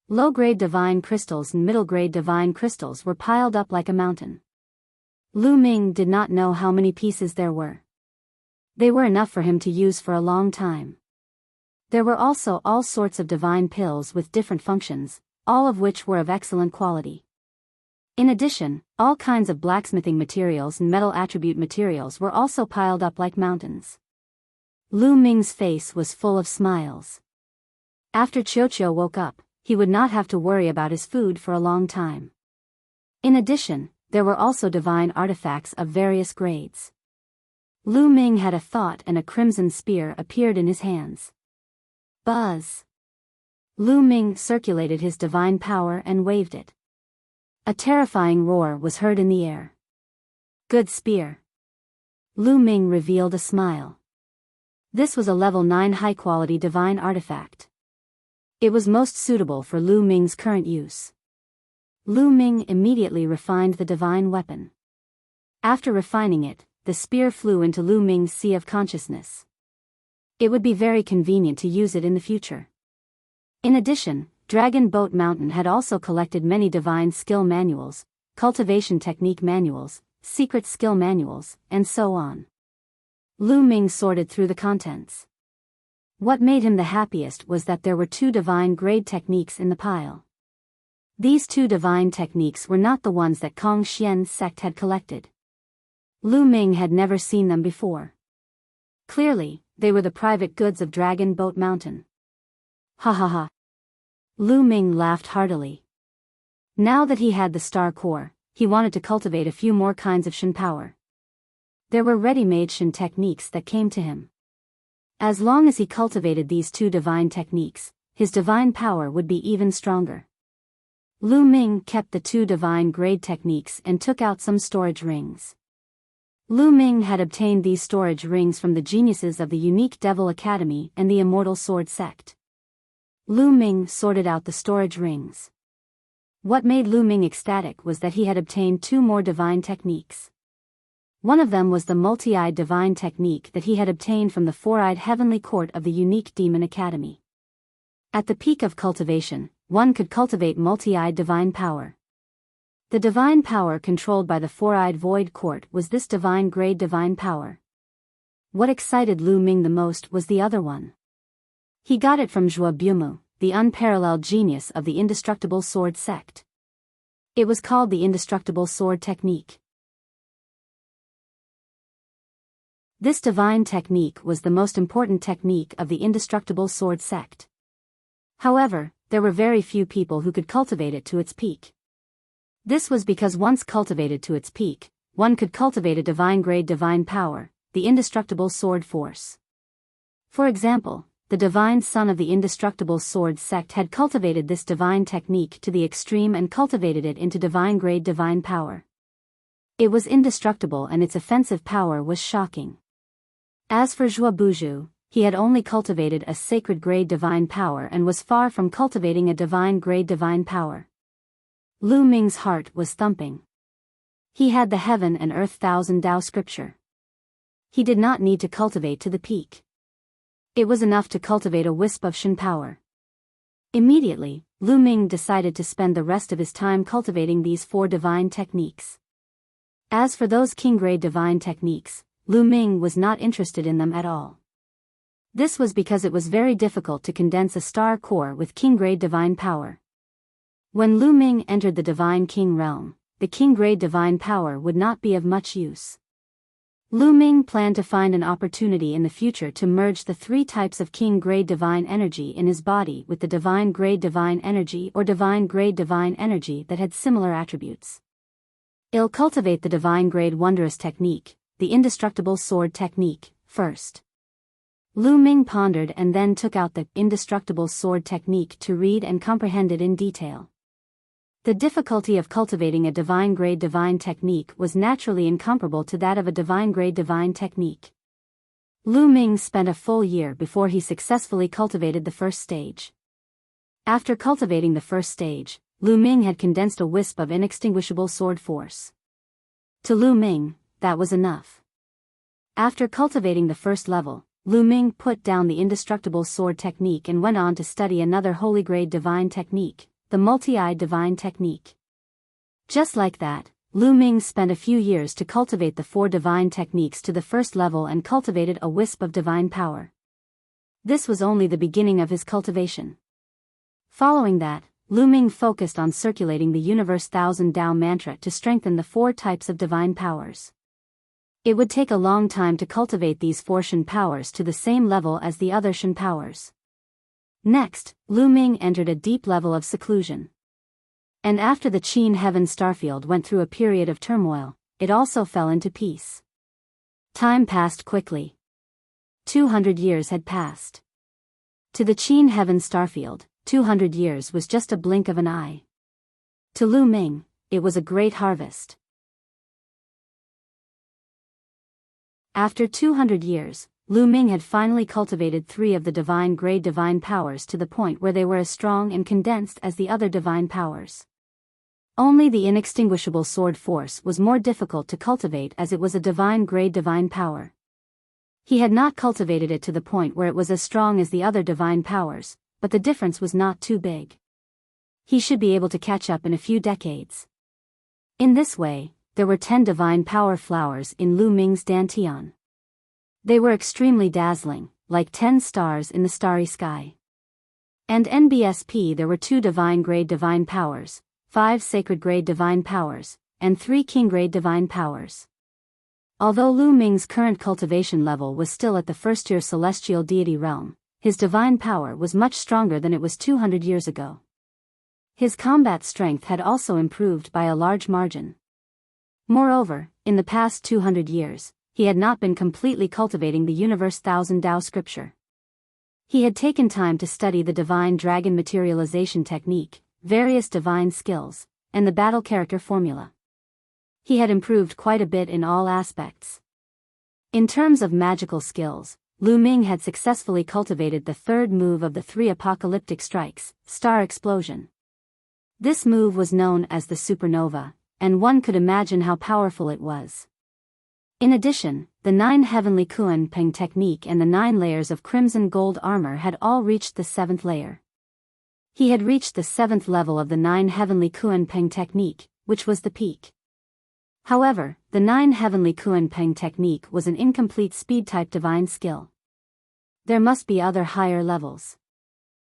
Low-grade divine crystals and middle-grade divine crystals were piled up like a mountain. Lu Ming did not know how many pieces there were. They were enough for him to use for a long time. There were also all sorts of divine pills with different functions, all of which were of excellent quality. In addition, all kinds of blacksmithing materials and metal attribute materials were also piled up like mountains. Lu Ming's face was full of smiles. After Qiuqiu woke up, he would not have to worry about his food for a long time. In addition, there were also divine artifacts of various grades. Lu Ming had a thought and a crimson spear appeared in his hands. Buzz! Lu Ming circulated his divine power and waved it. A terrifying roar was heard in the air. Good spear. Lu Ming revealed a smile. This was a level 9 high-quality divine artifact. It was most suitable for Lu Ming's current use. Lu Ming immediately refined the divine weapon. After refining it, the spear flew into Lu Ming's sea of consciousness. It would be very convenient to use it in the future. In addition, Dragon Boat Mountain had also collected many divine skill manuals, cultivation technique manuals, secret skill manuals, and so on. Lu Ming sorted through the contents. What made him the happiest was that there were 2 divine grade techniques in the pile. These 2 divine techniques were not the ones that Kong Xian's sect had collected. Lu Ming had never seen them before. Clearly, they were the private goods of Dragon Boat Mountain. Ha ha ha. Lu Ming laughed heartily. Now that he had the star core, he wanted to cultivate a few more kinds of Shen power. There were ready-made Shen techniques that came to him. As long as he cultivated these 2 divine techniques, his divine power would be even stronger. Lu Ming kept the 2 divine grade techniques and took out some storage rings. Lu Ming had obtained these storage rings from the geniuses of the Unique Devil Academy and the Immortal Sword Sect. Lu Ming sorted out the storage rings. What made Lu Ming ecstatic was that he had obtained 2 more divine techniques. One of them was the multi-eyed divine technique that he had obtained from the 4-eyed heavenly court of the Unique Demon Academy. At the peak of cultivation, one could cultivate multi-eyed divine power. The divine power controlled by the 4-eyed void court was this divine grade divine power. What excited Lu Ming the most was the other one. He got it from Zhuo Bumu, the unparalleled genius of the indestructible sword sect. It was called the indestructible sword technique. This divine technique was the most important technique of the indestructible sword sect. However, there were very few people who could cultivate it to its peak. This was because once cultivated to its peak, one could cultivate a divine grade divine power, the indestructible sword force. For example, the divine son of the indestructible sword sect had cultivated this divine technique to the extreme and cultivated it into divine grade divine power. It was indestructible and its offensive power was shocking. As for Zhuo Buzhu, he had only cultivated a sacred grade divine power and was far from cultivating a divine grade divine power. Lu Ming's heart was thumping. He had the heaven and earth thousand Tao scripture. He did not need to cultivate to the peak. It was enough to cultivate a wisp of Shen power. Immediately, Lu Ming decided to spend the rest of his time cultivating these 4 divine techniques. As for those king-grade divine techniques, Lu Ming was not interested in them at all. This was because it was very difficult to condense a star core with king-grade divine power. When Lu Ming entered the divine king realm, the king-grade divine power would not be of much use. Lu Ming planned to find an opportunity in the future to merge the 3 types of king-grade divine energy in his body with the divine grade divine energy or divine grade divine energy that had similar attributes. He'll cultivate the divine grade wondrous technique, the indestructible sword technique, first. Lu Ming pondered and then took out the indestructible sword technique to read and comprehend it in detail. The difficulty of cultivating a divine grade divine technique was naturally incomparable to that of a divine grade divine technique. Lu Ming spent a full year before he successfully cultivated the first stage. After cultivating the first stage, Lu Ming had condensed a wisp of inextinguishable sword force. To Lu Ming, that was enough. After cultivating the first level, Lu Ming put down the indestructible sword technique and went on to study another holy grade divine technique, the multi-eyed divine technique. Just like that, Lu Ming spent a few years to cultivate the 4 divine techniques to the first level and cultivated a wisp of divine power. This was only the beginning of his cultivation. Following that, Lu Ming focused on circulating the universe thousand Tao mantra to strengthen the 4 types of divine powers. It would take a long time to cultivate these 4 Shen powers to the same level as the other Shen powers. Next, Lu Ming entered a deep level of seclusion. And after the Qin Heaven starfield went through a period of turmoil, it also fell into peace. Time passed quickly. 200 years had passed. To the Qin Heaven starfield, 200 years was just a blink of an eye. To Lu Ming, it was a great harvest. After 200 years, Lu Ming had finally cultivated 3 of the divine grade divine powers to the point where they were as strong and condensed as the other divine powers. Only the inextinguishable sword force was more difficult to cultivate as it was a divine grade divine power. He had not cultivated it to the point where it was as strong as the other divine powers, but the difference was not too big. He should be able to catch up in a few decades. In this way, there were 10 divine power flowers in Lu Ming's dantian. They were extremely dazzling, like 10 stars in the starry sky. And NBSP there were 2 divine grade divine powers, 5 sacred grade divine powers, and 3 king grade divine powers. Although Lu Ming's current cultivation level was still at the first-tier celestial deity realm, his divine power was much stronger than it was 200 years ago. His combat strength had also improved by a large margin. Moreover, in the past 200 years, he had not been completely cultivating the Universe Thousand Tao scripture. He had taken time to study the divine dragon materialization technique, various divine skills, and the battle character formula. He had improved quite a bit in all aspects. In terms of magical skills, Lu Ming had successfully cultivated the 3rd move of the 3 apocalyptic strikes, Star Explosion. This move was known as the supernova, and one could imagine how powerful it was. In addition, the 9 heavenly Kuan Peng technique and the 9 layers of crimson gold armor had all reached the 7th layer. He had reached the 7th level of the 9 heavenly Kuan Peng technique, which was the peak. However, the 9 heavenly Kuan Peng technique was an incomplete speed-type divine skill. There must be other higher levels.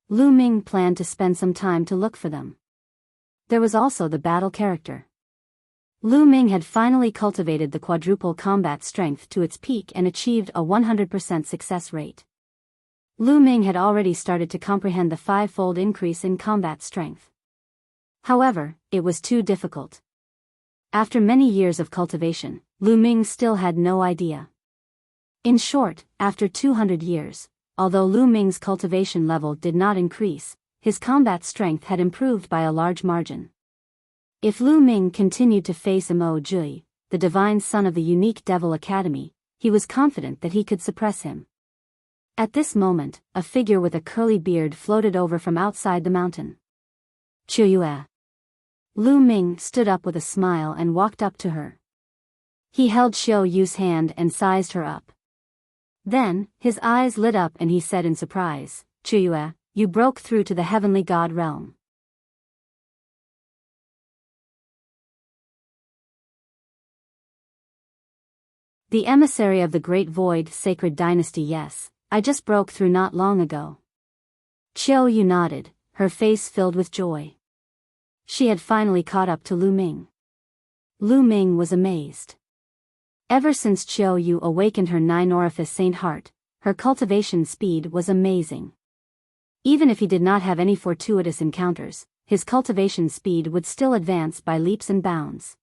Lu Ming planned to spend some time to look for them. There was also the battle character. Lu Ming had finally cultivated the quadruple combat strength to its peak and achieved a 100% success rate. Lu Ming had already started to comprehend the 5-fold increase in combat strength. However, it was too difficult. After many years of cultivation, Lu Ming still had no idea. In short, after 200 years, although Lu Ming's cultivation level did not increase, his combat strength had improved by a large margin. If Lu Ming continued to face Mo Jui, the divine son of the unique Devil Academy, he was confident that he could suppress him. At this moment, a figure with a curly beard floated over from outside the mountain. Chuyue. Lu Ming stood up with a smile and walked up to her. He held Xiao Yu's hand and sized her up. Then, his eyes lit up and he said in surprise, "Chuyue, you broke through to the heavenly god realm." The emissary of the Great Void Sacred Dynasty. Yes, I just broke through not long ago. Xiao Yu nodded, her face filled with joy. She had finally caught up to Lu Ming. Lu Ming was amazed. Ever since Xiao Yu awakened her 9-orifice Saint Heart, her cultivation speed was amazing. Even if he did not have any fortuitous encounters, his cultivation speed would still advance by leaps and bounds.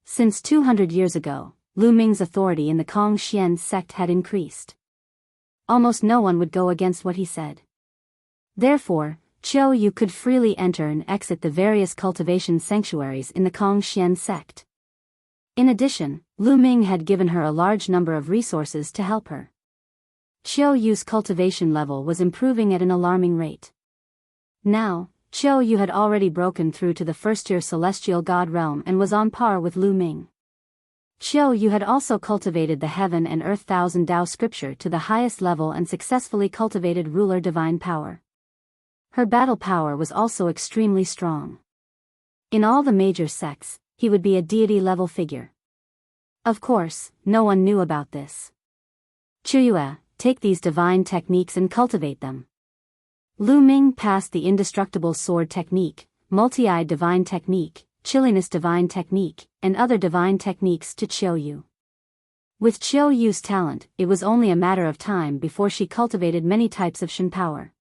Since 200 years ago, Lu Ming's authority in the Kongxian sect had increased. Almost no one would go against what he said. Therefore, Xiao Yu could freely enter and exit the various cultivation sanctuaries in the Kongxian sect. In addition, Lu Ming had given her a large number of resources to help her. Xiao Yu's cultivation level was improving at an alarming rate. Now, Xiao Yu had already broken through to the first-tier celestial god realm and was on par with Lu Ming. Xiao Yu had also cultivated the Heaven and Earth Thousand Tao scripture to the highest level and successfully cultivated ruler divine power. Her battle power was also extremely strong. In all the major sects, he would be a deity-level figure. Of course, no one knew about this. Chuyue, take these divine techniques and cultivate them. Lu Ming passed the indestructible sword technique, multi-eyed divine technique, chilliness divine technique, and other divine techniques to Xiao Yu. With Xiao Yu's talent, it was only a matter of time before she cultivated many types of Shen power.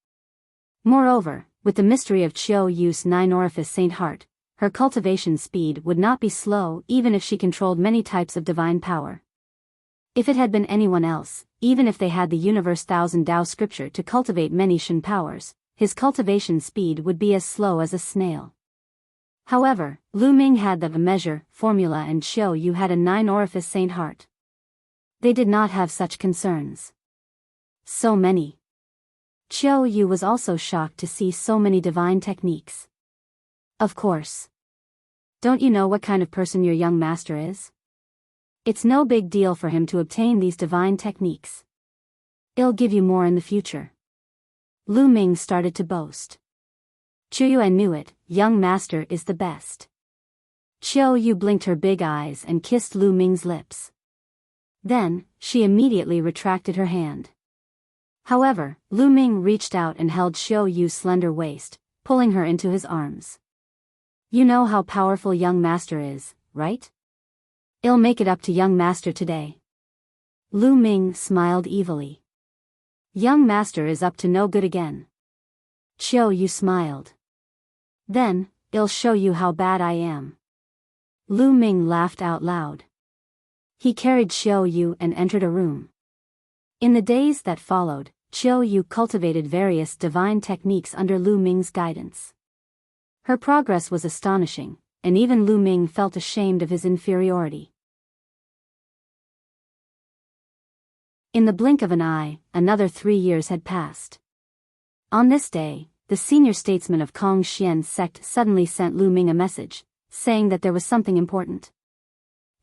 Moreover, with the mystery of Qiu Yu's 9-orifice Saint Heart, her cultivation speed would not be slow even if she controlled many types of divine power. If it had been anyone else, even if they had the universe thousand Tao scripture to cultivate many Shen powers, his cultivation speed would be as slow as a snail. However, Lu Ming had the measure, formula, and Qiu Yu had a 9-orifice Saint Heart. They did not have such concerns. So many. Qiu Yu was also shocked to see so many divine techniques. Of course. Don't you know what kind of person your young master is? It's no big deal for him to obtain these divine techniques. I'll give you more in the future. Lu Ming started to boast. Qiu Yu knew it, young master is the best. Qiu Yu blinked her big eyes and kissed Lu Ming's lips. Then, she immediately retracted her hand. However, Lu Ming reached out and held Qiu Yu's slender waist, pulling her into his arms. You know how powerful young master is, right? I'll make it up to young master today. Lu Ming smiled evilly. Young master is up to no good again. Qiu Yu smiled. Then, I'll show you how bad I am. Lu Ming laughed out loud. He carried Qiu Yu and entered a room. In the days that followed, Qiu Yu cultivated various divine techniques under Lu Ming's guidance. Her progress was astonishing, and even Lu Ming felt ashamed of his inferiority. In the blink of an eye, another 3 years had passed. On this day, the senior statesman of Kongxian's sect suddenly sent Lu Ming a message, saying that there was something important.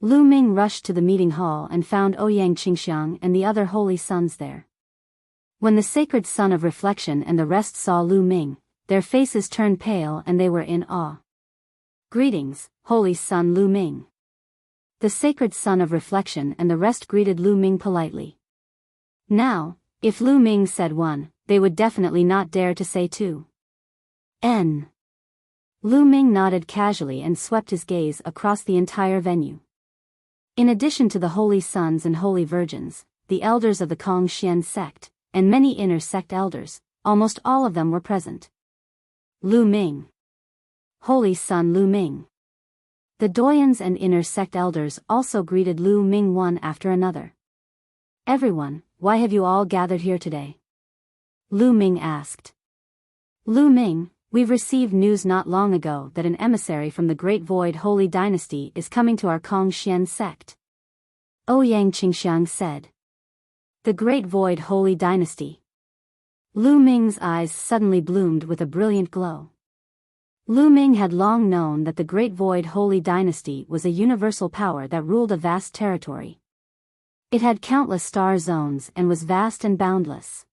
Lu Ming rushed to the meeting hall and found Ouyang Qingxiang and the other holy sons there. When the sacred son of reflection and the rest saw Lu Ming, their faces turned pale and they were in awe. Greetings, holy son Lu Ming. The sacred son of reflection and the rest greeted Lu Ming politely. Now, if Lu Ming said 1, they would definitely not dare to say 2. N. Lu Ming nodded casually and swept his gaze across the entire venue. In addition to the holy sons and holy virgins, the elders of the Kongxian sect, and many inner sect elders, almost all of them were present. Lu Ming. Holy son Lu Ming. The doyens and inner sect elders also greeted Lu Ming one after another. Everyone, why have you all gathered here today? Lu Ming asked. Lu Ming, we've received news not long ago that an emissary from the Great Void Holy Dynasty is coming to our Kongxian sect. Ouyang Qingxiang said. The Great Void Holy Dynasty. Lu Ming's eyes suddenly bloomed with a brilliant glow. Lu Ming had long known that the Great Void Holy Dynasty was a universal power that ruled a vast territory. It had countless star zones and was vast and boundless.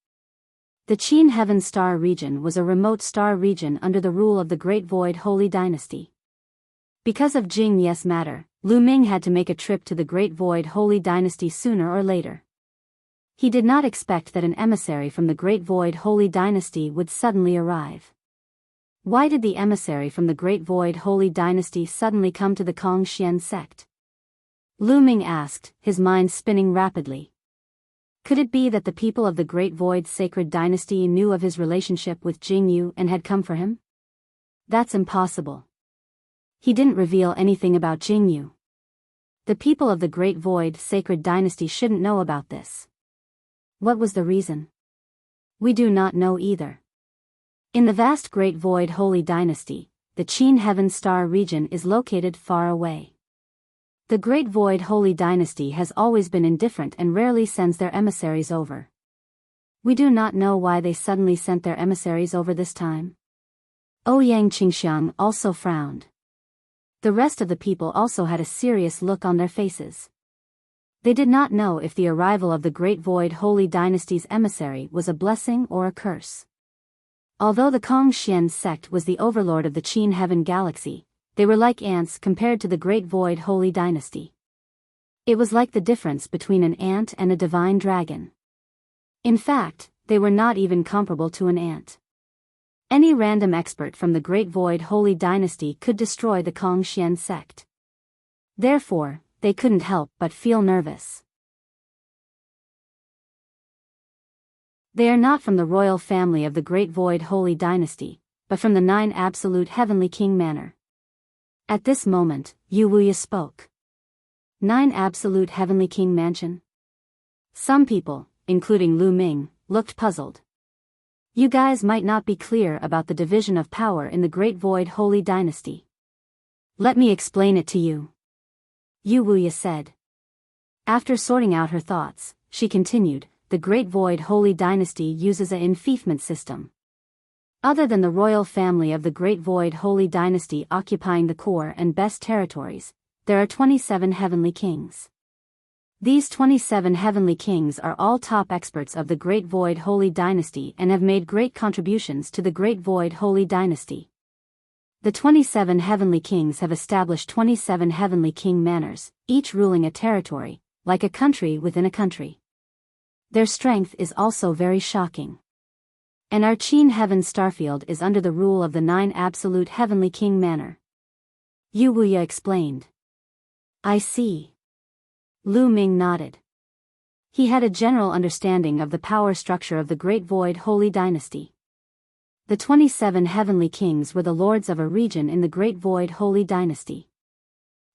The Qin Heaven Star region was a remote star region under the rule of the Great Void Holy Dynasty. Because of Jing Ye's matter, Lu Ming had to make a trip to the Great Void Holy Dynasty sooner or later. He did not expect that an emissary from the Great Void Holy Dynasty would suddenly arrive. Why did the emissary from the Great Void Holy Dynasty suddenly come to the Kongxian sect? Lu Ming asked, his mind spinning rapidly. Could it be that the people of the Great Void Sacred Dynasty knew of his relationship with Jing Yu and had come for him? That's impossible. He didn't reveal anything about Jing Yu. The people of the Great Void Sacred Dynasty shouldn't know about this. What was the reason? We do not know either. In the vast Great Void Holy Dynasty, the Qin Heaven Star region is located far away. The Great Void Holy Dynasty has always been indifferent and rarely sends their emissaries over. We do not know why they suddenly sent their emissaries over this time. Ouyang Qingxiang also frowned. The rest of the people also had a serious look on their faces. They did not know if the arrival of the Great Void Holy Dynasty's emissary was a blessing or a curse. Although the Kongxian sect was the overlord of the Qin Heaven Galaxy, they were like ants compared to the Great Void Holy Dynasty. It was like the difference between an ant and a divine dragon. In fact, they were not even comparable to an ant. Any random expert from the Great Void Holy Dynasty could destroy the Kongxian sect. Therefore, they couldn't help but feel nervous. They are not from the royal family of the Great Void Holy Dynasty, but from the 9 Absolute Heavenly King Manor. At this moment, Wuxia spoke. 9 Absolute Heavenly King Mansion? Some people, including Lu Ming, looked puzzled. You guys might not be clear about the division of power in the Great Void Holy Dynasty. Let me explain it to you. Wuxia said. After sorting out her thoughts, she continued, the Great Void Holy Dynasty uses an enfeoffment system. Other than the royal family of the Great Void Holy Dynasty occupying the core and best territories, there are 27 heavenly kings. These 27 heavenly kings are all top experts of the Great Void Holy Dynasty and have made great contributions to the Great Void Holy Dynasty. The 27 heavenly kings have established 27 heavenly king manors, each ruling a territory, like a country within a country. Their strength is also very shocking. And Archene Heaven Starfield is under the rule of the 9 Absolute Heavenly King Manor. Wuxia explained. I see. Lu Ming nodded. He had a general understanding of the power structure of the Great Void Holy Dynasty. The 27 heavenly kings were the lords of a region in the Great Void Holy Dynasty.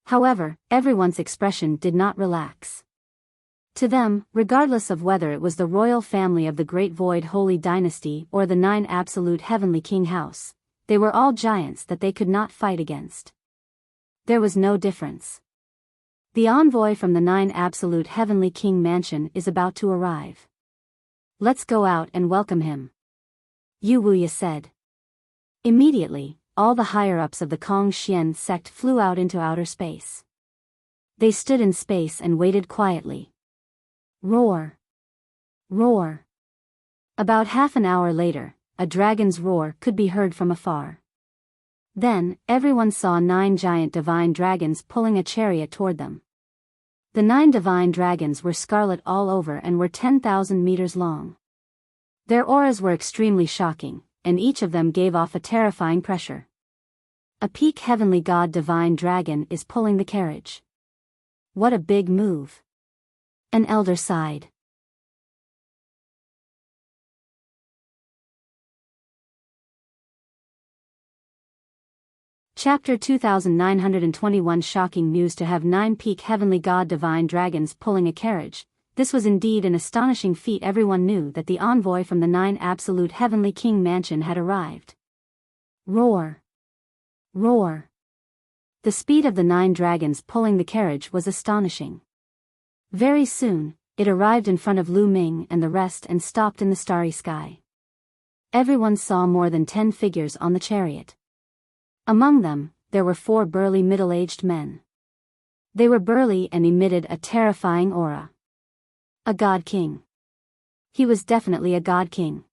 However, everyone's expression did not relax. To them, regardless of whether it was the royal family of the Great Void Holy Dynasty or the 9 Absolute Heavenly King House, they were all giants that they could not fight against. There was no difference. The envoy from the 9 Absolute Heavenly King Mansion is about to arrive. Let's go out and welcome him. Wuxia said. Immediately, all the higher-ups of the Kong-Xian sect flew out into outer space. They stood in space and waited quietly. Roar! Roar! About half an hour later, a dragon's roar could be heard from afar. Then, everyone saw 9 giant divine dragons pulling a chariot toward them. The 9 divine dragons were scarlet all over and were 10,000 meters long. Their auras were extremely shocking, and each of them gave off a terrifying pressure. A peak heavenly god divine dragon is pulling the carriage. What a big move. An elder sighed. Chapter 2921 Shocking news to have 9 peak heavenly god divine dragons pulling a carriage. This was indeed an astonishing feat. Everyone knew that the envoy from the 9 Absolute Heavenly King Mansion had arrived. Roar! Roar! The speed of the 9 dragons pulling the carriage was astonishing. Very soon, it arrived in front of Lu Ming and the rest and stopped in the starry sky. Everyone saw more than 10 figures on the chariot. Among them, there were 4 burly middle-aged men. They were burly and emitted a terrifying aura. A god king. He was definitely a god king.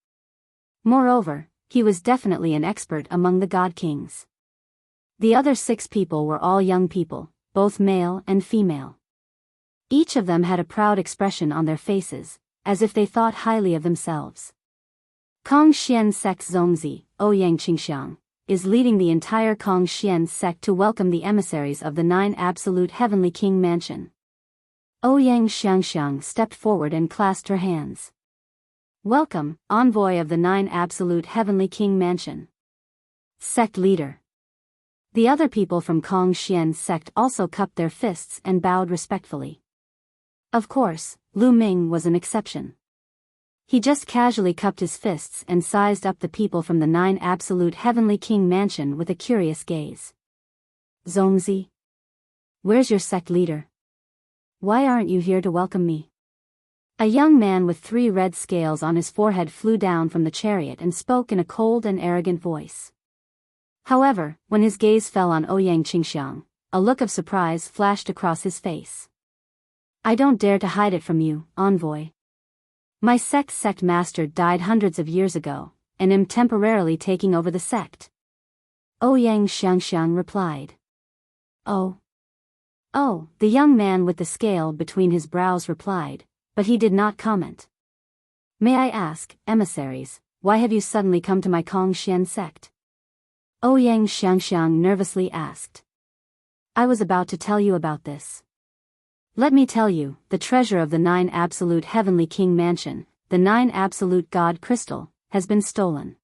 Moreover, he was definitely an expert among the god kings. The other 6 people were all young people, both male and female. Each of them had a proud expression on their faces, as if they thought highly of themselves. Kong-Xian sect Zongzi, Ouyang Qingxiang, is leading the entire Kong-Xian sect to welcome the emissaries of the 9 Absolute Heavenly King Mansion. Ouyang Xiangxiang stepped forward and clasped her hands. Welcome, envoy of the 9 Absolute Heavenly King Mansion. Sect leader. The other people from Kong-Xian sect also cupped their fists and bowed respectfully. Of course, Lu Ming was an exception. He just casually cupped his fists and sized up the people from the 9 Absolute Heavenly King Mansion with a curious gaze. Zongzi? Where's your sect leader? Why aren't you here to welcome me? A young man with 3 red scales on his forehead flew down from the chariot and spoke in a cold and arrogant voice. However, when his gaze fell on Ouyang Qingxiang, a look of surprise flashed across his face. I don't dare to hide it from you, envoy. My sect master died hundreds of years ago, and am temporarily taking over the sect. Ouyang Xiangxiang replied. Oh, the young man with the scale between his brows replied, but he did not comment. May I ask, emissaries, why have you suddenly come to my Kong-Xian sect? Ouyang Xiangxiang nervously asked. I was about to tell you about this. Let me tell you, the treasure of the 9 Absolute Heavenly King Mansion, the 9 absolute God crystal, has been stolen.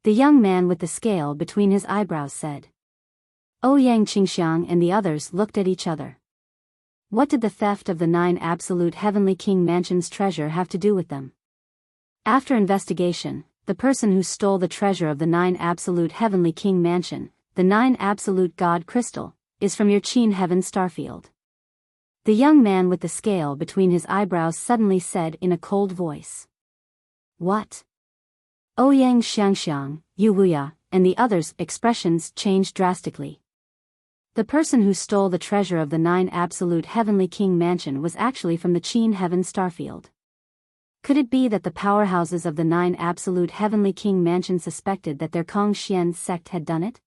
The young man with the scale between his eyebrows said. Ouyang Qingxiang and the others looked at each other. What did the theft of the 9 absolute Heavenly King Mansion's treasure have to do with them? After investigation, the person who stole the treasure of the 9 absolute Heavenly King Mansion, the 9 absolute God crystal, is from your Qin Heaven Starfield. The young man with the scale between his eyebrows suddenly said in a cold voice. What? Ouyang Xiangxiang, Yu Wuya, and the others' expressions changed drastically. The person who stole the treasure of the 9 absolute Heavenly King Mansion was actually from the Qin Heaven Starfield. Could it be that the powerhouses of the 9 absolute Heavenly King Mansion suspected that their Kongxian sect had done it?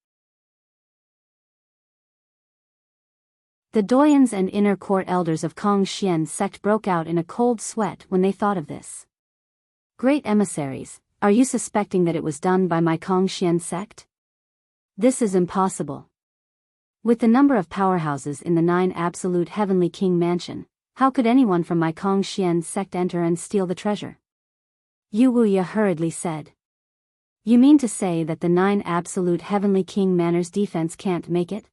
The doyens and inner court elders of Kongxian sect broke out in a cold sweat when they thought of this. Great emissaries, are you suspecting that it was done by my Kongxian sect? This is impossible. With the number of powerhouses in the 9 absolute Heavenly King Mansion, how could anyone from my Kongxian sect enter and steal the treasure? Yu Wuya hurriedly said. You mean to say that the 9 absolute Heavenly King Manor's defense can't make it?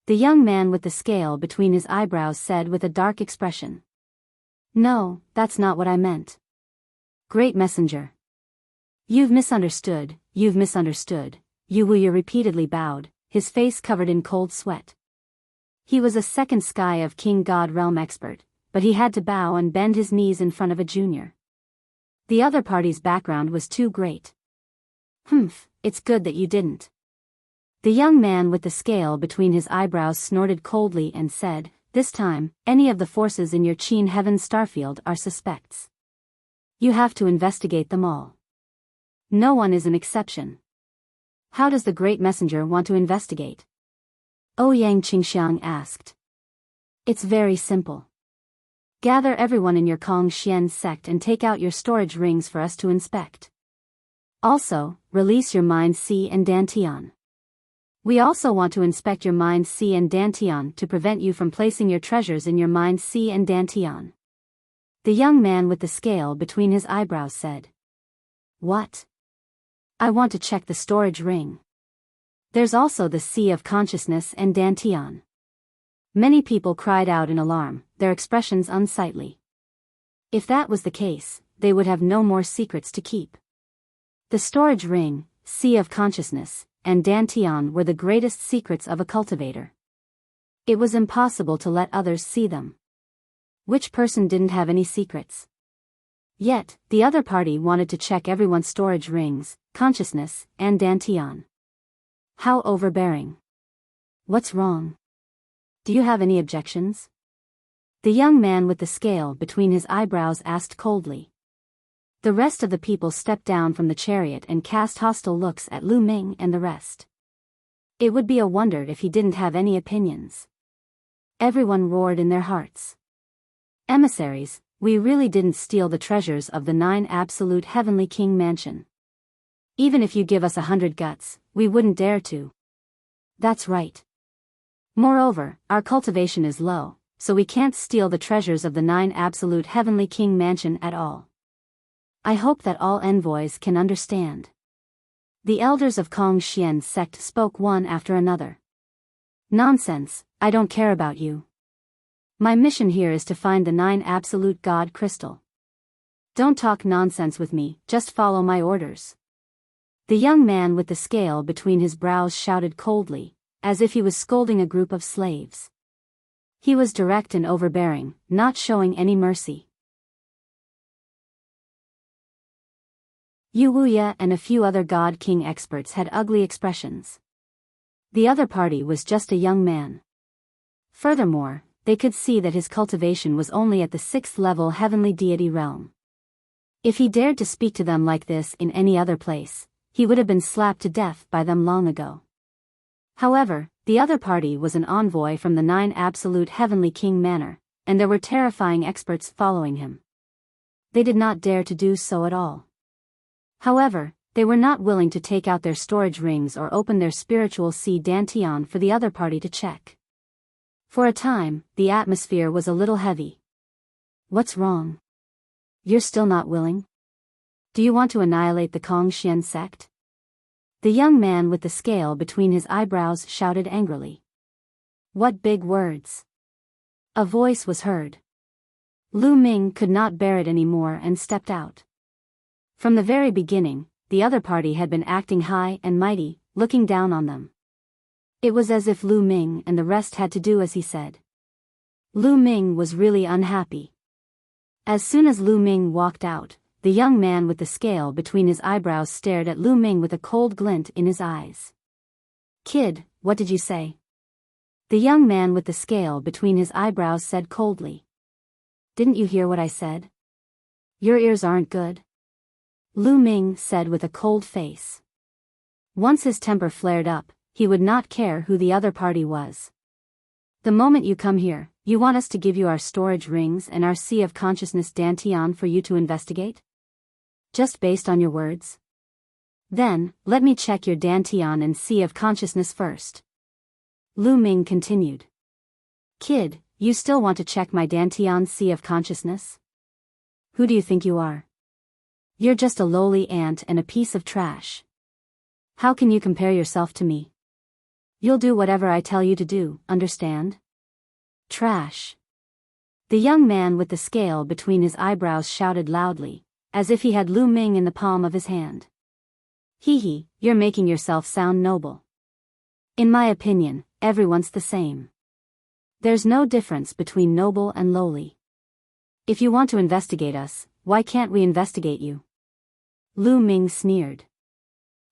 The young man with the scale between his eyebrows said with a dark expression. No, that's not what I meant. Great messenger. You've misunderstood, Yu Wuya repeatedly bowed, his face covered in cold sweat. He was a second sky of King God realm expert, but he had to bow and bend his knees in front of a junior. The other party's background was too great. It's good that you didn't. The young man with the scale between his eyebrows snorted coldly and said, this time, any of the forces in your Qin Heaven Starfield are suspects. You have to investigate them all. No one is an exception. How does the great messenger want to investigate? Ouyang Qingxiang asked. It's very simple. Gather everyone in your Kongxian sect and take out your storage rings for us to inspect. Also, release your Mind Si and Dantian. We also want to inspect your Mind Si and Dantian to prevent you from placing your treasures in your Mind Si and Dantian. The young man with the scale between his eyebrows said. What? I want to check the storage ring. There's also the Sea of Consciousness and Dantian. Many people cried out in alarm, their expressions unsightly. If that was the case, they would have no more secrets to keep. The storage ring, Sea of Consciousness, and Dantian were the greatest secrets of a cultivator. It was impossible to let others see them. Which person didn't have any secrets? Yet, the other party wanted to check everyone's storage rings, consciousness, and Dantian. How overbearing. What's wrong? Do you have any objections? The young man with the scale between his eyebrows asked coldly. The rest of the people stepped down from the chariot and cast hostile looks at Lu Ming and the rest. It would be a wonder if he didn't have any opinions. Everyone roared in their hearts. Emissaries, we really didn't steal the treasures of the 9 absolute Heavenly King Mansion. Even if you give us 100 guts, we wouldn't dare to. That's right. Moreover, our cultivation is low, so we can't steal the treasures of the 9 absolute Heavenly King Mansion at all. I hope that all envoys can understand. The elders of Kongxian sect spoke one after another. Nonsense, I don't care about you. My mission here is to find the 9 absolute God crystal. Don't talk nonsense with me, just follow my orders. The young man with the scale between his brows shouted coldly, as if he was scolding a group of slaves. He was direct and overbearing, not showing any mercy. Yu Wuya and a few other God King experts had ugly expressions. The other party was just a young man. Furthermore, they could see that his cultivation was only at the 6th level heavenly deity realm. If he dared to speak to them like this in any other place, he would have been slapped to death by them long ago. However, the other party was an envoy from the 9 absolute Heavenly King Manor, and there were terrifying experts following him. They did not dare to do so at all. However, they were not willing to take out their storage rings or open their spiritual sea Dantian for the other party to check. For a time, the atmosphere was a little heavy. What's wrong? You're still not willing? Do you want to annihilate the Kongxian sect? The young man with the scale between his eyebrows shouted angrily. What big words! A voice was heard. Lu Ming could not bear it anymore and stepped out. From the very beginning, the other party had been acting high and mighty, looking down on them. It was as if Lu Ming and the rest had to do as he said. Lu Ming was really unhappy. As soon as Lu Ming walked out, the young man with the scale between his eyebrows stared at Lu Ming with a cold glint in his eyes. Kid, what did you say? The young man with the scale between his eyebrows said coldly. Didn't you hear what I said? Your ears aren't good. Lu Ming said with a cold face. Once his temper flared up, he would not care who the other party was. The moment you come here, you want us to give you our storage rings and our Sea of Consciousness Dantian for you to investigate? Just based on your words? Then, let me check your Dantian and Sea of Consciousness first. Lu Ming continued. Kid, you still want to check my Dantian Sea of Consciousness? Who do you think you are? You're just a lowly ant and a piece of trash. How can you compare yourself to me? You'll do whatever I tell you to do, understand? Trash. The young man with the scale between his eyebrows shouted loudly, as if he had Lu Ming in the palm of his hand. Hee, you're making yourself sound noble. In my opinion, everyone's the same. There's no difference between noble and lowly. If you want to investigate us, why can't we investigate you? Lu Ming sneered.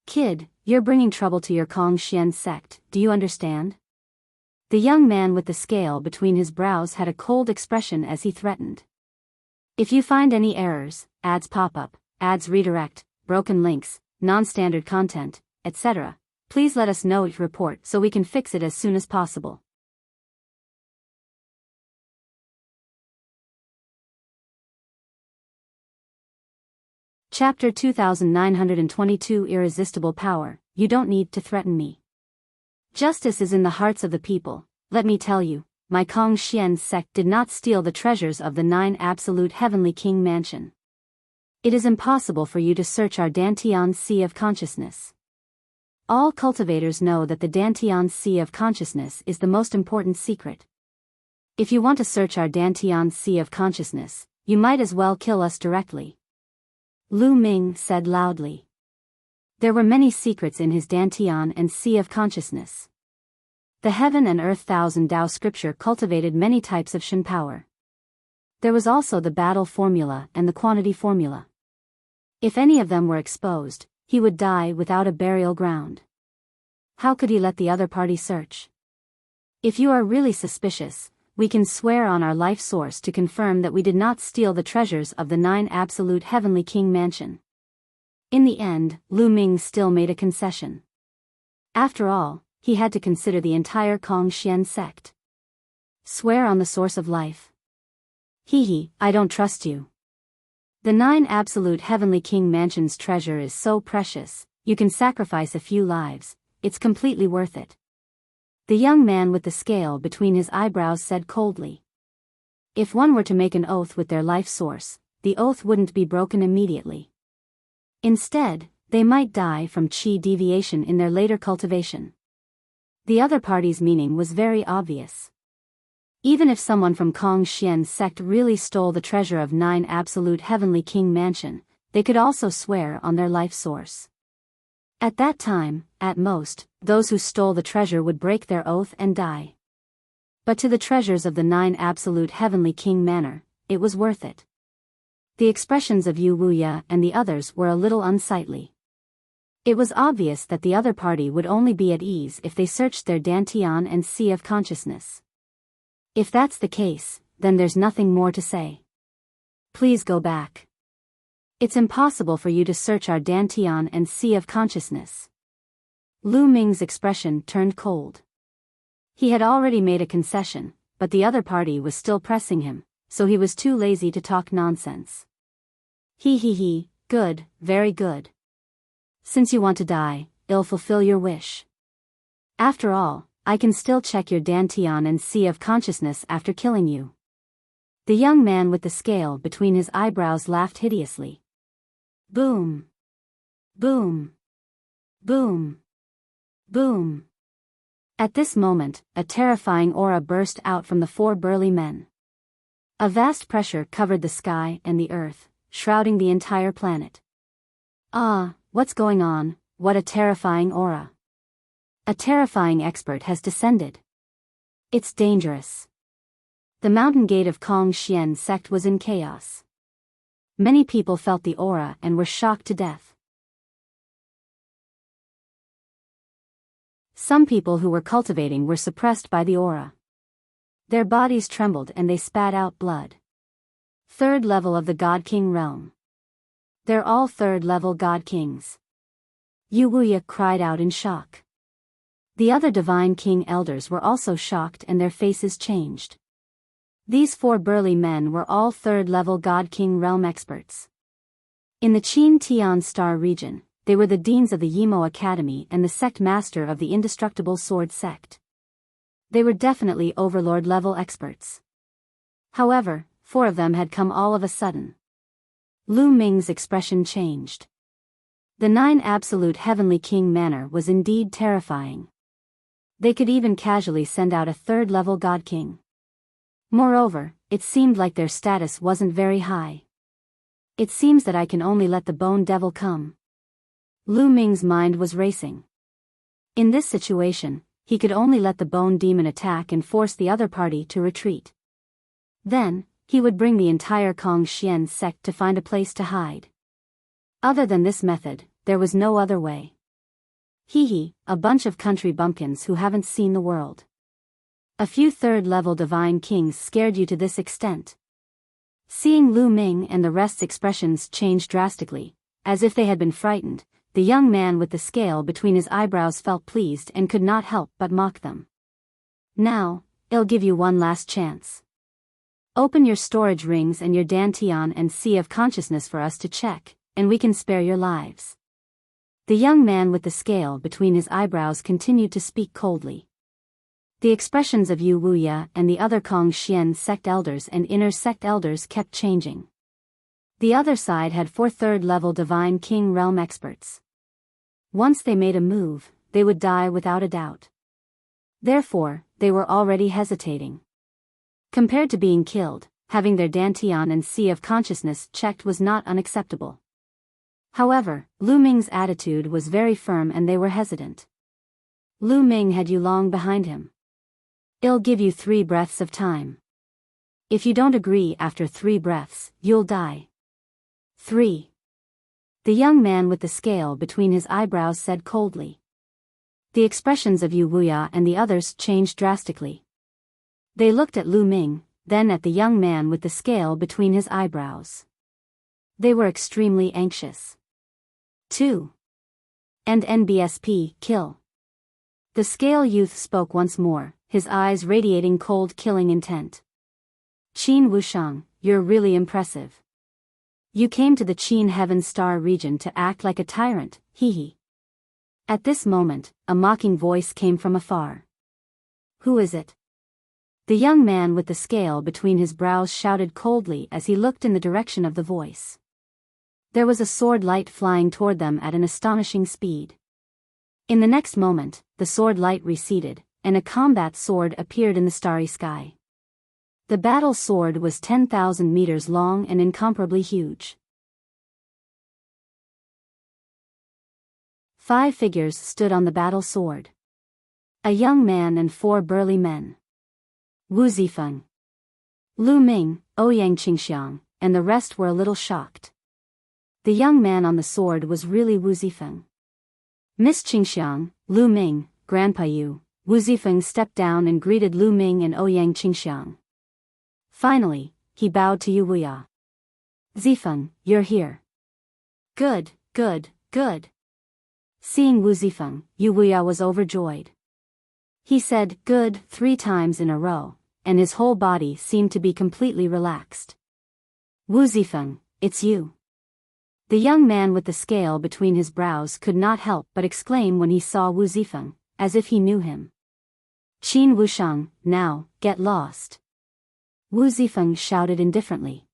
Kid, you're bringing trouble to your Kongxian sect, do you understand? The young man with the scale between his brows had a cold expression as he threatened. If you find any errors, ads pop up, ads redirect, broken links, non-standard content, etc., please let us know your report so we can fix it as soon as possible. Chapter 2922 Irresistible Power, You Don't Need to Threaten Me. Justice is in the hearts of the people. Let me tell you, my Kongxian sect did not steal the treasures of the 9 Absolute Heavenly King Mansion. It is impossible for you to search our Dantian Sea of Consciousness. All cultivators know that the Dantian Sea of Consciousness is the most important secret. If you want to search our Dantian Sea of Consciousness, you might as well kill us directly. Lu Ming said loudly. There were many secrets in his Dantian and Sea of Consciousness. The Heaven and Earth Thousand Tao scripture cultivated many types of Shen power. There was also the battle formula and the quantity formula. If any of them were exposed, he would die without a burial ground. How could he let the other party search? If you are really suspicious, we can swear on our life source to confirm that we did not steal the treasures of the 9 Absolute Heavenly King Mansion. In the end, Lu Ming still made a concession. After all, he had to consider the entire Kongxian sect. Swear on the source of life. Hee, I don't trust you. The 9 Absolute Heavenly King Mansion's treasure is so precious, you can sacrifice a few lives, it's completely worth it. The young man with the scale between his eyebrows said coldly. If one were to make an oath with their life source, the oath wouldn't be broken immediately. Instead, they might die from qi deviation in their later cultivation. The other party's meaning was very obvious. Even if someone from Kongxian sect really stole the treasure of 9 Absolute Heavenly King Mansion, they could also swear on their life source. At that time, at most, those who stole the treasure would break their oath and die. But to the treasures of the 9 Absolute Heavenly King Manor, it was worth it. The expressions of Yu Wuya and the others were a little unsightly. It was obvious that the other party would only be at ease if they searched their Dantian and Sea of Consciousness. If that's the case, then there's nothing more to say. Please go back. It's impossible for you to search our Dantian and Sea of Consciousness. Lu Ming's expression turned cold. He had already made a concession, but the other party was still pressing him, so he was too lazy to talk nonsense. He, good, very good. Since you want to die, I'll fulfill your wish. After all, I can still check your Dantian and Sea of Consciousness after killing you. The young man with the scale between his eyebrows laughed hideously. Boom! Boom! Boom! Boom! At this moment, a terrifying aura burst out from the four burly men. A vast pressure covered the sky and the earth, shrouding the entire planet. Ah, what's going on? What a terrifying aura! A terrifying expert has descended. It's dangerous. The mountain gate of Kong Xian sect was in chaos. Many people felt the aura and were shocked to death. Some people who were cultivating were suppressed by the aura. Their bodies trembled and they spat out blood. Third level of the God King realm. They're all third level God Kings. Wuxia cried out in shock. The other Divine King elders were also shocked and their faces changed. These four burly men were all third-level God King realm experts. In the Qin Tian Star region, they were the deans of the Yimo Academy and the sect master of the Indestructible Sword sect. They were definitely overlord-level experts. However, four of them had come all of a sudden. Lu Ming's expression changed. The 9 absolute heavenly king manner was indeed terrifying. They could even casually send out a third-level God King. Moreover, it seemed like their status wasn't very high. It seems that I can only let the Bone Devil come. Lu Ming's mind was racing. In this situation, he could only let the Bone Demon attack and force the other party to retreat. Then, he would bring the entire Kong Xian sect to find a place to hide. Other than this method, there was no other way. Hee, a bunch of country bumpkins who haven't seen the world. A few third-level divine kings scared you to this extent. Seeing Lu Ming and the rest's expressions change drastically, as if they had been frightened, the young man with the scale between his eyebrows felt pleased and could not help but mock them. Now, I'll give you one last chance. Open your storage rings and your dantian and sea of consciousness for us to check, and we can spare your lives. The young man with the scale between his eyebrows continued to speak coldly. The expressions of Wuxia and the other Kong Xian sect elders and inner sect elders kept changing. The other side had 4 third-level Divine King realm experts. Once they made a move, they would die without a doubt. Therefore, they were already hesitating. Compared to being killed, having their dantian and sea of consciousness checked was not unacceptable. However, Lu Ming's attitude was very firm and they were hesitant. Lu Ming had Yulong behind him. I'll give you 3 breaths of time. If you don't agree after 3 breaths, you'll die. 3. The young man with the scale between his eyebrows said coldly. The expressions of Wuxia and the others changed drastically. They looked at Lu Ming, then at the young man with the scale between his eyebrows. They were extremely anxious. 2. And NBSP, kill. The scale youth spoke once more, his eyes radiating cold killing intent. Qin Wushang, you're really impressive. You came to the Qin Heaven Star region to act like a tyrant, hee. At this moment, a mocking voice came from afar. Who is it? The young man with the scale between his brows shouted coldly as he looked in the direction of the voice. There was a sword light flying toward them at an astonishing speed. In the next moment, the sword light receded, and a combat sword appeared in the starry sky. The battle sword was 10,000 meters long and incomparably huge. 5 figures stood on the battle sword. A young man and 4 burly men. Wu Zifeng, Lu Ming, Ouyang Qingxiang, and the rest were a little shocked. The young man on the sword was really Wu Zifeng. Miss Qingxiang, Lu Ming, Grandpa Yu, Wu Zifeng stepped down and greeted Lu Ming and Ouyang Qingxiang. Finally, he bowed to Wuxia. Zifeng, you're here. Good, good, good. Seeing Wu Zifeng, Wuxia was overjoyed. He said good 3 times in a row, and his whole body seemed to be completely relaxed. Wu Zifeng, it's you. The young man with the scale between his brows could not help but exclaim when he saw Wu Zifeng, as if he knew him. Qin Wushang, now, get lost. Wu Zifeng shouted indifferently.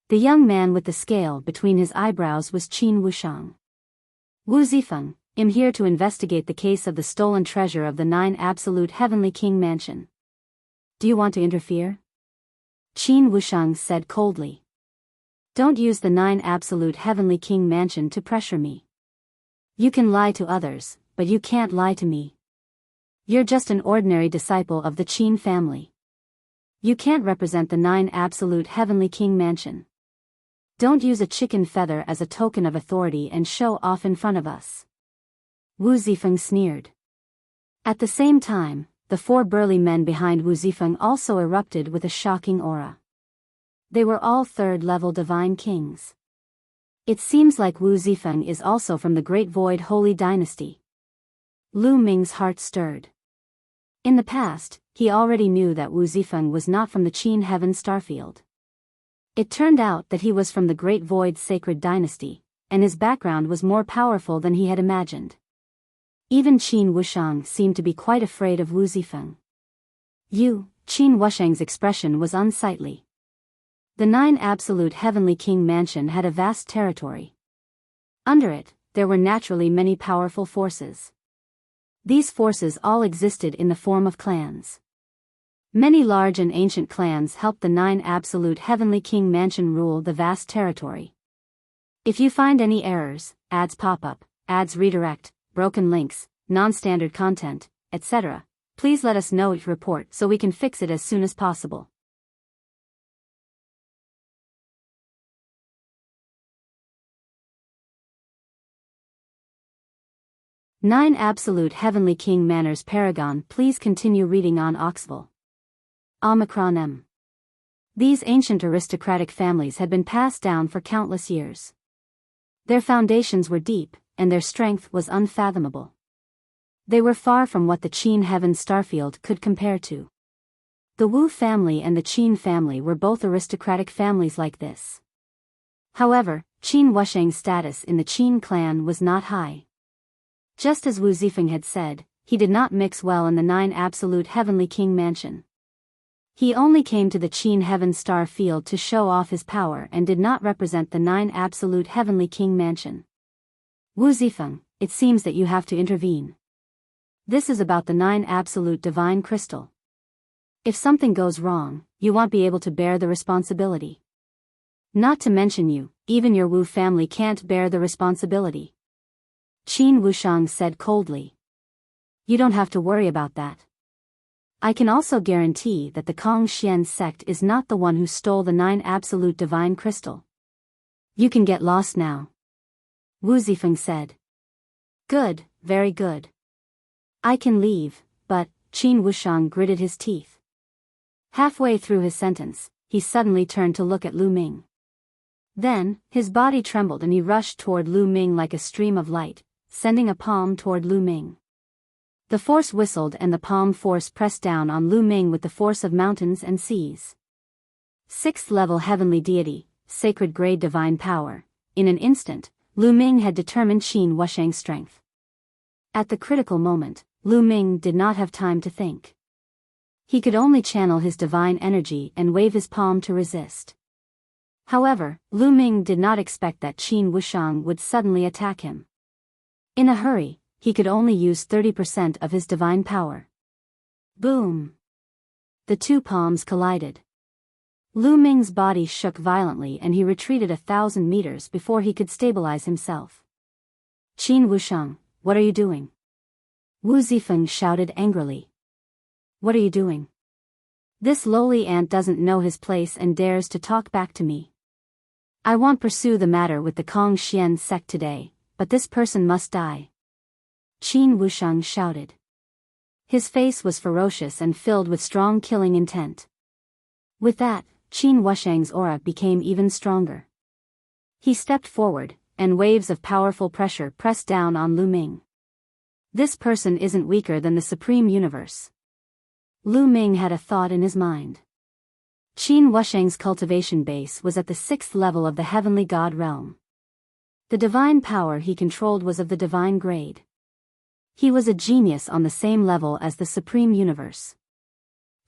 The young man with the scale between his eyebrows was Qin Wushang. Wu Zifeng, I'm here to investigate the case of the stolen treasure of the 9 Absolute Heavenly King Mansion. Do you want to interfere? Qin Wushang said coldly. Don't use the 9 Absolute Heavenly King Mansion to pressure me. You can lie to others, but you can't lie to me. You're just an ordinary disciple of the Qin family. You can't represent the 9 Absolute Heavenly King Mansion. Don't use a chicken feather as a token of authority and show off in front of us. Wu Zifeng sneered. At the same time, the 4 burly men behind Wu Zifeng also erupted with a shocking aura. They were all 3rd-level divine kings. It seems like Wu Zifeng is also from the Great Void Holy Dynasty. Lu Ming's heart stirred. In the past, he already knew that Wu Zifeng was not from the Qin Heaven Starfield. It turned out that he was from the Great Void Sacred Dynasty, and his background was more powerful than he had imagined. Even Qin Wushang seemed to be quite afraid of Wu Zifeng. Qin Wushang's expression was unsightly. The 9 Absolute Heavenly King Mansion had a vast territory. Under it, there were naturally many powerful forces. These forces all existed in the form of clans. Many large and ancient clans helped the 9 Absolute Heavenly King Mansion rule the vast territory. If you find any errors, ads pop up, ads redirect, broken links, non-standard content, etc., please let us know each report so we can fix it as soon as possible. Nine Absolute Heavenly King Manners Paragon. Please continue reading on Oxville. Omicron M. These ancient aristocratic families had been passed down for countless years. Their foundations were deep, and their strength was unfathomable. They were far from what the Qin Heaven Starfield could compare to. The Wu family and the Qin family were both aristocratic families like this. However, Qin Wushang's status in the Qin clan was not high. Just as Wu Zifeng had said, he did not mix well in the 9 Absolute Heavenly King Mansion. He only came to the Qin Heaven Star Field to show off his power and did not represent the 9 Absolute Heavenly King Mansion. Wu Zifeng, it seems that you have to intervene. This is about the 9 Absolute Divine Crystal. If something goes wrong, you won't be able to bear the responsibility. Not to mention you, even your Wu family can't bear the responsibility. Qin Wushang said coldly. You don't have to worry about that. I can also guarantee that the Kong Xian sect is not the one who stole the 9 Absolute Divine Crystal. You can get lost now. Wu Zifeng said. Good, very good. I can leave, but, Qin Wushang gritted his teeth. Halfway through his sentence, he suddenly turned to look at Lu Ming. Then, his body trembled and he rushed toward Lu Ming like a stream of light, sending a palm toward Lu Ming. The force whistled and the palm force pressed down on Lu Ming with the force of mountains and seas. 6th level heavenly deity, sacred grade divine power. In an instant, Lu Ming had determined Qin Wushang's strength. At the critical moment, Lu Ming did not have time to think. He could only channel his divine energy and wave his palm to resist. However, Lu Ming did not expect that Qin Wushang would suddenly attack him. In a hurry, he could only use 30% of his divine power. Boom! The two palms collided. Lu Ming's body shook violently and he retreated 1,000 meters before he could stabilize himself. Qin Wushang, what are you doing? Wu Zifeng shouted angrily. What are you doing? This lowly ant doesn't know his place and dares to talk back to me. I won't pursue the matter with the Kong Xian sect today, but this person must die. Qin Wushang shouted. His face was ferocious and filled with strong killing intent. With that, Qin Wushang's aura became even stronger. He stepped forward, and waves of powerful pressure pressed down on Lu Ming. This person isn't weaker than the Supreme Universe. Lu Ming had a thought in his mind. Qin Wushang's cultivation base was at the 6th level of the heavenly god realm. The divine power he controlled was of the divine grade. He was a genius on the same level as the Supreme Universe.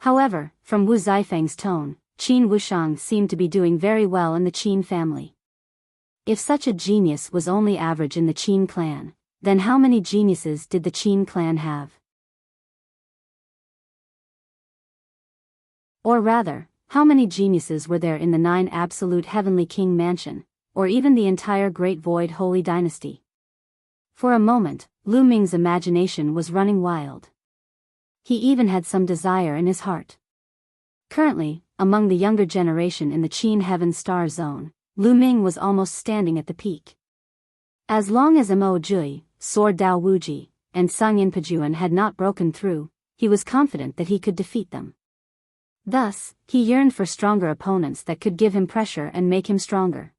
However, from Wu Zifeng's tone, Qin Wushang seemed to be doing very well in the Qin family. If such a genius was only average in the Qin clan, then how many geniuses did the Qin clan have? Or rather, how many geniuses were there in the 9 absolute heavenly king mansion, or even the entire Great Void Holy Dynasty? For a moment, Lu Ming's imagination was running wild. He even had some desire in his heart. Currently, among the younger generation in the Qin Heaven Star Zone, Lu Ming was almost standing at the peak. As long as Mo Jui, Sword Dao Wuji, and Sung Inpajuan had not broken through, he was confident that he could defeat them. Thus, he yearned for stronger opponents that could give him pressure and make him stronger.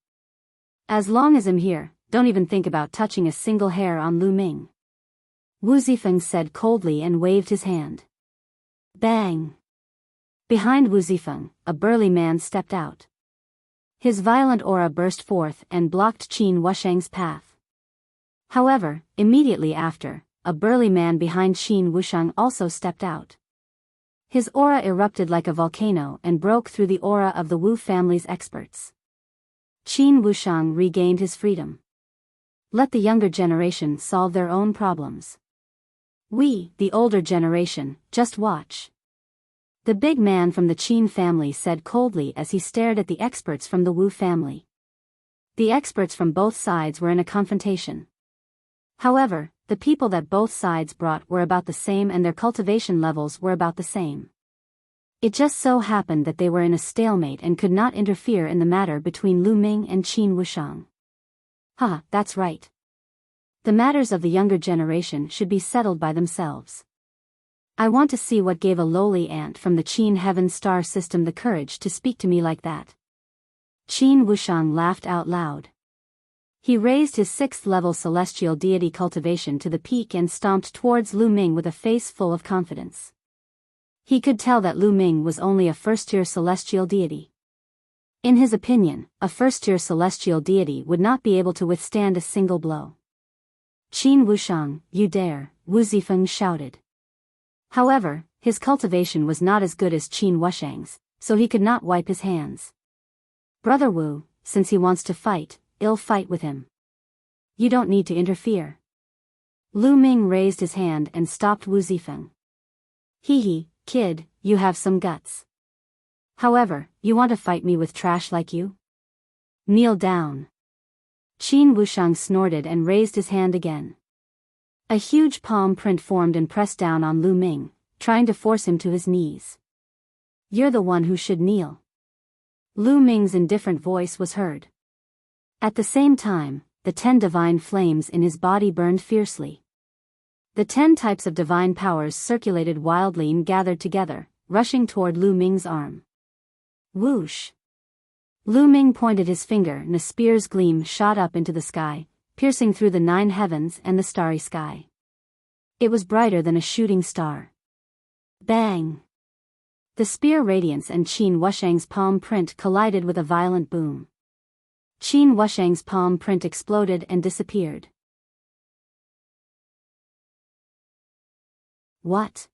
As long as I'm here, don't even think about touching a single hair on Lu Ming. Wu Zifeng said coldly and waved his hand. Bang! Behind Wu Zifeng, a burly man stepped out. His violent aura burst forth and blocked Qin Wushang's path. However, immediately after, a burly man behind Qin Wushang also stepped out. His aura erupted like a volcano and broke through the aura of the Wu family's experts. Qin Wushang regained his freedom. Let the younger generation solve their own problems. We, the older generation, just watch. The big man from the Qin family said coldly as he stared at the experts from the Wu family. The experts from both sides were in a confrontation. However, the people that both sides brought were about the same and their cultivation levels were about the same. It just so happened that they were in a stalemate and could not interfere in the matter between Lu Ming and Qin Wushang. That's right. The matters of the younger generation should be settled by themselves. I want to see what gave a lowly ant from the Qin Heaven Star System the courage to speak to me like that. Qin Wushang laughed out loud. He raised his 6th-level celestial deity cultivation to the peak and stomped towards Lu Ming with a face full of confidence. He could tell that Lu Ming was only a first-tier celestial deity. In his opinion, a first-tier celestial deity would not be able to withstand a single blow. Qin Wushang, you dare, Wu Zifeng shouted. However, his cultivation was not as good as Qin Wushang's, so he could not wipe his hands. Brother Wu, since he wants to fight, I'll fight with him. You don't need to interfere. Lu Ming raised his hand and stopped Wu Zifeng. Hee, kid, you have some guts. However, you want to fight me with trash like you? Kneel down. Qin Wushang snorted and raised his hand again. A huge palm print formed and pressed down on Lu Ming, trying to force him to his knees. You're the one who should kneel. Lu Ming's indifferent voice was heard. At the same time, the 10 divine flames in his body burned fiercely. The 10 types of divine powers circulated wildly and gathered together, rushing toward Lu Ming's arm. Whoosh! Lu Ming pointed his finger and a spear's gleam shot up into the sky, piercing through the 9 heavens and the starry sky. It was brighter than a shooting star. Bang! The spear radiance and Qin Wushang's palm print collided with a violent boom. Qin Wushang's palm print exploded and disappeared. What?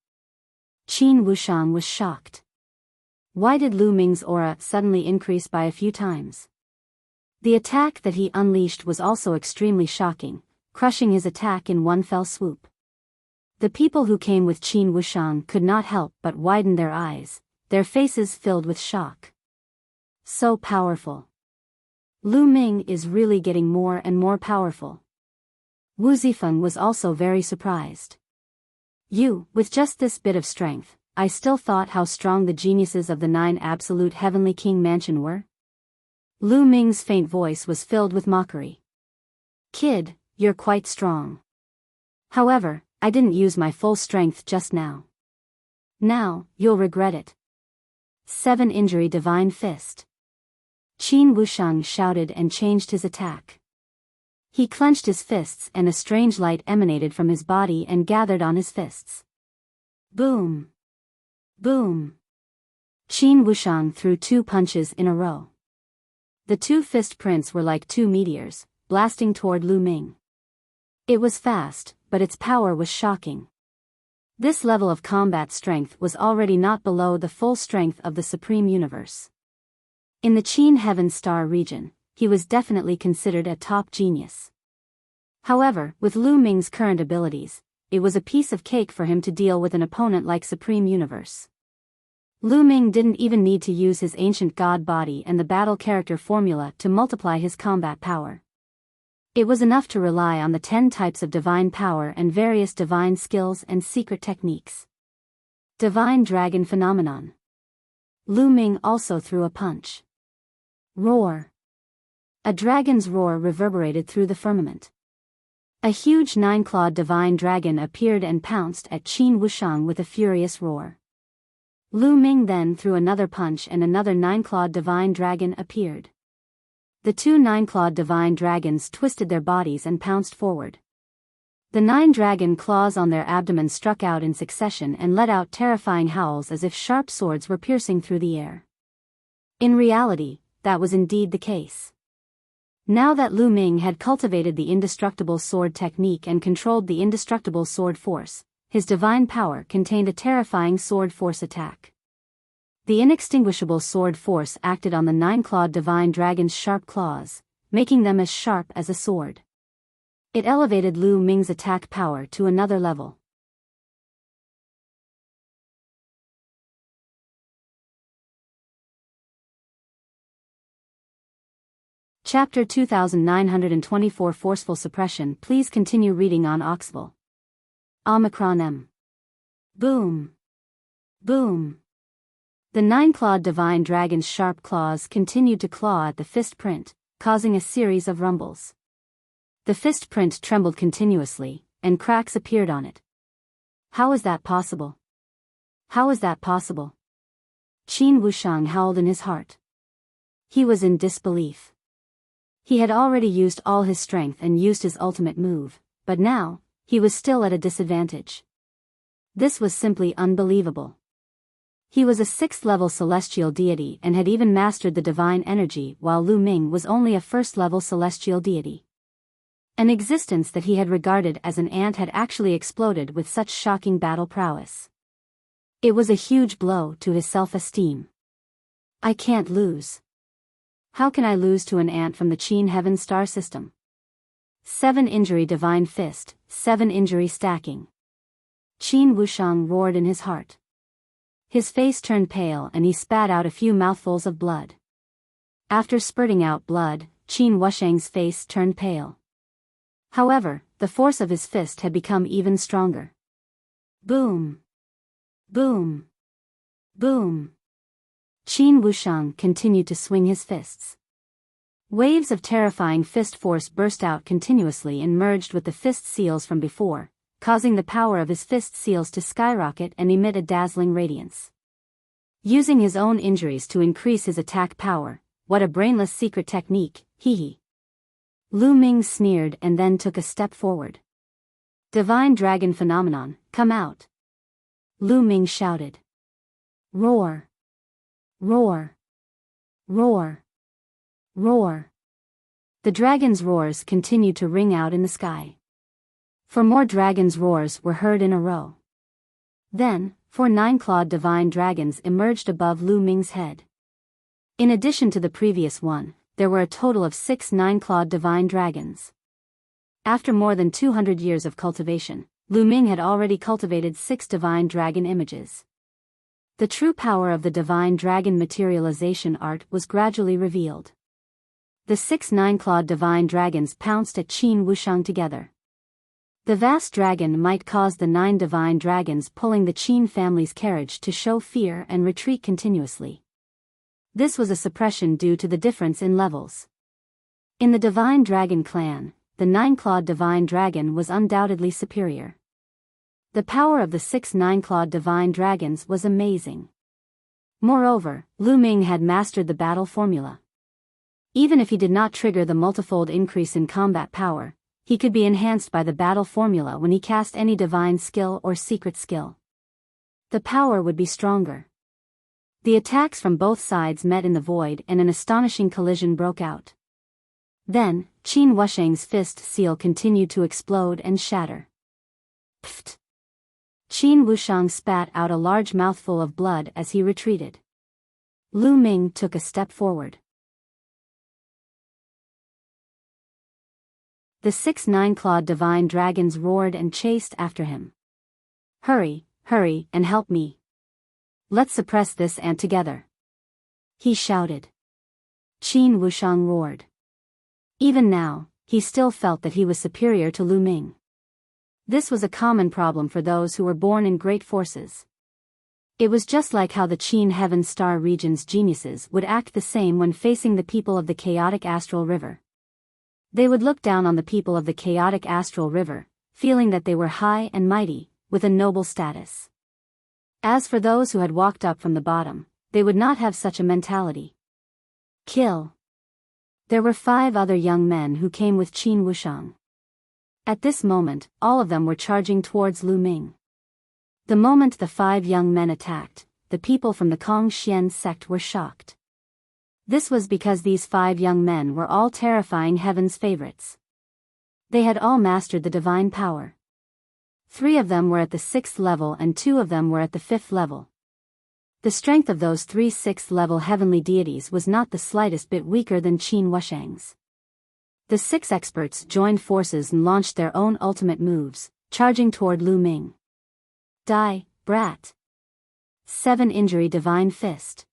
Qin Wushang was shocked. Why did Lu Ming's aura suddenly increase by a few times? The attack that he unleashed was also extremely shocking, crushing his attack in one fell swoop. The people who came with Qin Wushang could not help but widen their eyes, their faces filled with shock. So powerful. Lu Ming is really getting more and more powerful. Wu Zifeng was also very surprised. With just this bit of strength, I still thought how strong the geniuses of the 9 absolute heavenly king mansion were? Lu Ming's faint voice was filled with mockery. Kid, you're quite strong. However, I didn't use my full strength just now. Now, you'll regret it. 7 injury divine fist. Qin Wushang shouted and changed his attack. He clenched his fists and a strange light emanated from his body and gathered on his fists. Boom! Boom! Qin Wushang threw 2 punches in a row. The 2 fist prints were like 2 meteors, blasting toward Lu Ming. It was fast, but its power was shocking. This level of combat strength was already not below the full strength of the Supreme Universe. In the Qin Heaven Star region, he was definitely considered a top genius. However, with Lu Ming's current abilities, it was a piece of cake for him to deal with an opponent like Supreme Universe. Lu Ming didn't even need to use his ancient god body and the battle character formula to multiply his combat power. It was enough to rely on the 10 types of divine power and various divine skills and secret techniques. Divine Dragon Phenomenon. Lu Ming also threw a punch. Roar. A dragon's roar reverberated through the firmament. A huge 9-clawed divine dragon appeared and pounced at Qin Wuxiang with a furious roar. Lu Ming then threw another punch and another 9-clawed divine dragon appeared. The two 9-clawed divine dragons twisted their bodies and pounced forward. The 9 dragon claws on their abdomen struck out in succession and let out terrifying howls as if sharp swords were piercing through the air. In reality, that was indeed the case. Now that Lu Ming had cultivated the indestructible sword technique and controlled the indestructible sword force, his divine power contained a terrifying sword force attack. The inextinguishable sword force acted on the 9-clawed divine dragon's sharp claws, making them as sharp as a sword. It elevated Lu Ming's attack power to another level. Chapter 2924 Forceful Suppression. Please continue reading on Oxville. Omicron M. Boom. Boom. The 9-clawed divine dragon's sharp claws continued to claw at the fist print, causing a series of rumbles. The fist print trembled continuously, and cracks appeared on it. How is that possible? How is that possible? Qin Wuxiang howled in his heart. He was in disbelief. He had already used all his strength and used his ultimate move, but now, he was still at a disadvantage. This was simply unbelievable. He was a 6th-level celestial deity and had even mastered the divine energy while Lu Ming was only a 1st-level celestial deity. An existence that he had regarded as an ant had actually exploded with such shocking battle prowess. It was a huge blow to his self-esteem. I can't lose. How can I lose to an ant from the Qin Heaven Star system? 7 injury divine fist, 7 injury stacking. Qin Wuxiang roared in his heart. His face turned pale and he spat out a few mouthfuls of blood. After spurting out blood, Qin Wuxiang's face turned pale. However, the force of his fist had become even stronger. Boom. Boom. Boom. Qin Wuxiang continued to swing his fists. Waves of terrifying fist force burst out continuously and merged with the fist seals from before, causing the power of his fist seals to skyrocket and emit a dazzling radiance. Using his own injuries to increase his attack power, what a brainless secret technique, hee. Lu Ming sneered and then took a step forward. Divine Dragon Phenomenon, come out. Lu Ming shouted. Roar. Roar. Roar. Roar. The dragon's roars continued to ring out in the sky. 4 more dragons' roars were heard in a row. Then, 4 9-clawed divine dragons emerged above Lu Ming's head. In addition to the previous one, there were a total of 6 9-clawed divine dragons. After more than 200 years of cultivation, Lu Ming had already cultivated 6 divine dragon images. The true power of the divine dragon materialization art was gradually revealed. The 6 9-clawed divine dragons pounced at Qin Wuxiang together. The vast dragon might cause the 9 divine dragons pulling the Qin family's carriage to show fear and retreat continuously. This was a suppression due to the difference in levels. In the Divine Dragon clan, the 9-clawed divine dragon was undoubtedly superior. The power of the 6 9-clawed divine dragons was amazing. Moreover, Lu Ming had mastered the battle formula. Even if he did not trigger the multifold increase in combat power, he could be enhanced by the battle formula when he cast any divine skill or secret skill. The power would be stronger. The attacks from both sides met in the void and an astonishing collision broke out. Then, Qin Wuxiang's fist seal continued to explode and shatter. Pfft! Qin Wushang spat out a large mouthful of blood as he retreated. Lu Ming took a step forward. The 6 nine-clawed divine dragons roared and chased after him. Hurry, hurry, and help me. Let's suppress this ant together. He shouted. Qin Wushang roared. Even now, he still felt that he was superior to Lu Ming. This was a common problem for those who were born in great forces. It was just like how the Qin Heaven Star Region's geniuses would act the same when facing the people of the chaotic astral river. They would look down on the people of the chaotic astral river, feeling that they were high and mighty, with a noble status. As for those who had walked up from the bottom, they would not have such a mentality. Kill. There were 5 other young men who came with Qin Wushang. At this moment, all of them were charging towards Lu Ming. The moment the 5 young men attacked, the people from the Kong Xian sect were shocked. This was because these 5 young men were all terrifying heaven's favorites. They had all mastered the divine power. 3 of them were at the 6th level and 2 of them were at the 5th level. The strength of those 3 6th-level heavenly deities was not the slightest bit weaker than Qin Wushang's. The 6 experts joined forces and launched their own ultimate moves, charging toward Lu Ming. Die, brat! 7 injury divine fist.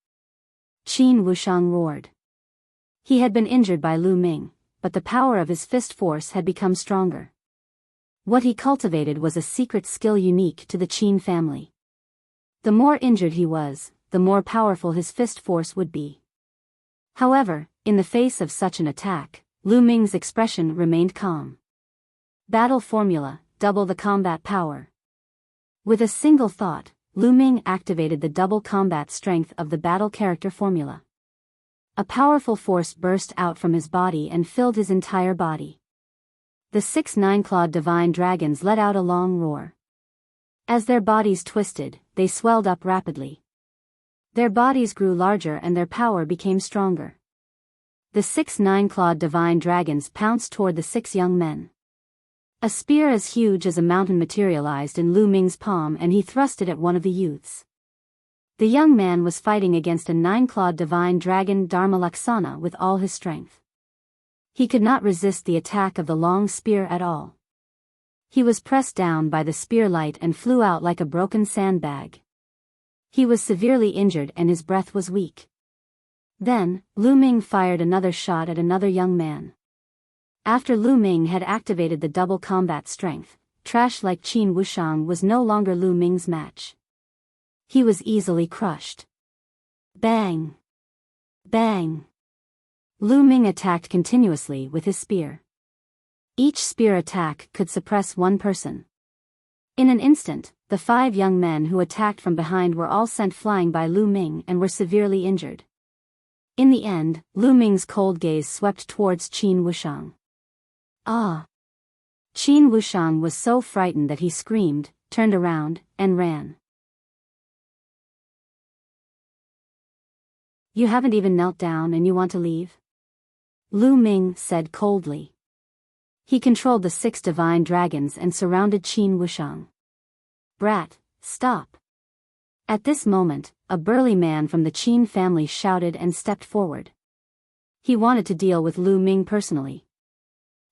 Qin Wushang roared. He had been injured by Lu Ming, but the power of his fist force had become stronger. What he cultivated was a secret skill unique to the Qin family. The more injured he was, the more powerful his fist force would be. However, in the face of such an attack, Lu Ming's expression remained calm. Battle formula, double the combat power. With a single thought, Lu Ming activated the double combat strength of the battle character formula. A powerful force burst out from his body and filled his entire body. The 6 nine-clawed divine dragons let out a long roar. As their bodies twisted, they swelled up rapidly. Their bodies grew larger and their power became stronger. The 6 nine-clawed divine dragons pounced toward the 6 young men. A spear as huge as a mountain materialized in Lu Ming's palm and he thrust it at one of the youths. The young man was fighting against a 9-clawed divine dragon Dharma Laksana with all his strength. He could not resist the attack of the long spear at all. He was pressed down by the spear light and flew out like a broken sandbag. He was severely injured and his breath was weak. Then, Lu Ming fired another shot at another young man. After Lu Ming had activated the double combat strength, trash like Qin Wushang was no longer Lu Ming's match. He was easily crushed. Bang! Bang! Lu Ming attacked continuously with his spear. Each spear attack could suppress one person. In an instant, the 5 young men who attacked from behind were all sent flying by Lu Ming and were severely injured. In the end, Lu Ming's cold gaze swept towards Qin Wushang. Ah! Qin Wushang was so frightened that he screamed, turned around, and ran. You haven't even knelt down and you want to leave? Lu Ming said coldly. He controlled the 6 divine dragons and surrounded Qin Wushang. Brat, stop! At this moment, a burly man from the Qin family shouted and stepped forward. He wanted to deal with Lu Ming personally.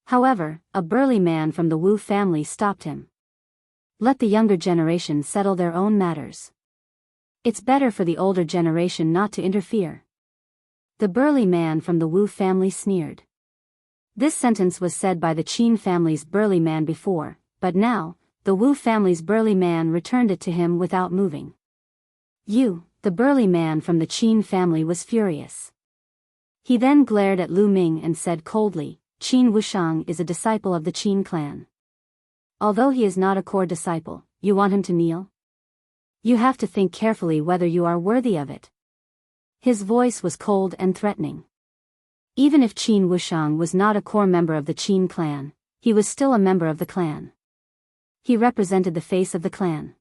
However, a burly man from the Wu family stopped him. Let the younger generation settle their own matters. It's better for the older generation not to interfere. The burly man from the Wu family sneered. This sentence was said by the Qin family's burly man before, but now, the Wu family's burly man returned it to him without moving. You, the burly man from the Qin family was furious. He then glared at Lu Ming and said coldly, Qin Wushang is a disciple of the Qin clan. Although he is not a core disciple, you want him to kneel? You have to think carefully whether you are worthy of it. His voice was cold and threatening. Even if Qin Wushang was not a core member of the Qin clan, he was still a member of the clan. He represented the face of the clan.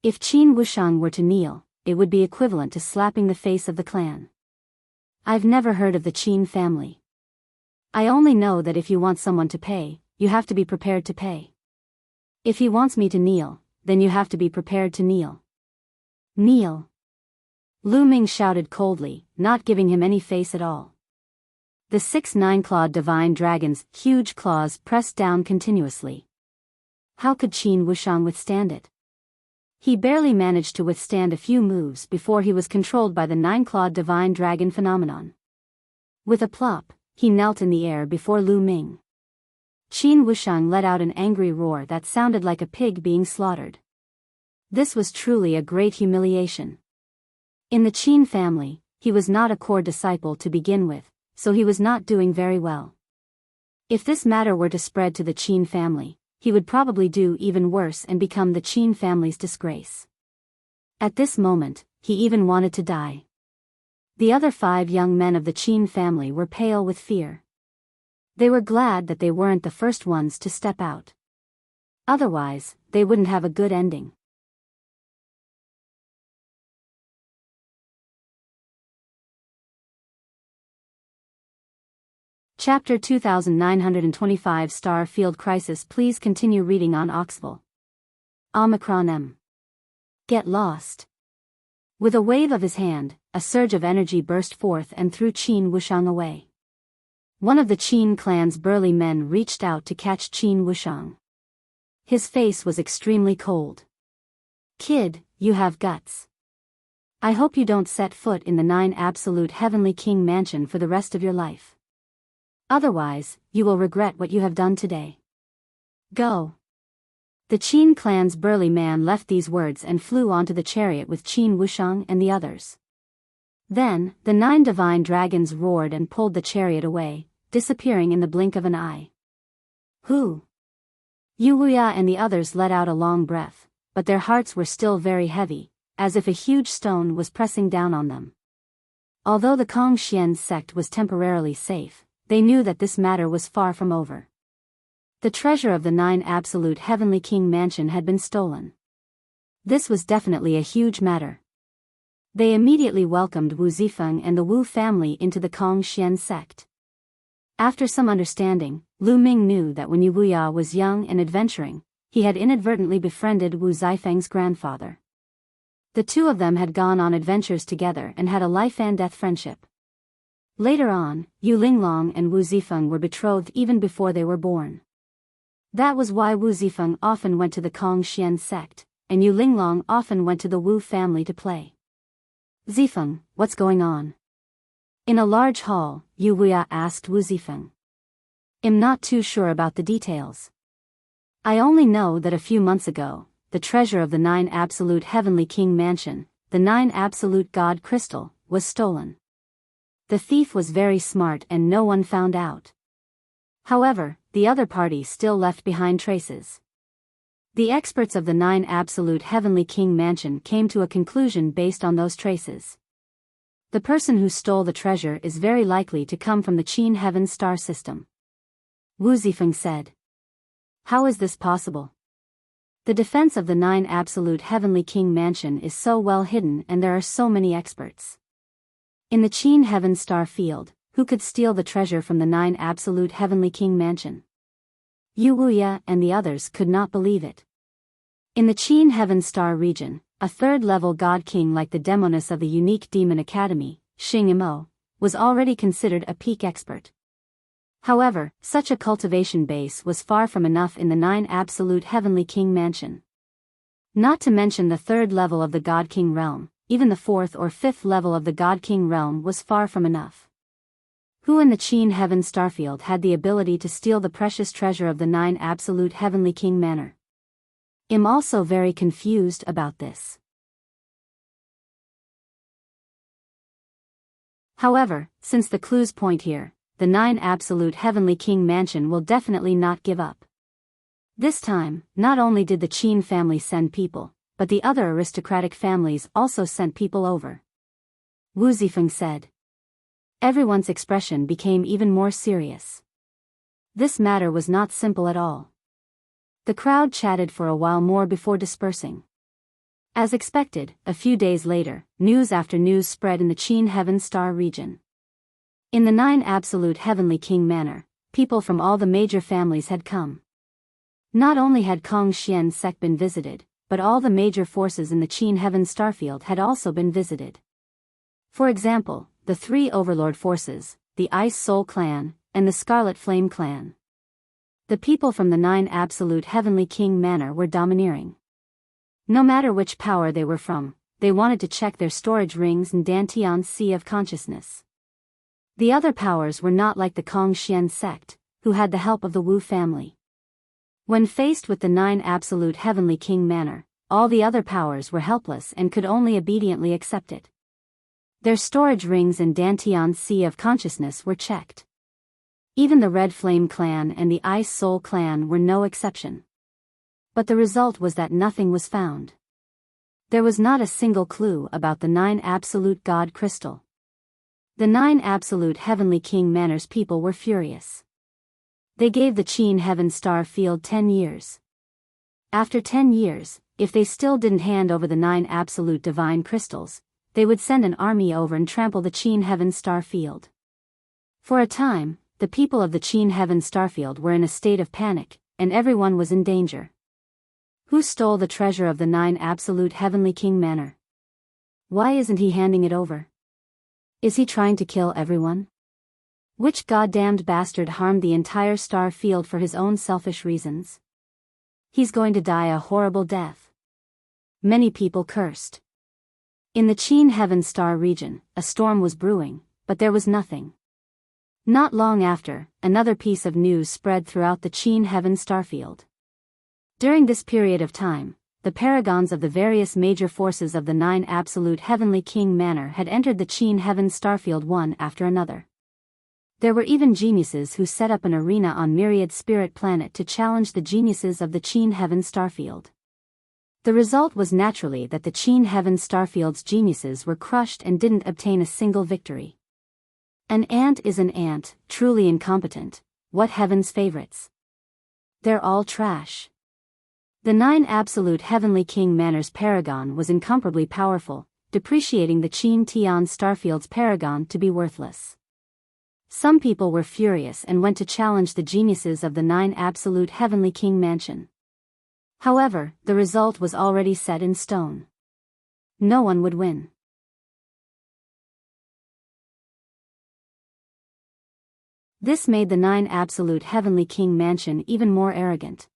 If Qin Wushang were to kneel, it would be equivalent to slapping the face of the clan. I've never heard of the Qin family. I only know that if you want someone to pay, you have to be prepared to pay. If he wants me to kneel, then you have to be prepared to kneel. Kneel. Lu Ming shouted coldly, not giving him any face at all. The 6 nine-clawed divine dragon's huge claws pressed down continuously. How could Qin Wuxiang withstand it? He barely managed to withstand a few moves before he was controlled by the 9-clawed divine dragon phenomenon. With a plop, he knelt in the air before Lu Ming. Qin Wuxiang let out an angry roar that sounded like a pig being slaughtered. This was truly a great humiliation. In the Qin family, he was not a core disciple to begin with, so he was not doing very well. If this matter were to spread to the Qin family, he would probably do even worse and become the Qin family's disgrace. At this moment, he even wanted to die. The other 5 young men of the Qin family were pale with fear. They were glad that they weren't the first ones to step out. Otherwise, they wouldn't have a good ending. Chapter 2925 Star Field Crisis. Please continue reading on Oxville. Omicron M. Get lost. With a wave of his hand, a surge of energy burst forth and threw Qin Wuxiang away. One of the Qin clan's burly men reached out to catch Qin Wuxiang. His face was extremely cold. Kid, you have guts. I hope you don't set foot in the 9 absolute heavenly king mansion for the rest of your life. Otherwise, you will regret what you have done today. Go. The Qin clan's burly man left these words and flew onto the chariot with Qin Wuxiang and the others. Then, the 9 divine dragons roared and pulled the chariot away, disappearing in the blink of an eye. Who? Wuxia and the others let out a long breath, but their hearts were still very heavy, as if a huge stone was pressing down on them. Although the Kongxian sect was temporarily safe, they knew that this matter was far from over. The treasure of the 9 absolute heavenly king mansion had been stolen. This was definitely a huge matter. They immediately welcomed Wu Zifeng and the Wu family into the Kongxian sect. After some understanding, Lu Ming knew that when Wuxia was young and adventuring, he had inadvertently befriended Wu Zifeng's grandfather. The two of them had gone on adventures together and had a life-and-death friendship. Later on, Yu Linglong and Wu Zifeng were betrothed even before they were born. That was why Wu Zifeng often went to the Kongxian sect, and Yu Linglong often went to the Wu family to play. Zifeng, what's going on? In a large hall, Wuxia asked Wu Zifeng. I'm not too sure about the details. I only know that a few months ago, the treasure of the 9 absolute heavenly king mansion, the 9 absolute god crystal, was stolen. The thief was very smart and no one found out. However, the other party still left behind traces. The experts of the 9 absolute heavenly king mansion came to a conclusion based on those traces. The person who stole the treasure is very likely to come from the Qin heaven star system. Wu Zifeng said. How is this possible? The defense of the 9 absolute heavenly king mansion is so well hidden and there are so many experts. In the Qin heaven star field, who could steal the treasure from the 9 absolute heavenly king mansion? Wuxia and the others could not believe it. In the Qin heaven star region, a 3rd-level god king like the demoness of the unique demon academy, Xing Imo, was already considered a peak expert. However, such a cultivation base was far from enough in the 9 absolute heavenly king mansion. Not to mention the 3rd level of the god king realm, even the 4th or 5th level of the god king realm was far from enough. Who in the Qin heaven starfield had the ability to steal the precious treasure of the 9 absolute heavenly king manor? I'm also very confused about this. However, since the clues point here, the 9 absolute heavenly king mansion will definitely not give up. This time, not only did the Qin family send people, but the other aristocratic families also sent people over. Wu Zifeng said. Everyone's expression became even more serious. This matter was not simple at all. The crowd chatted for a while more before dispersing. As expected, a few days later, news after news spread in the Qin heaven star region. In the 9 absolute heavenly king manor, people from all the major families had come. Not only had Kongxian sect been visited, but all the major forces in the Qin Heaven starfield had also been visited. For example, the three overlord forces, the Ice Soul Clan, and the Scarlet Flame Clan. The people from the 9 absolute heavenly king manor were domineering. No matter which power they were from, they wanted to check their storage rings in Dantian's Sea of Consciousness. The other powers were not like the Kongxian sect, who had the help of the Wu family. When faced with the 9 absolute heavenly king manor, all the other powers were helpless and could only obediently accept it. Their storage rings in Dantian's Sea of Consciousness were checked. Even the Red Flame Clan and the Ice Soul Clan were no exception. But the result was that nothing was found. There was not a single clue about the 9 absolute God crystal. The 9 absolute heavenly king manor's people were furious. They gave the Qin Heaven star field 10 years. After 10 years, if they still didn't hand over the 9 absolute divine crystals, they would send an army over and trample the Qin Heaven star field. For a time, the people of the Qin Heaven starfield were in a state of panic, and everyone was in danger. Who stole the treasure of the 9 absolute heavenly king manor? Why isn't he handing it over? Is he trying to kill everyone? Which goddamned bastard harmed the entire star field for his own selfish reasons? He's going to die a horrible death. Many people cursed. In the Qin Heaven star region, a storm was brewing, but there was nothing. Not long after, another piece of news spread throughout the Qin Heaven starfield. During this period of time, the paragons of the various major forces of the 9 absolute heavenly king manor had entered the Qin Heaven starfield one after another. There were even geniuses who set up an arena on Myriad spirit planet to challenge the geniuses of the Qin Heaven starfield. The result was naturally that the Qin Heaven starfield's geniuses were crushed and didn't obtain a single victory. An ant is an ant, truly incompetent. What heaven's favorites? They're all trash. The 9 absolute heavenly king manor's paragon was incomparably powerful, depreciating the Qin Tian starfield's paragon to be worthless. Some people were furious and went to challenge the geniuses of the 9 absolute heavenly king mansion. However, the result was already set in stone. No one would win. This made the 9 absolute heavenly king mansion even more arrogant.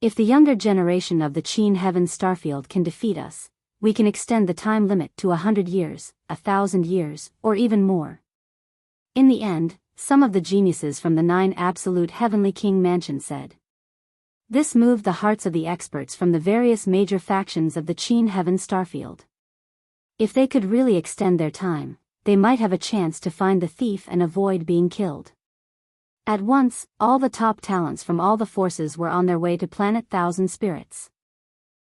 If the younger generation of the Qin Heaven starfield can defeat us, we can extend the time limit to 100 years, 1,000 years, or even more. In the end, some of the geniuses from the 9 absolute heavenly king mansion said. This moved the hearts of the experts from the various major factions of the Qin Heaven starfield. If they could really extend their time, they might have a chance to find the thief and avoid being killed. At once, all the top talents from all the forces were on their way to Planet Thousand Spirits.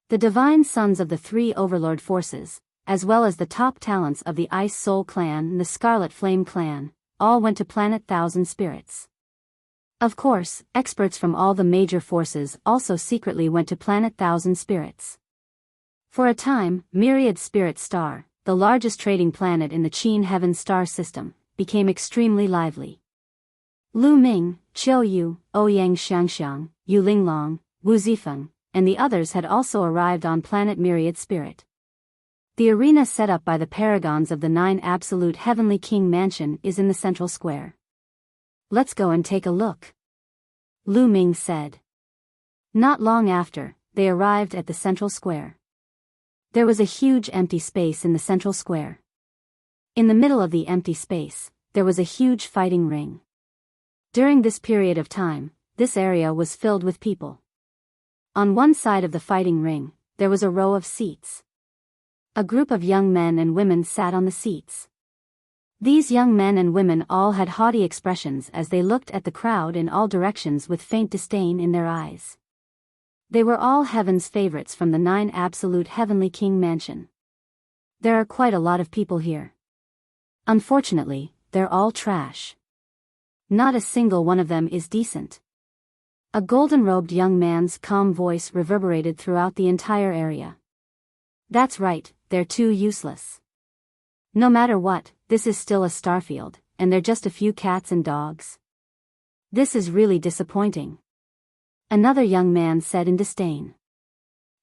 The divine sons of the 3 overlord forces, as well as the top talents of the Ice Soul Clan and the Scarlet Flame Clan, all went to Planet Thousand Spirits. Of course, experts from all the major forces also secretly went to Planet Thousand Spirits. For a time, Myriad Spirit Star, the largest trading planet in the Qin Heaven star system, became extremely lively. Lu Ming, Qiu Yu, Ouyang Xiangxiang, Yu Linglong, Wu Zifeng, and the others had also arrived on planet Myriad Spirit. The arena set up by the paragons of the 9 absolute heavenly king mansion is in the central square. Let's go and take a look, Lu Ming said. Not long after, they arrived at the central square. There was a huge empty space in the central square. In the middle of the empty space, there was a huge fighting ring. During this period of time, this area was filled with people. On one side of the fighting ring, there was a row of seats. A group of young men and women sat on the seats. These young men and women all had haughty expressions as they looked at the crowd in all directions with faint disdain in their eyes. They were all heaven's favorites from the 9 absolute heavenly king mansion. There are quite a lot of people here. Unfortunately, they're all trash. Not a single one of them is decent. A golden-robed young man's calm voice reverberated throughout the entire area. That's right, they're too useless. No matter what, this is still a starfield, and they're just a few cats and dogs. This is really disappointing. Another young man said in disdain.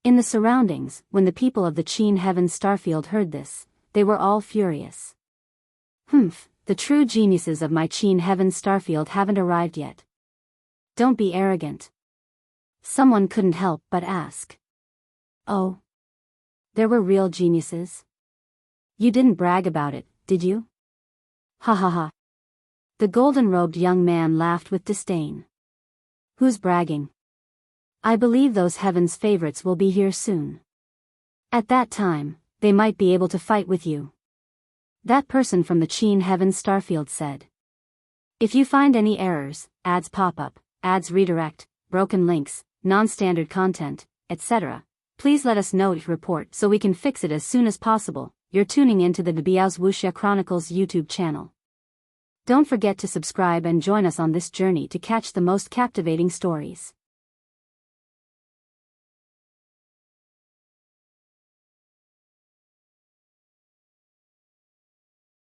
In the surroundings, when the people of the Qin Heaven Starfield heard this, they were all furious. Humph, the true geniuses of my Qin Heaven Starfield haven't arrived yet. Don't be arrogant. Someone couldn't help but ask. Oh. There were real geniuses? You didn't brag about it, did you? Ha ha ha. The golden-robed young man laughed with disdain. Who's bragging? I believe those heaven's favorites will be here soon. At that time, they might be able to fight with you. That person from the Qin Heaven Starfield said. If you find any errors, ads pop up, ads redirect, broken links, non-standard content, etc., please let us know your report so we can fix it as soon as possible. You're tuning into the Biyao's Wuxia Chronicles YouTube channel. Don't forget to subscribe and join us on this journey to catch the most captivating stories.